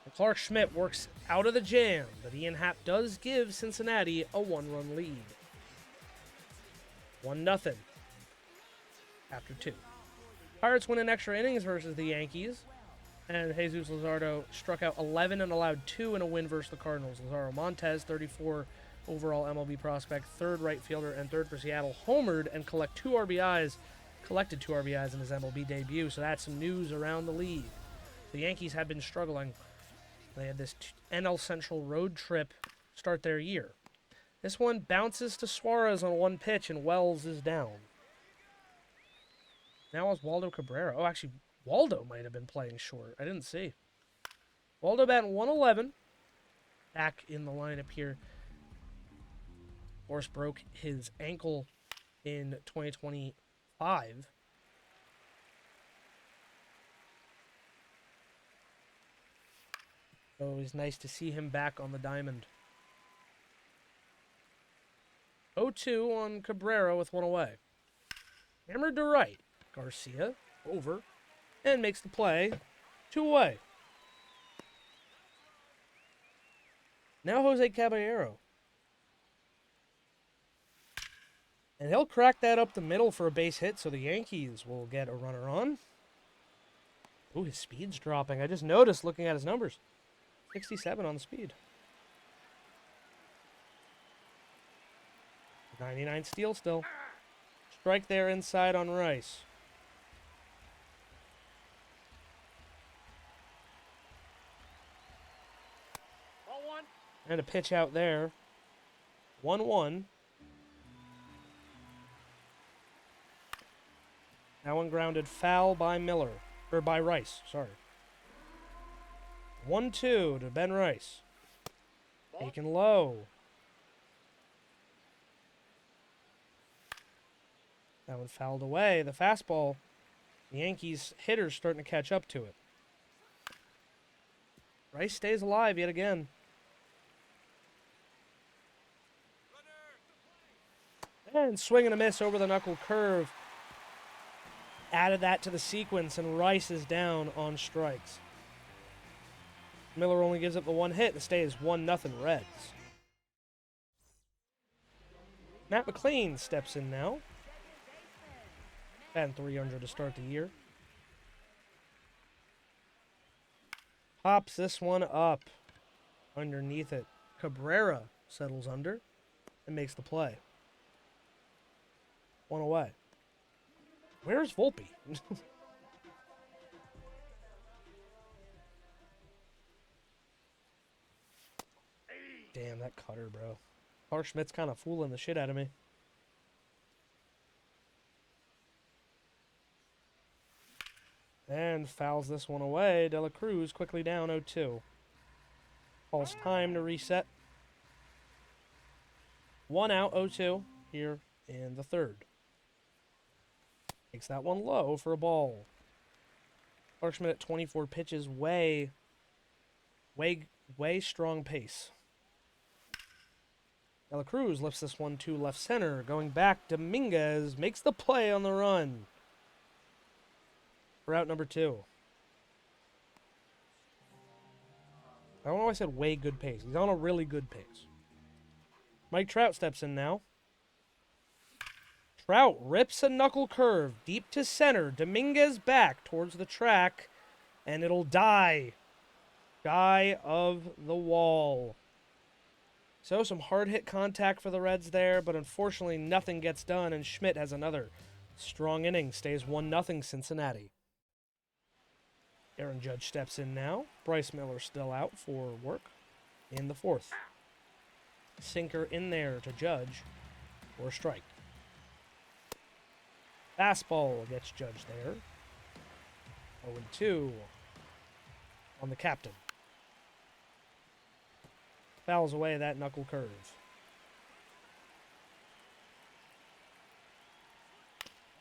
And Clark Schmidt works out of the jam, but Ian Happ does give Cincinnati a 1-run lead. 1-0 after 2. Pirates win in extra innings versus the Yankees. And Jesus Luzardo struck out 11 and allowed 2 in a win versus the Cardinals. Lazaro Montez, 34 overall MLB prospect, 3rd right fielder, and 3rd for Seattle, homered and collected 2 RBIs in his MLB debut. So that's some news around the league. The Yankees have been struggling. They had this NL Central road trip start their year. This one bounces to Suarez on 1 pitch, and Wells is down. Now Oswaldo Cabrera. Oh, actually, Waldo might have been playing short. I didn't see. Waldo batting 111. Back in the lineup here. Forrest broke his ankle in 2025. So it's nice to see him back on the diamond. 0-2 on Cabrera with 1 away. Hammered to right. Garcia over and makes the play. 2 away. Now Jose Caballero. And he'll crack that up the middle for a base hit, so the Yankees will get a runner on. Ooh, his speed's dropping. I just noticed looking at his numbers. 67 on the speed. 99 steal still. Strike there inside on Rice. And a pitch out there. 1-1. That one grounded foul by Miller. Or by Rice, sorry. 1-2 to Ben Rice. Taken low. That one fouled away. The fastball. The Yankees hitters starting to catch up to it. Rice stays alive yet again. And swing and a miss over the knuckle curve. Added that to the sequence, and Rice is down on strikes. Miller only gives up the 1 hit. The stay is 1-0 Reds. Matt McLean steps in now. And 300 to start the year. Pops this one up underneath it. Cabrera settles under and makes the play. 1 away. Where's Volpe? Damn, that cutter, bro. Clark Schmidt's kind of fooling the shit out of me. And fouls this one away. De La Cruz quickly down 0-2. Calls time to reset. 1 out, 0-2 here in the third. Takes that one low for a ball. Clark Schmidt at 24 pitches, way strong pace. De La Cruz lifts this one to left center. Going back, Dominguez makes the play on the run. For out number 2. I don't know why I said way good pace. He's on a really good pace. Mike Trout steps in now. Trout rips a knuckle curve deep to center. Dominguez back towards the track, and it'll die. Shy of the wall. So some hard hit contact for the Reds there, but unfortunately nothing gets done, and Schmidt has another strong inning. Stays 1-0 Cincinnati. Aaron Judge steps in now. Bryce Miller still out for work in the fourth. Sinker in there to Judge for a strike. Fastball gets Judge there. 0-2 on the captain. Fouls away that knuckle curve.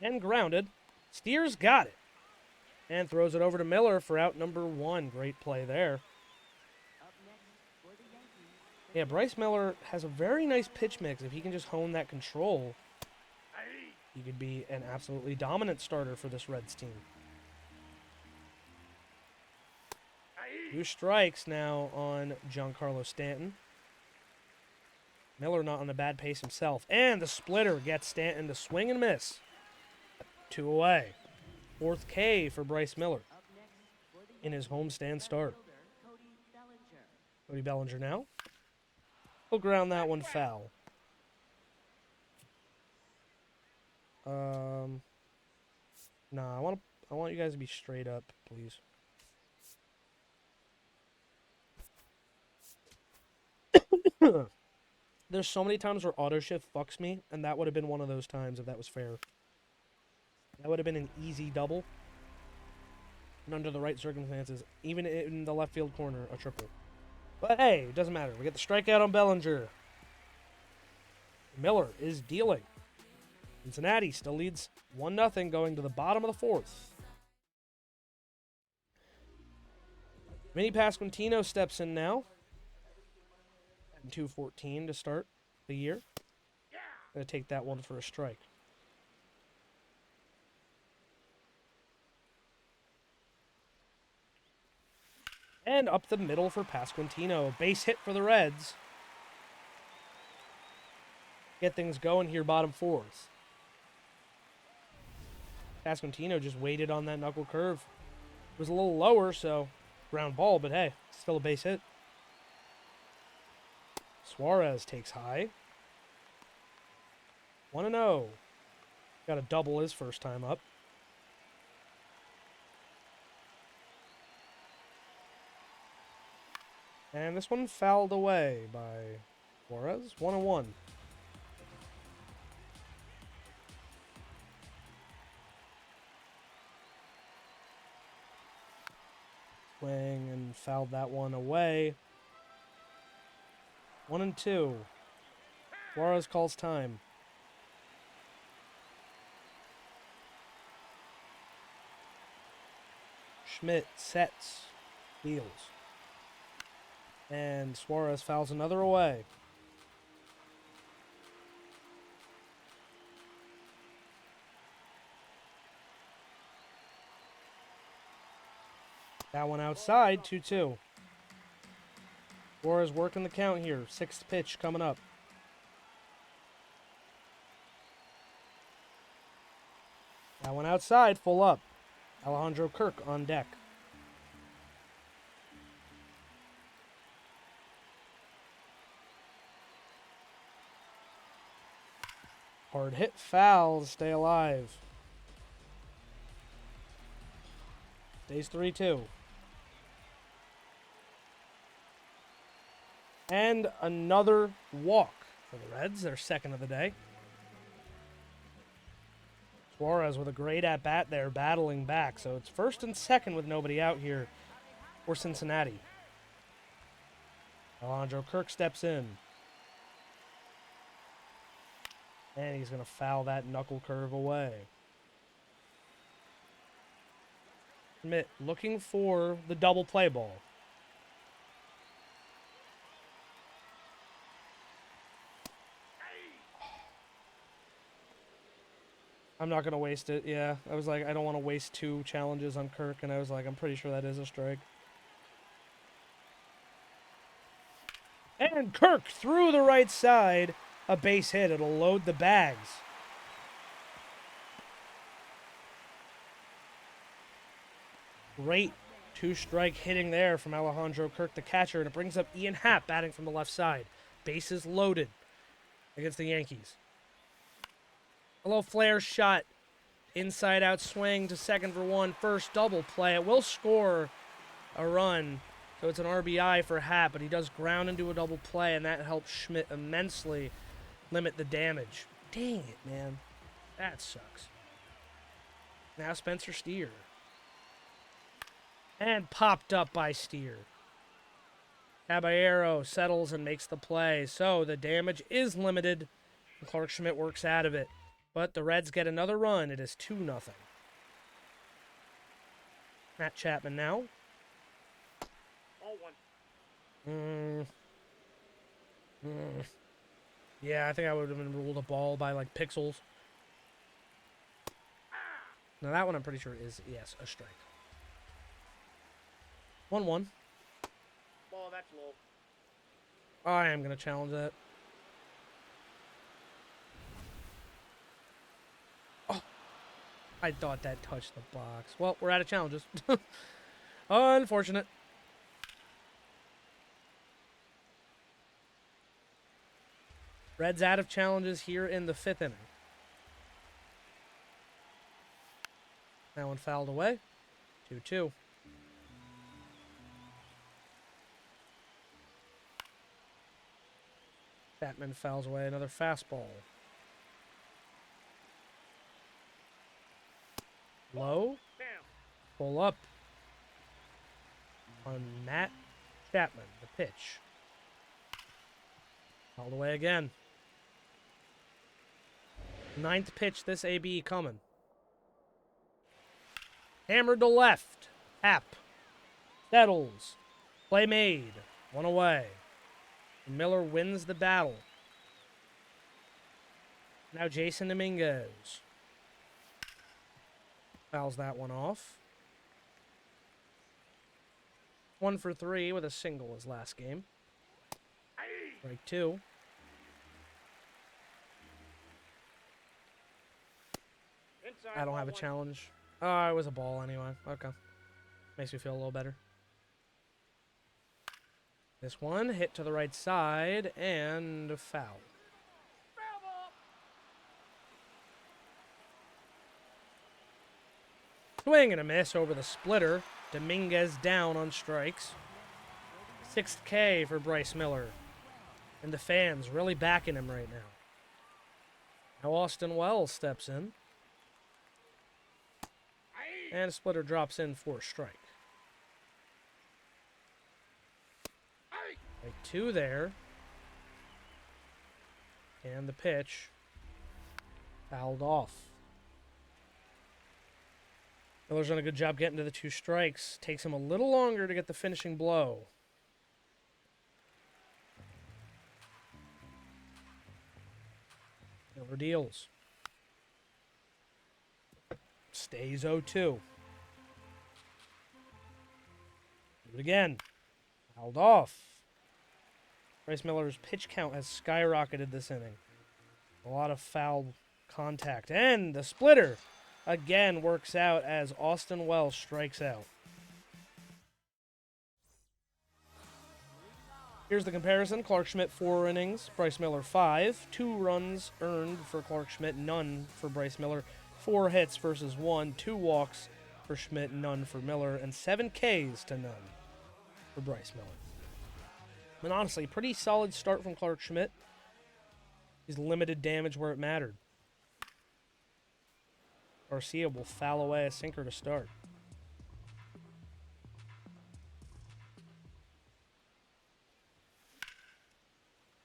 And grounded. Steers got it. And throws it over to Miller for out number 1. Great play there. Yeah, Bryce Miller has a very nice pitch mix. If he can just hone that control, he could be an absolutely dominant starter for this Reds team. 2 strikes now on Giancarlo Stanton. Miller not on a bad pace himself. And the splitter gets Stanton to swing and miss. 2 away. 4th K for Bryce Miller in his homestand start. Cody Bellinger now. He'll ground that one foul. Nah, I want you guys to be straight up, please. There's so many times where auto shift fucks me, and that would have been one of those times if that was fair. That would have been an easy double. And under the right circumstances, even in the left field corner, a triple. But hey, it doesn't matter. We get the strikeout on Bellinger. Miller is dealing. Cincinnati still leads 1-0 going to the bottom of the 4th. Vinny Pasquantino steps in now. 2-14 to start the year. Gonna take that one for a strike. And up the middle for Pasquantino. Base hit for the Reds. Get things going here, bottom 4th. Pasquantino just waited on that knuckle curve. It was a little lower, so ground ball, but hey, still a base hit. Suarez takes high. 1-0. Got a double his first time up. And this one fouled away by Suarez. 1-1. Swing and fouled that one away. 1-2. Suarez calls time. Schmidt sets, deals. And Suarez fouls another away. That one outside, 2-2. Suarez working the count here. 6th pitch coming up. That one outside, full up. Alejandro Kirk on deck. Hard hit foul to stay alive. Stays 3-2. And another walk for the Reds, their second of the day. Suarez with a great at-bat there, battling back. So it's first and second with nobody out here for Cincinnati. Alejandro Kirk steps in. And he's going to foul that knuckle curve away. Schmidt looking for the double play ball. I'm not going to waste it. Yeah, I was like, I don't want to waste 2 challenges on Kirk, and I was like, I'm pretty sure that is a strike. And Kirk through the right side. A base hit. It'll load the bags. Great 2-strike hitting there from Alejandro Kirk, the catcher, and it brings up Ian Happ batting from the left side. Bases loaded against the Yankees. A little flare shot. Inside out swing to second for 1. First double play. It will score a run. So it's an RBI for Happ, but he does ground into a double play, and that helps Schmidt immensely limit the damage. Dang it, man. That sucks. Now Spencer Steer. And popped up by Steer. Caballero settles and makes the play. So the damage is limited. And Clark Schmidt works out of it. But the Reds get another run. It is 2-0. Matt Chapman now. Yeah, I think I would have been ruled a ball by like pixels. Now that one I'm pretty sure is, yes, a strike. 1-1. Ball, that's low. I am going to challenge that. Oh, I thought that touched the box. Well, we're out of challenges. Unfortunate. Reds out of challenges here in the 5th inning. That one fouled away. 2-2. Batman fouls away another fastball. Low. Pull up on Matt Chapman, the pitch. Fouled away again. 9th pitch, this AB coming. Hammered to left. Happ. Settles. Play made. 1 away. Miller wins the battle. Now Jason Dominguez. Fouls that one off. 1 for 3 with a single his last game. Strike 2. I don't have a challenge. Oh, it was a ball anyway. Okay. Makes me feel a little better. This one hit to the right side and a foul. Swing and a miss over the splitter. Dominguez down on strikes. 6th K for Bryce Miller. And the fans really backing him right now. Now Austin Wells steps in. And a splitter drops in for a strike. Strike 2 there. And the pitch fouled off. Miller's done a good job getting to the 2 strikes. Takes him a little longer to get the finishing blow. Miller deals. Stays 0-2. Do it again. Fouled off. Bryce Miller's pitch count has skyrocketed this inning. A lot of foul contact. And the splitter again works out as Austin Wells strikes out. Here's the comparison. Clark Schmidt 4 innings, Bryce Miller 5. 2 runs earned for Clark Schmidt, none for Bryce Miller. 4 hits versus 1, 2 walks for Schmidt, none for Miller, and 7 Ks to none for Bryce Miller. And honestly, pretty solid start from Clark Schmidt. He's limited damage where it mattered. Garcia will foul away a sinker to start.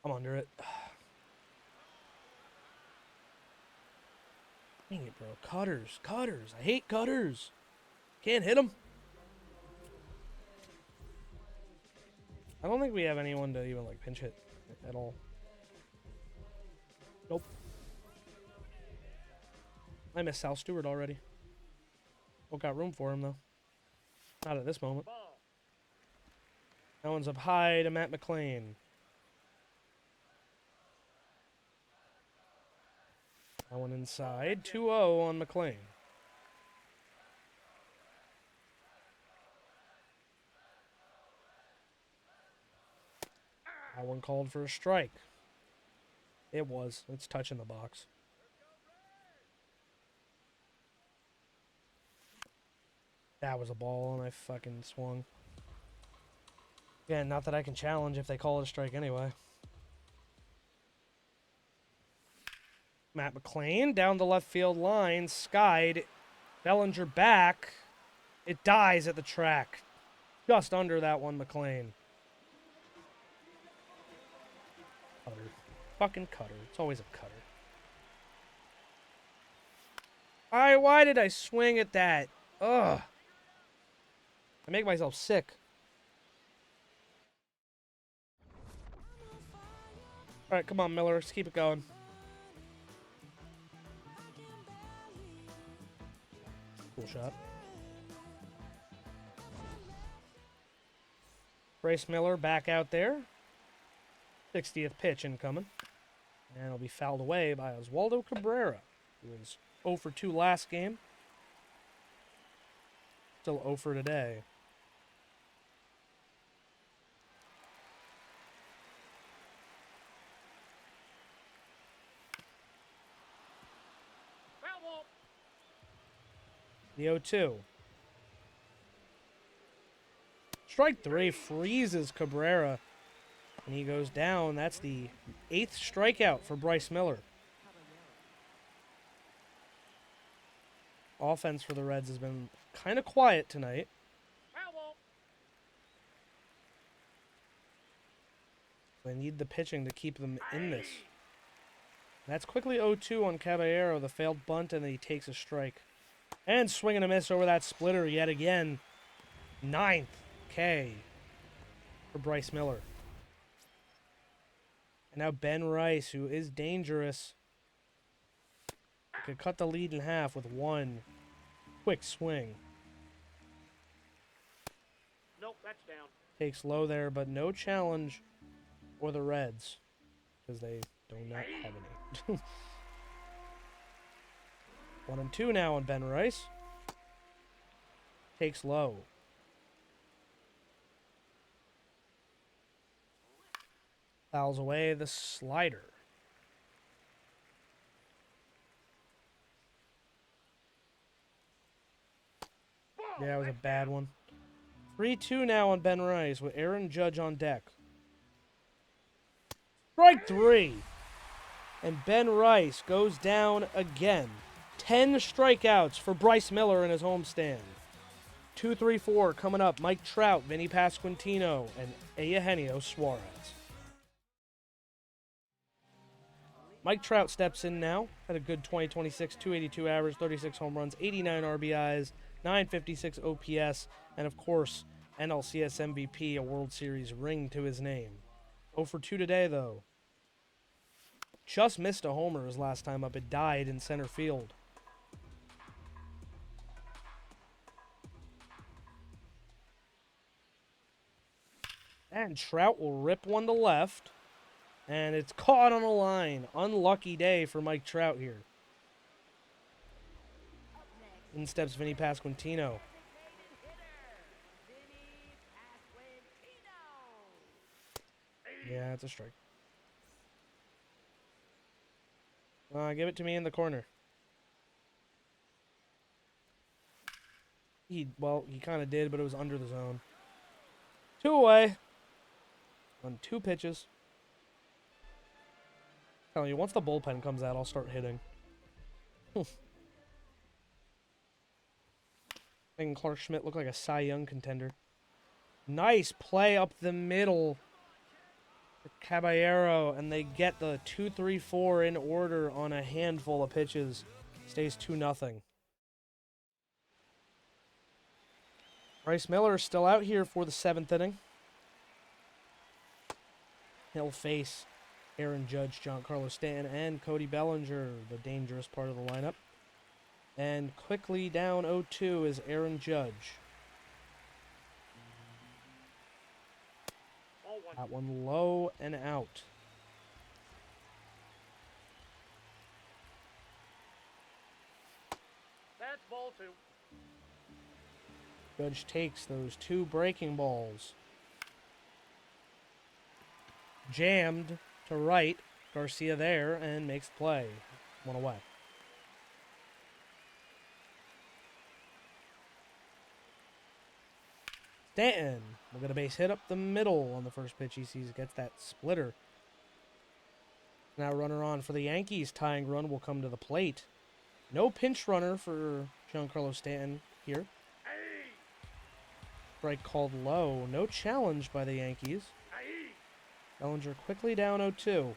I'm under it. Dang it, bro. Cutters. Cutters. I hate cutters. Can't hit them. I don't think we have anyone to even, like, pinch hit at all. Nope. I missed Sal Stewart already. Don't got room for him, though. Not at this moment. Ball. That one's up high to Matt McClain. That one inside. 2-0 on McClain. That one called for a strike. It was. It's touching the box. That was a ball, and I fucking swung. Again, not that I can challenge if they call it a strike anyway. Matt McClain down the left field line. Skied. Bellinger back. It dies at the track. Just under that one, McClain. Cutter. Fucking cutter. It's always a cutter. Why did I swing at that? Ugh. I make myself sick. Alright, come on, Miller. Let's keep it going. Cool shot. Bryce Miller back out there. 60th pitch incoming. And it'll be fouled away by Oswaldo Cabrera, who was 0 for 2 last game. Still 0 for today. Foul ball. The 0-2. Strike 3 freezes Cabrera. And he goes down. That's the 8th strikeout for Bryce Miller. Offense for the Reds has been kind of quiet tonight. Foul ball. They need the pitching to keep them in this. That's quickly 0-2 on Caballero. The failed bunt, and then he takes a strike. And swing and a miss over that splitter yet again. 9th K for Bryce Miller. And now Ben Rice, who is dangerous, could cut the lead in half with one quick swing. Nope, that's down. Takes low there, but no challenge for the Reds, because they do not have any. 1-2 now on Ben Rice. Takes low. Fouls away the slider. Yeah, it was a bad one. 3-2 now on Ben Rice with Aaron Judge on deck. Strike 3. And Ben Rice goes down again. 10 strikeouts for Bryce Miller in his homestand. 2-3-4 coming up. Mike Trout, Vinny Pasquantino, and Eugenio Suarez. Mike Trout steps in now. Had a good 2026, 282 average, 36 home runs, 89 RBIs, 956 OPS, and of course, NLCS MVP, a World Series ring to his name. 0 for 2 today, though. Just missed a homer his last time up. It died in center field. And Trout will rip one to left. And it's caught on a line. Unlucky day for Mike Trout here. In steps Vinny Pasquantino. Yeah, it's a strike. Give it to me in the corner. He kind of did, but it was under the zone. 2 away. On 2 pitches. Telling you, once the bullpen comes out, I'll start hitting. Making Clark Schmidt look like a Cy Young contender. Nice play up the middle for Caballero, and they get the 2-3-4 in order on a handful of pitches. Stays 2-0. Bryce Miller still out here for the 7th inning. He'll face Aaron Judge, Giancarlo Stanton, and Cody Bellinger, the dangerous part of the lineup. And quickly down 0-2 is Aaron Judge. Ball one. That one low and out. That's ball two. Judge takes those 2 breaking balls. Jammed to right. Garcia there and makes the play. 1 away. Stanton will get a base hit up the middle on the first pitch he sees. Gets that splitter. Now runner on for the Yankees. Tying run will come to the plate. No pinch runner for Giancarlo Stanton here. Aye. Strike called low. No challenge by the Yankees. Aye. Bellinger quickly down 0-2.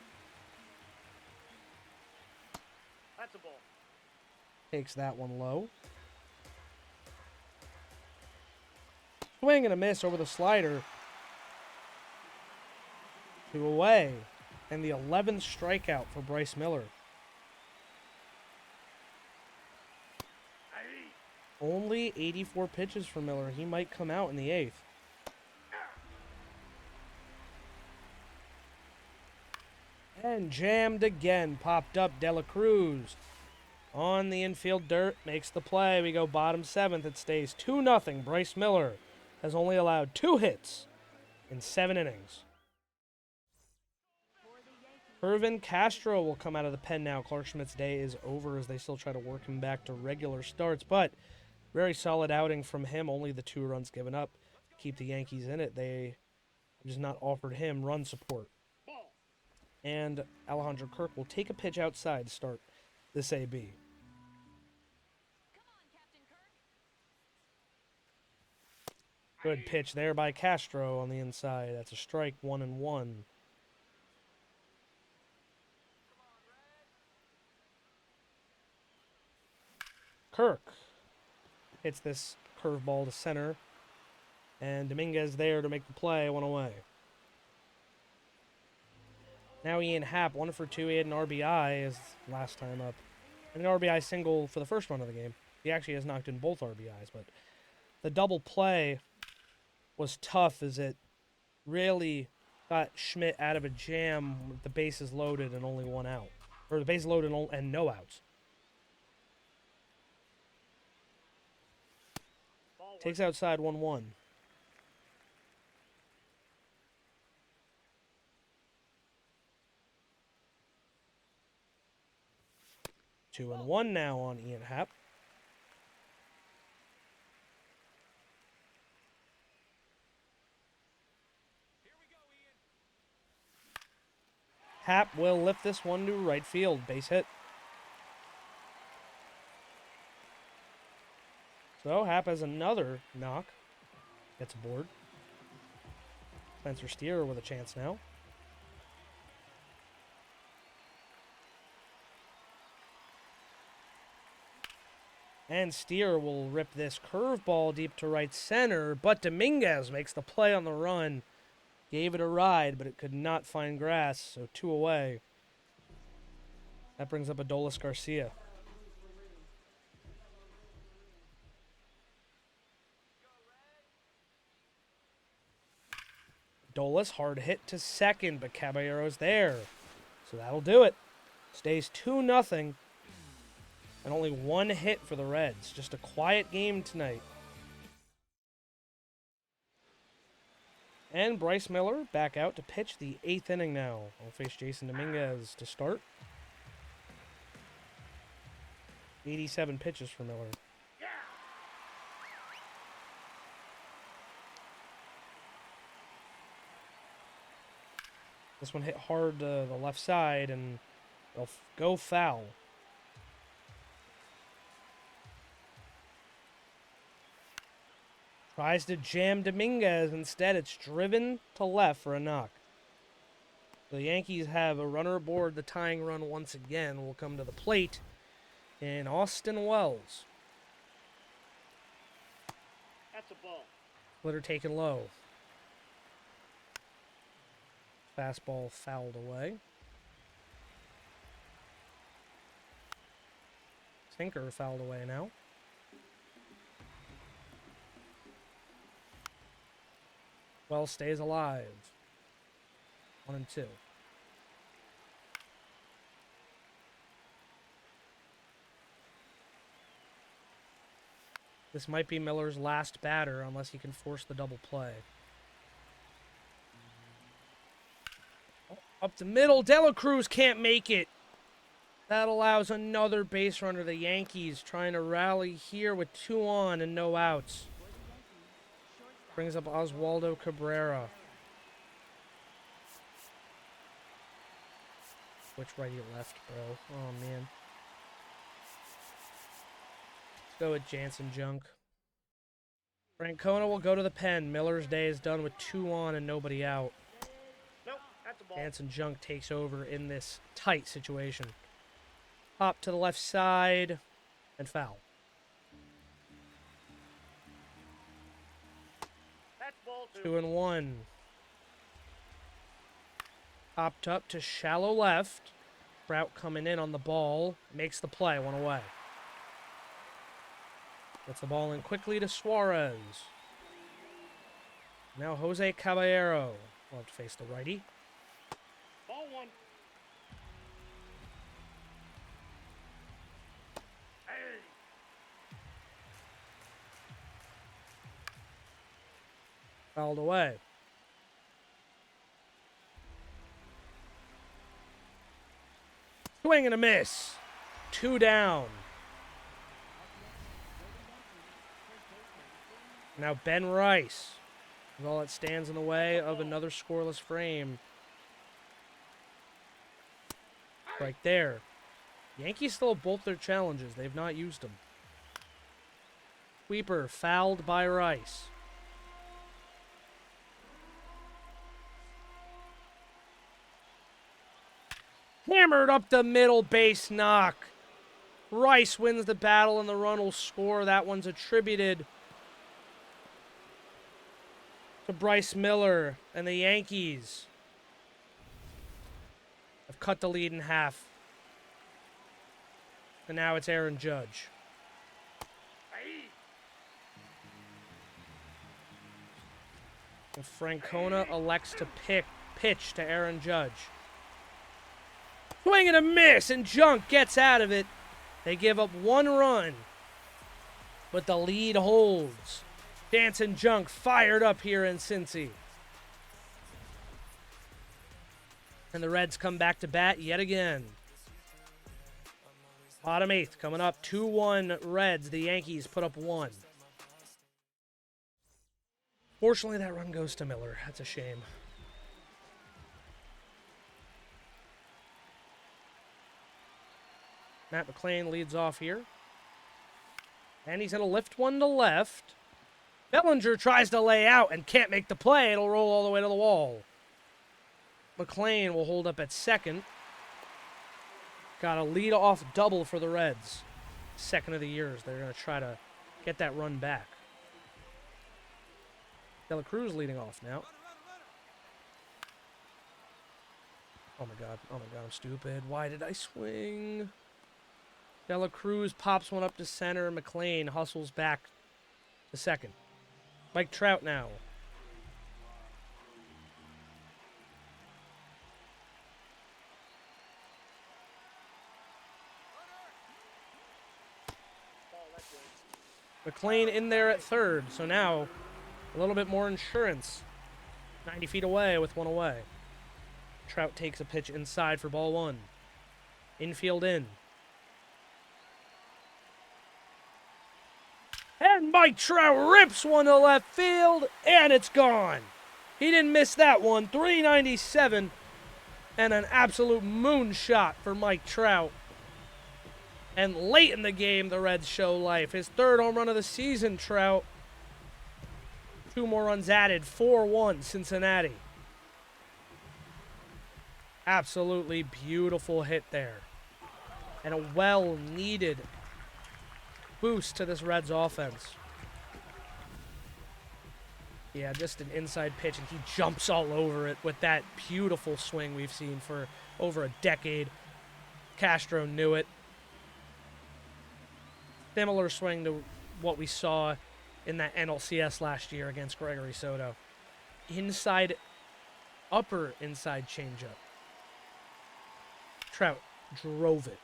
That's a ball. Takes that one low. Swing and a miss over the slider. 2 away. And the 11th strikeout for Bryce Miller. Aye. Only 84 pitches for Miller. He might come out in the 8th. And jammed again. Popped up De La Cruz. On the infield dirt. Makes the play. We go bottom 7th. It stays 2-0. Bryce Miller has only allowed 2 hits in 7 innings. Irvin Castro will come out of the pen now. Clark Schmidt's day is over as they still try to work him back to regular starts, but very solid outing from him. Only the 2 runs given up. Keep the Yankees in it. They just not offered him run support. Ball. And Alejandro Kirk will take a pitch outside to start this AB. Good pitch there by Castro on the inside. That's a strike, 1-1. Kirk hits this curveball to center. And Dominguez there to make the play, 1 away. Now Ian Happ, 1 for 2. He had an RBI his last time up. And an RBI single for the first run of the game. He actually has knocked in both RBIs, but the double play was tough as it really got Schmidt out of a jam with the bases loaded and only 1 out. Or the bases loaded and no outs. Ball one. Takes outside 1-1. Two and 1 now on Ian Happ. Happ will lift this one to right field. Base hit. So Happ has another knock. Gets aboard. Spencer Steer with a chance now. And Steer will rip this curveball deep to right center, but Dominguez makes the play on the run. Gave it a ride, but it could not find grass, so 2 away. That brings up Adolis Garcia. Adolis hard hit to second, but Caballero's there. So that'll do it. Stays 2-0. And only 1 hit for the Reds. Just a quiet game tonight. And Bryce Miller back out to pitch the 8th inning now. I'll face Jason Dominguez to start. 87 pitches for Miller. This one hit hard to the left side, and they'll go foul. Tries to jam Dominguez. Instead, it's driven to left for a knock. The Yankees have a runner aboard. The tying run once again will come to the plate. in Austin Wells. That's a ball. Splitter taken low. Fastball fouled away. Sinker fouled away now. Wells stays alive. 1-2. This might be Miller's last batter unless he can force the double play. Up the middle, De La Cruz can't make it. That allows another base runner. The Yankees trying to rally here with 2 on and no outs. Brings up Oswaldo Cabrera. Switch righty left, bro. Oh, man. Let's go with Jansen Junk. Francona will go to the pen. Miller's day is done with 2 on and nobody out. Nope, that's a ball. Jansen Junk takes over in this tight situation. Hop to the left side and foul. That's ball 2. 2-1. Hopped up to shallow left. Trout coming in on the ball. Makes the play. 1 away. Gets the ball in quickly to Suarez. Now Jose Caballero will have to face the righty. Ball 1. Hey. Fouled away. Swing and a miss. 2 down. Now Ben Rice is all that stands in the way of another scoreless frame. Right there. Yankees still have both their challenges. They've not used them. Sweeper fouled by Rice. Hammered up the middle, base knock. Rice wins the battle and the run will score. That one's attributed to Bryce Miller, and the Yankees have cut the lead in half. And now it's Aaron Judge. Hey. And Francona elects to pitch to Aaron Judge. Swing and a miss, and Junk gets out of it. They give up 1 run, but the lead holds. Jansen Junk fired up here in Cincy. And the Reds come back to bat yet again. Bottom 8th coming up. 2-1 Reds. The Yankees put up 1. Fortunately, that run goes to Miller. That's a shame. Matt McLean leads off here. And he's going to lift one to left. Bellinger tries to lay out and can't make the play. It'll roll all the way to the wall. McLean will hold up at second. Got a lead-off double for the Reds. Second of the year. They're going to try to get that run back. De La Cruz leading off now. Oh my god, I'm stupid. Why did I swing? De La Cruz pops one up to center. McLean hustles back to second. Mike Trout now. McLean in there at third, so now a little bit more insurance. 90 feet away with 1 away. Trout takes a pitch inside for ball 1. Infield in. And Mike Trout rips one to left field, and it's gone. He didn't miss that one. 397, and an absolute moonshot for Mike Trout. And late in the game, the Reds show life. His 3rd home run of the season, Trout. 2 more runs added. 4-1 Cincinnati. Absolutely beautiful hit there. And a well-needed boost to this Reds offense. Yeah, just an inside pitch, and he jumps all over it with that beautiful swing we've seen for over a decade. Castro knew it. Similar swing to what we saw in that NLCS last year against Gregory Soto. Upper inside changeup. Trout drove it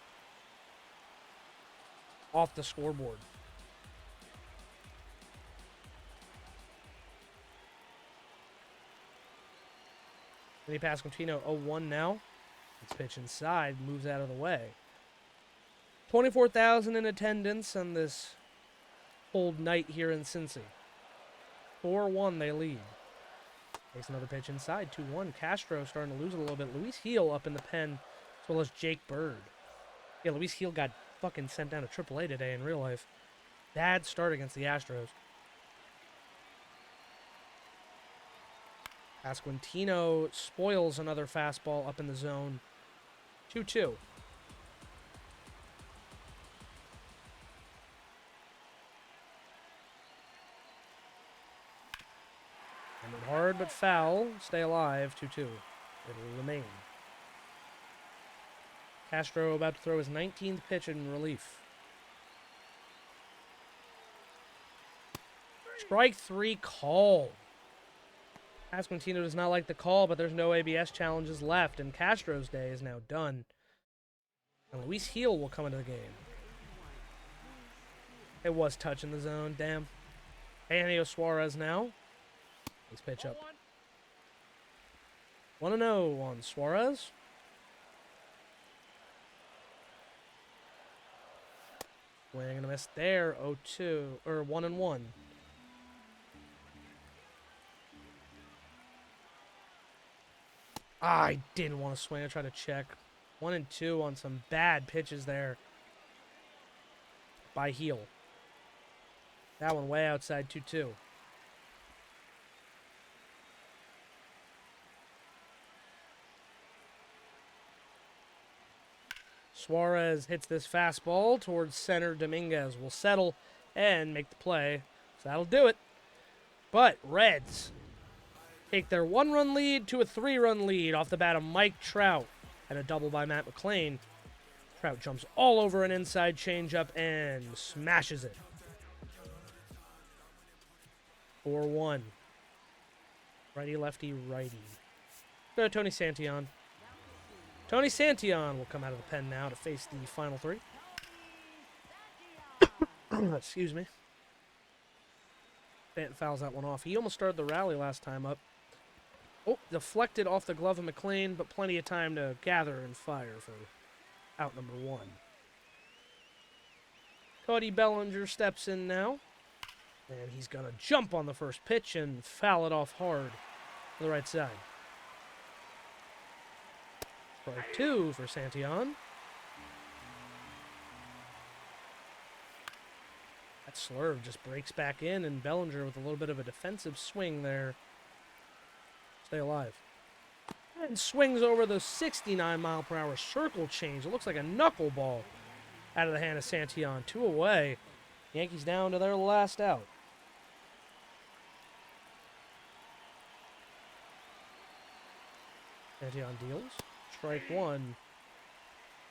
off the scoreboard. Then he passed Contino 0-1 now. It's pitch inside, moves out of the way. 24,000 in attendance on this cold night here in Cincy. 4-1 they lead. Takes another pitch inside, 2-1. Castro starting to lose it a little bit. Luis Heel up in the pen, as well as Jake Bird. Yeah, Luis Heel got fucking sent down to AAA today in real life. Bad start against the Astros. Pasquantino spoils another fastball up in the zone. 2-2. Hammered hard but foul. Stay alive. 2-2. It'll remain. Castro about to throw his 19th pitch in relief. Strike 3 call. Pasquantino does not like the call, but there's no ABS challenges left, and Castro's day is now done. And Luis Heel will come into the game. It was touching the zone, damn. Eugenio Suarez now. Let's pitch up. 1-0 on Suarez. Swing and a miss there. 0-2, or 1-1. I didn't want to swing. I tried to check. 1-2 on some bad pitches there by Heel. That one way outside 2-2. Suarez hits this fastball towards center. Dominguez will settle and make the play. So that'll do it. But Reds take their 1-run lead to a 3-run lead off the bat of Mike Trout and a double by Matt McLain. Trout jumps all over an inside changeup and smashes it. 4-1. Righty, lefty, righty. Go to Tony Santillan. Tony Santillan will come out of the pen now to face the final 3. Excuse me. Stanton fouls that one off. He almost started the rally last time up. Oh, deflected off the glove of McLain, but plenty of time to gather and fire for out number 1. Cody Bellinger steps in now. And he's going to jump on the first pitch and foul it off hard to the right side. Strike 2 for Santillan. That slurve just breaks back in, and Bellinger with a little bit of a defensive swing there. Stay alive. And swings over the 69-mile-per-hour circle change. It looks like a knuckleball out of the hand of Santillan. 2 away. Yankees down to their last out. Santillan deals. Strike 1.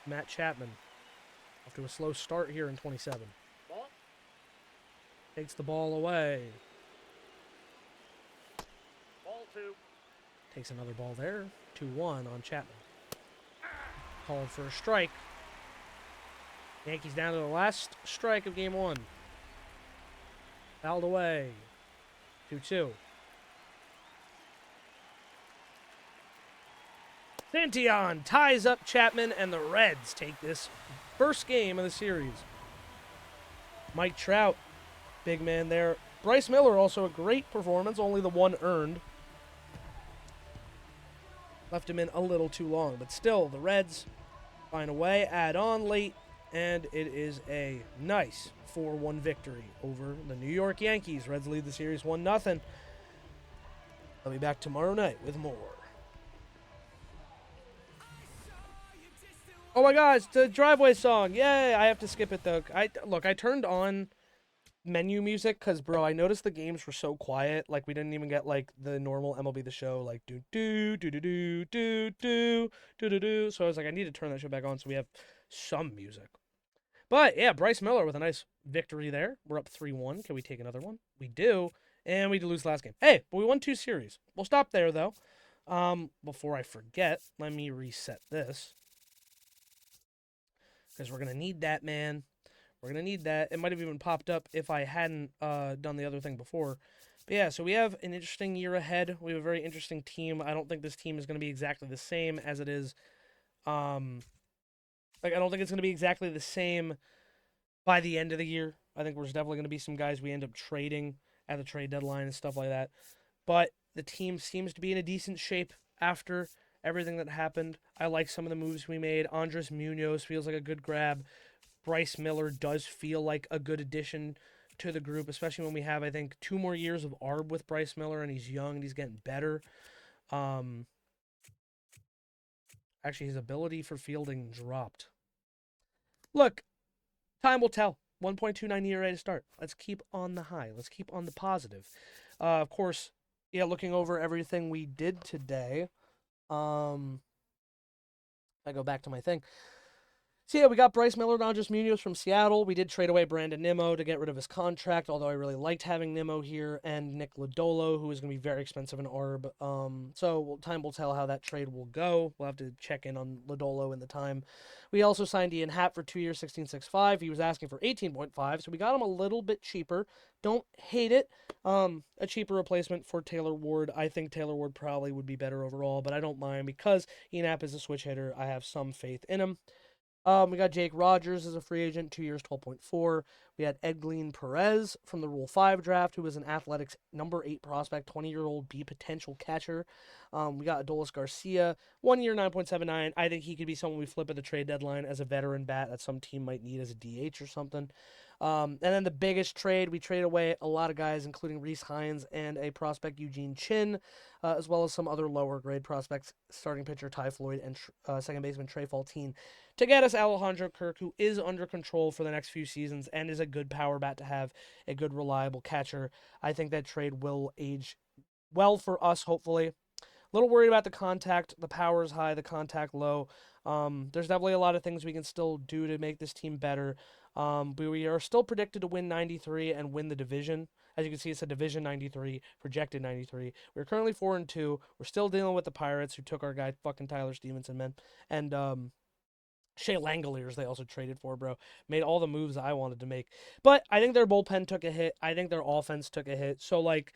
Matt Chapman. Off to a slow start here in 27. Ball. Takes the ball away. Ball 2. Takes another ball there. 2-1 on Chapman. Called for a strike. Yankees down to the last strike of game 1. Fouled away. 2-2. Santillan ties up Chapman, and the Reds take this first game of the series. Mike Trout, big man there. Bryce Miller, also a great performance, only the 1 earned. Left him in a little too long, but still, the Reds find a way, add on late, and it is a nice 4-1 victory over the New York Yankees. Reds lead the series 1-0. I'll be back tomorrow night with more. Oh my gosh, the driveway song. Yay! I have to skip it though. I turned on menu music because, bro, I noticed the games were so quiet. Like we didn't even get like the normal MLB The Show, like do do do do do do do do do do. So I was like, I need to turn that shit back on so we have some music. But yeah, Bryce Miller with a nice victory there. We're up 3-1. Can we take another one? We do. And we did lose the last game. Hey, but we won 2 series. We'll stop there though. Before I forget, let me reset this. Because we're gonna need that, man. We're gonna need that. It might have even popped up if I hadn't done the other thing before. But yeah, so we have an interesting year ahead. We have a very interesting team. I don't think this team is gonna be exactly the same as it is. Like I don't think it's gonna be exactly the same by the end of the year. I think there's definitely gonna be some guys we end up trading at the trade deadline and stuff like that. But the team seems to be in a decent shape after everything that happened. I like some of the moves we made. Andres Munoz feels like a good grab. Bryce Miller does feel like a good addition to the group, especially when we have, I think, 2 more years of ARB with Bryce Miller, and he's young and he's getting better. Um, Actually, his ability for fielding dropped. Look, time will tell. 1.29 ERA to start. Let's keep on the high. Let's keep on the positive. Of course, yeah, looking over everything we did today. I go back to my thing. So yeah, we got Bryce Miller and Andres Munoz from Seattle. We did trade away Brandon Nimmo to get rid of his contract, although I really liked having Nimmo here, and Nick Lodolo, who is going to be very expensive in ARB. So time will tell how that trade will go. We'll have to check in on Lodolo in the time. We also signed Ian Happ for 2 years, 16.65. He was asking for 18.5, so we got him a little bit cheaper. Don't hate it. A cheaper replacement for Taylor Ward. I think Taylor Ward probably would be better overall, but I don't mind because Ian Happ is a switch hitter. I have some faith in him. We got Jake Rogers as a free agent, 2 years, 12.4. We had Edglin Perez from the Rule 5 draft, who was an Athletics number 8 prospect, 20-year-old B potential catcher. We got Adolis Garcia, 1 year, 9.79. I think he could be someone we flip at the trade deadline as a veteran bat that some team might need as a DH or something. And then the biggest trade, we traded away a lot of guys, including Reese Hines and a prospect, Eugene Chin, as well as some other lower grade prospects, starting pitcher Ty Floyd and second baseman Trey Faltine, to get us Alejandro Kirk, who is under control for the next few seasons and is a good power bat to have, a good reliable catcher. I think that trade will age well for us, hopefully. A little worried about the contact. The power is high, the contact low. There's definitely a lot of things we can still do to make this team better. But we are still predicted to win 93 and win the division. As you can see, it's a division 93, projected 93. We're currently 4-2. We're still dealing with the Pirates, who took our guy fucking Tyler Stevenson, man. And Shea Langoliers they also traded for, bro. Made all the moves I wanted to make. But I think their bullpen took a hit. I think their offense took a hit. So, like,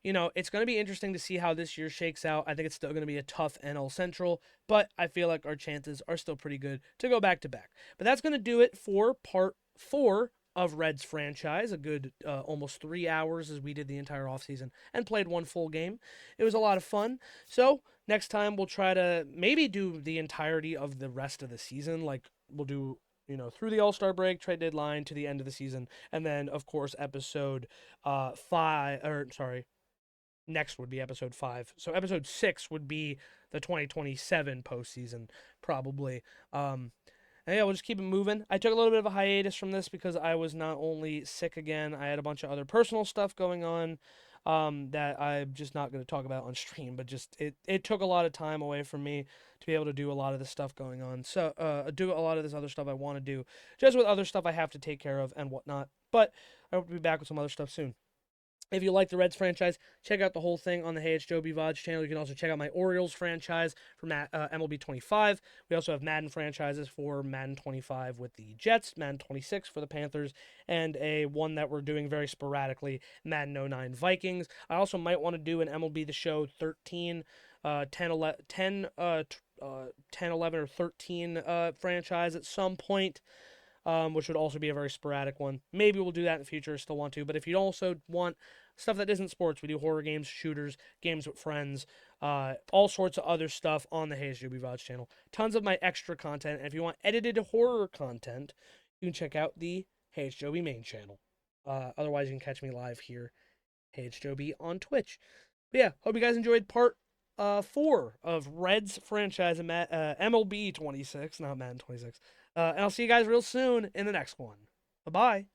it's going to be interesting to see how this year shakes out. I think it's still going to be a tough NL Central, but I feel like our chances are still pretty good to go back to back. But that's going to do it for part 4 of Reds franchise. A good almost 3 hours as we did the entire offseason and played one full game. It was a lot of fun. So next time we'll try to maybe do the entirety of the rest of the season. Like we'll do through the All-Star break, trade deadline to the end of the season, and then of course episode 5 or sorry next would be episode 5. So episode 6 would be the 2027 postseason, probably. And yeah, we'll just keep it moving. I took a little bit of a hiatus from this because I was not only sick again, I had a bunch of other personal stuff going on that I'm just not going to talk about on stream, but just it took a lot of time away from me to be able to do a lot of this stuff going on. So do a lot of this other stuff I want to do, just with other stuff I have to take care of and whatnot. But I hope to be back with some other stuff soon. If you like the Reds franchise, check out the whole thing on the Hey It's Joby VODs channel. You can also check out my Orioles franchise for MLB 25. We also have Madden franchises for Madden 25 with the Jets, Madden 26 for the Panthers, and a one that we're doing very sporadically, Madden 09 Vikings. I also might want to do an MLB The Show 13, 10, 11, or 13 franchise at some point. Which would also be a very sporadic one. Maybe we'll do that in the future, still want to. But if you also want stuff that isn't sports, we do horror games, shooters, games with friends, all sorts of other stuff on the Hey It's Joby VODs channel. Tons of my extra content. And if you want edited horror content, you can check out the Hey It's Joby main channel. Otherwise, you can catch me live here, Hey It's Joby, on Twitch. But yeah, hope you guys enjoyed part 4 of Reds franchise MLB 26, not Madden 26. And I'll see you guys real soon in the next one. Bye bye.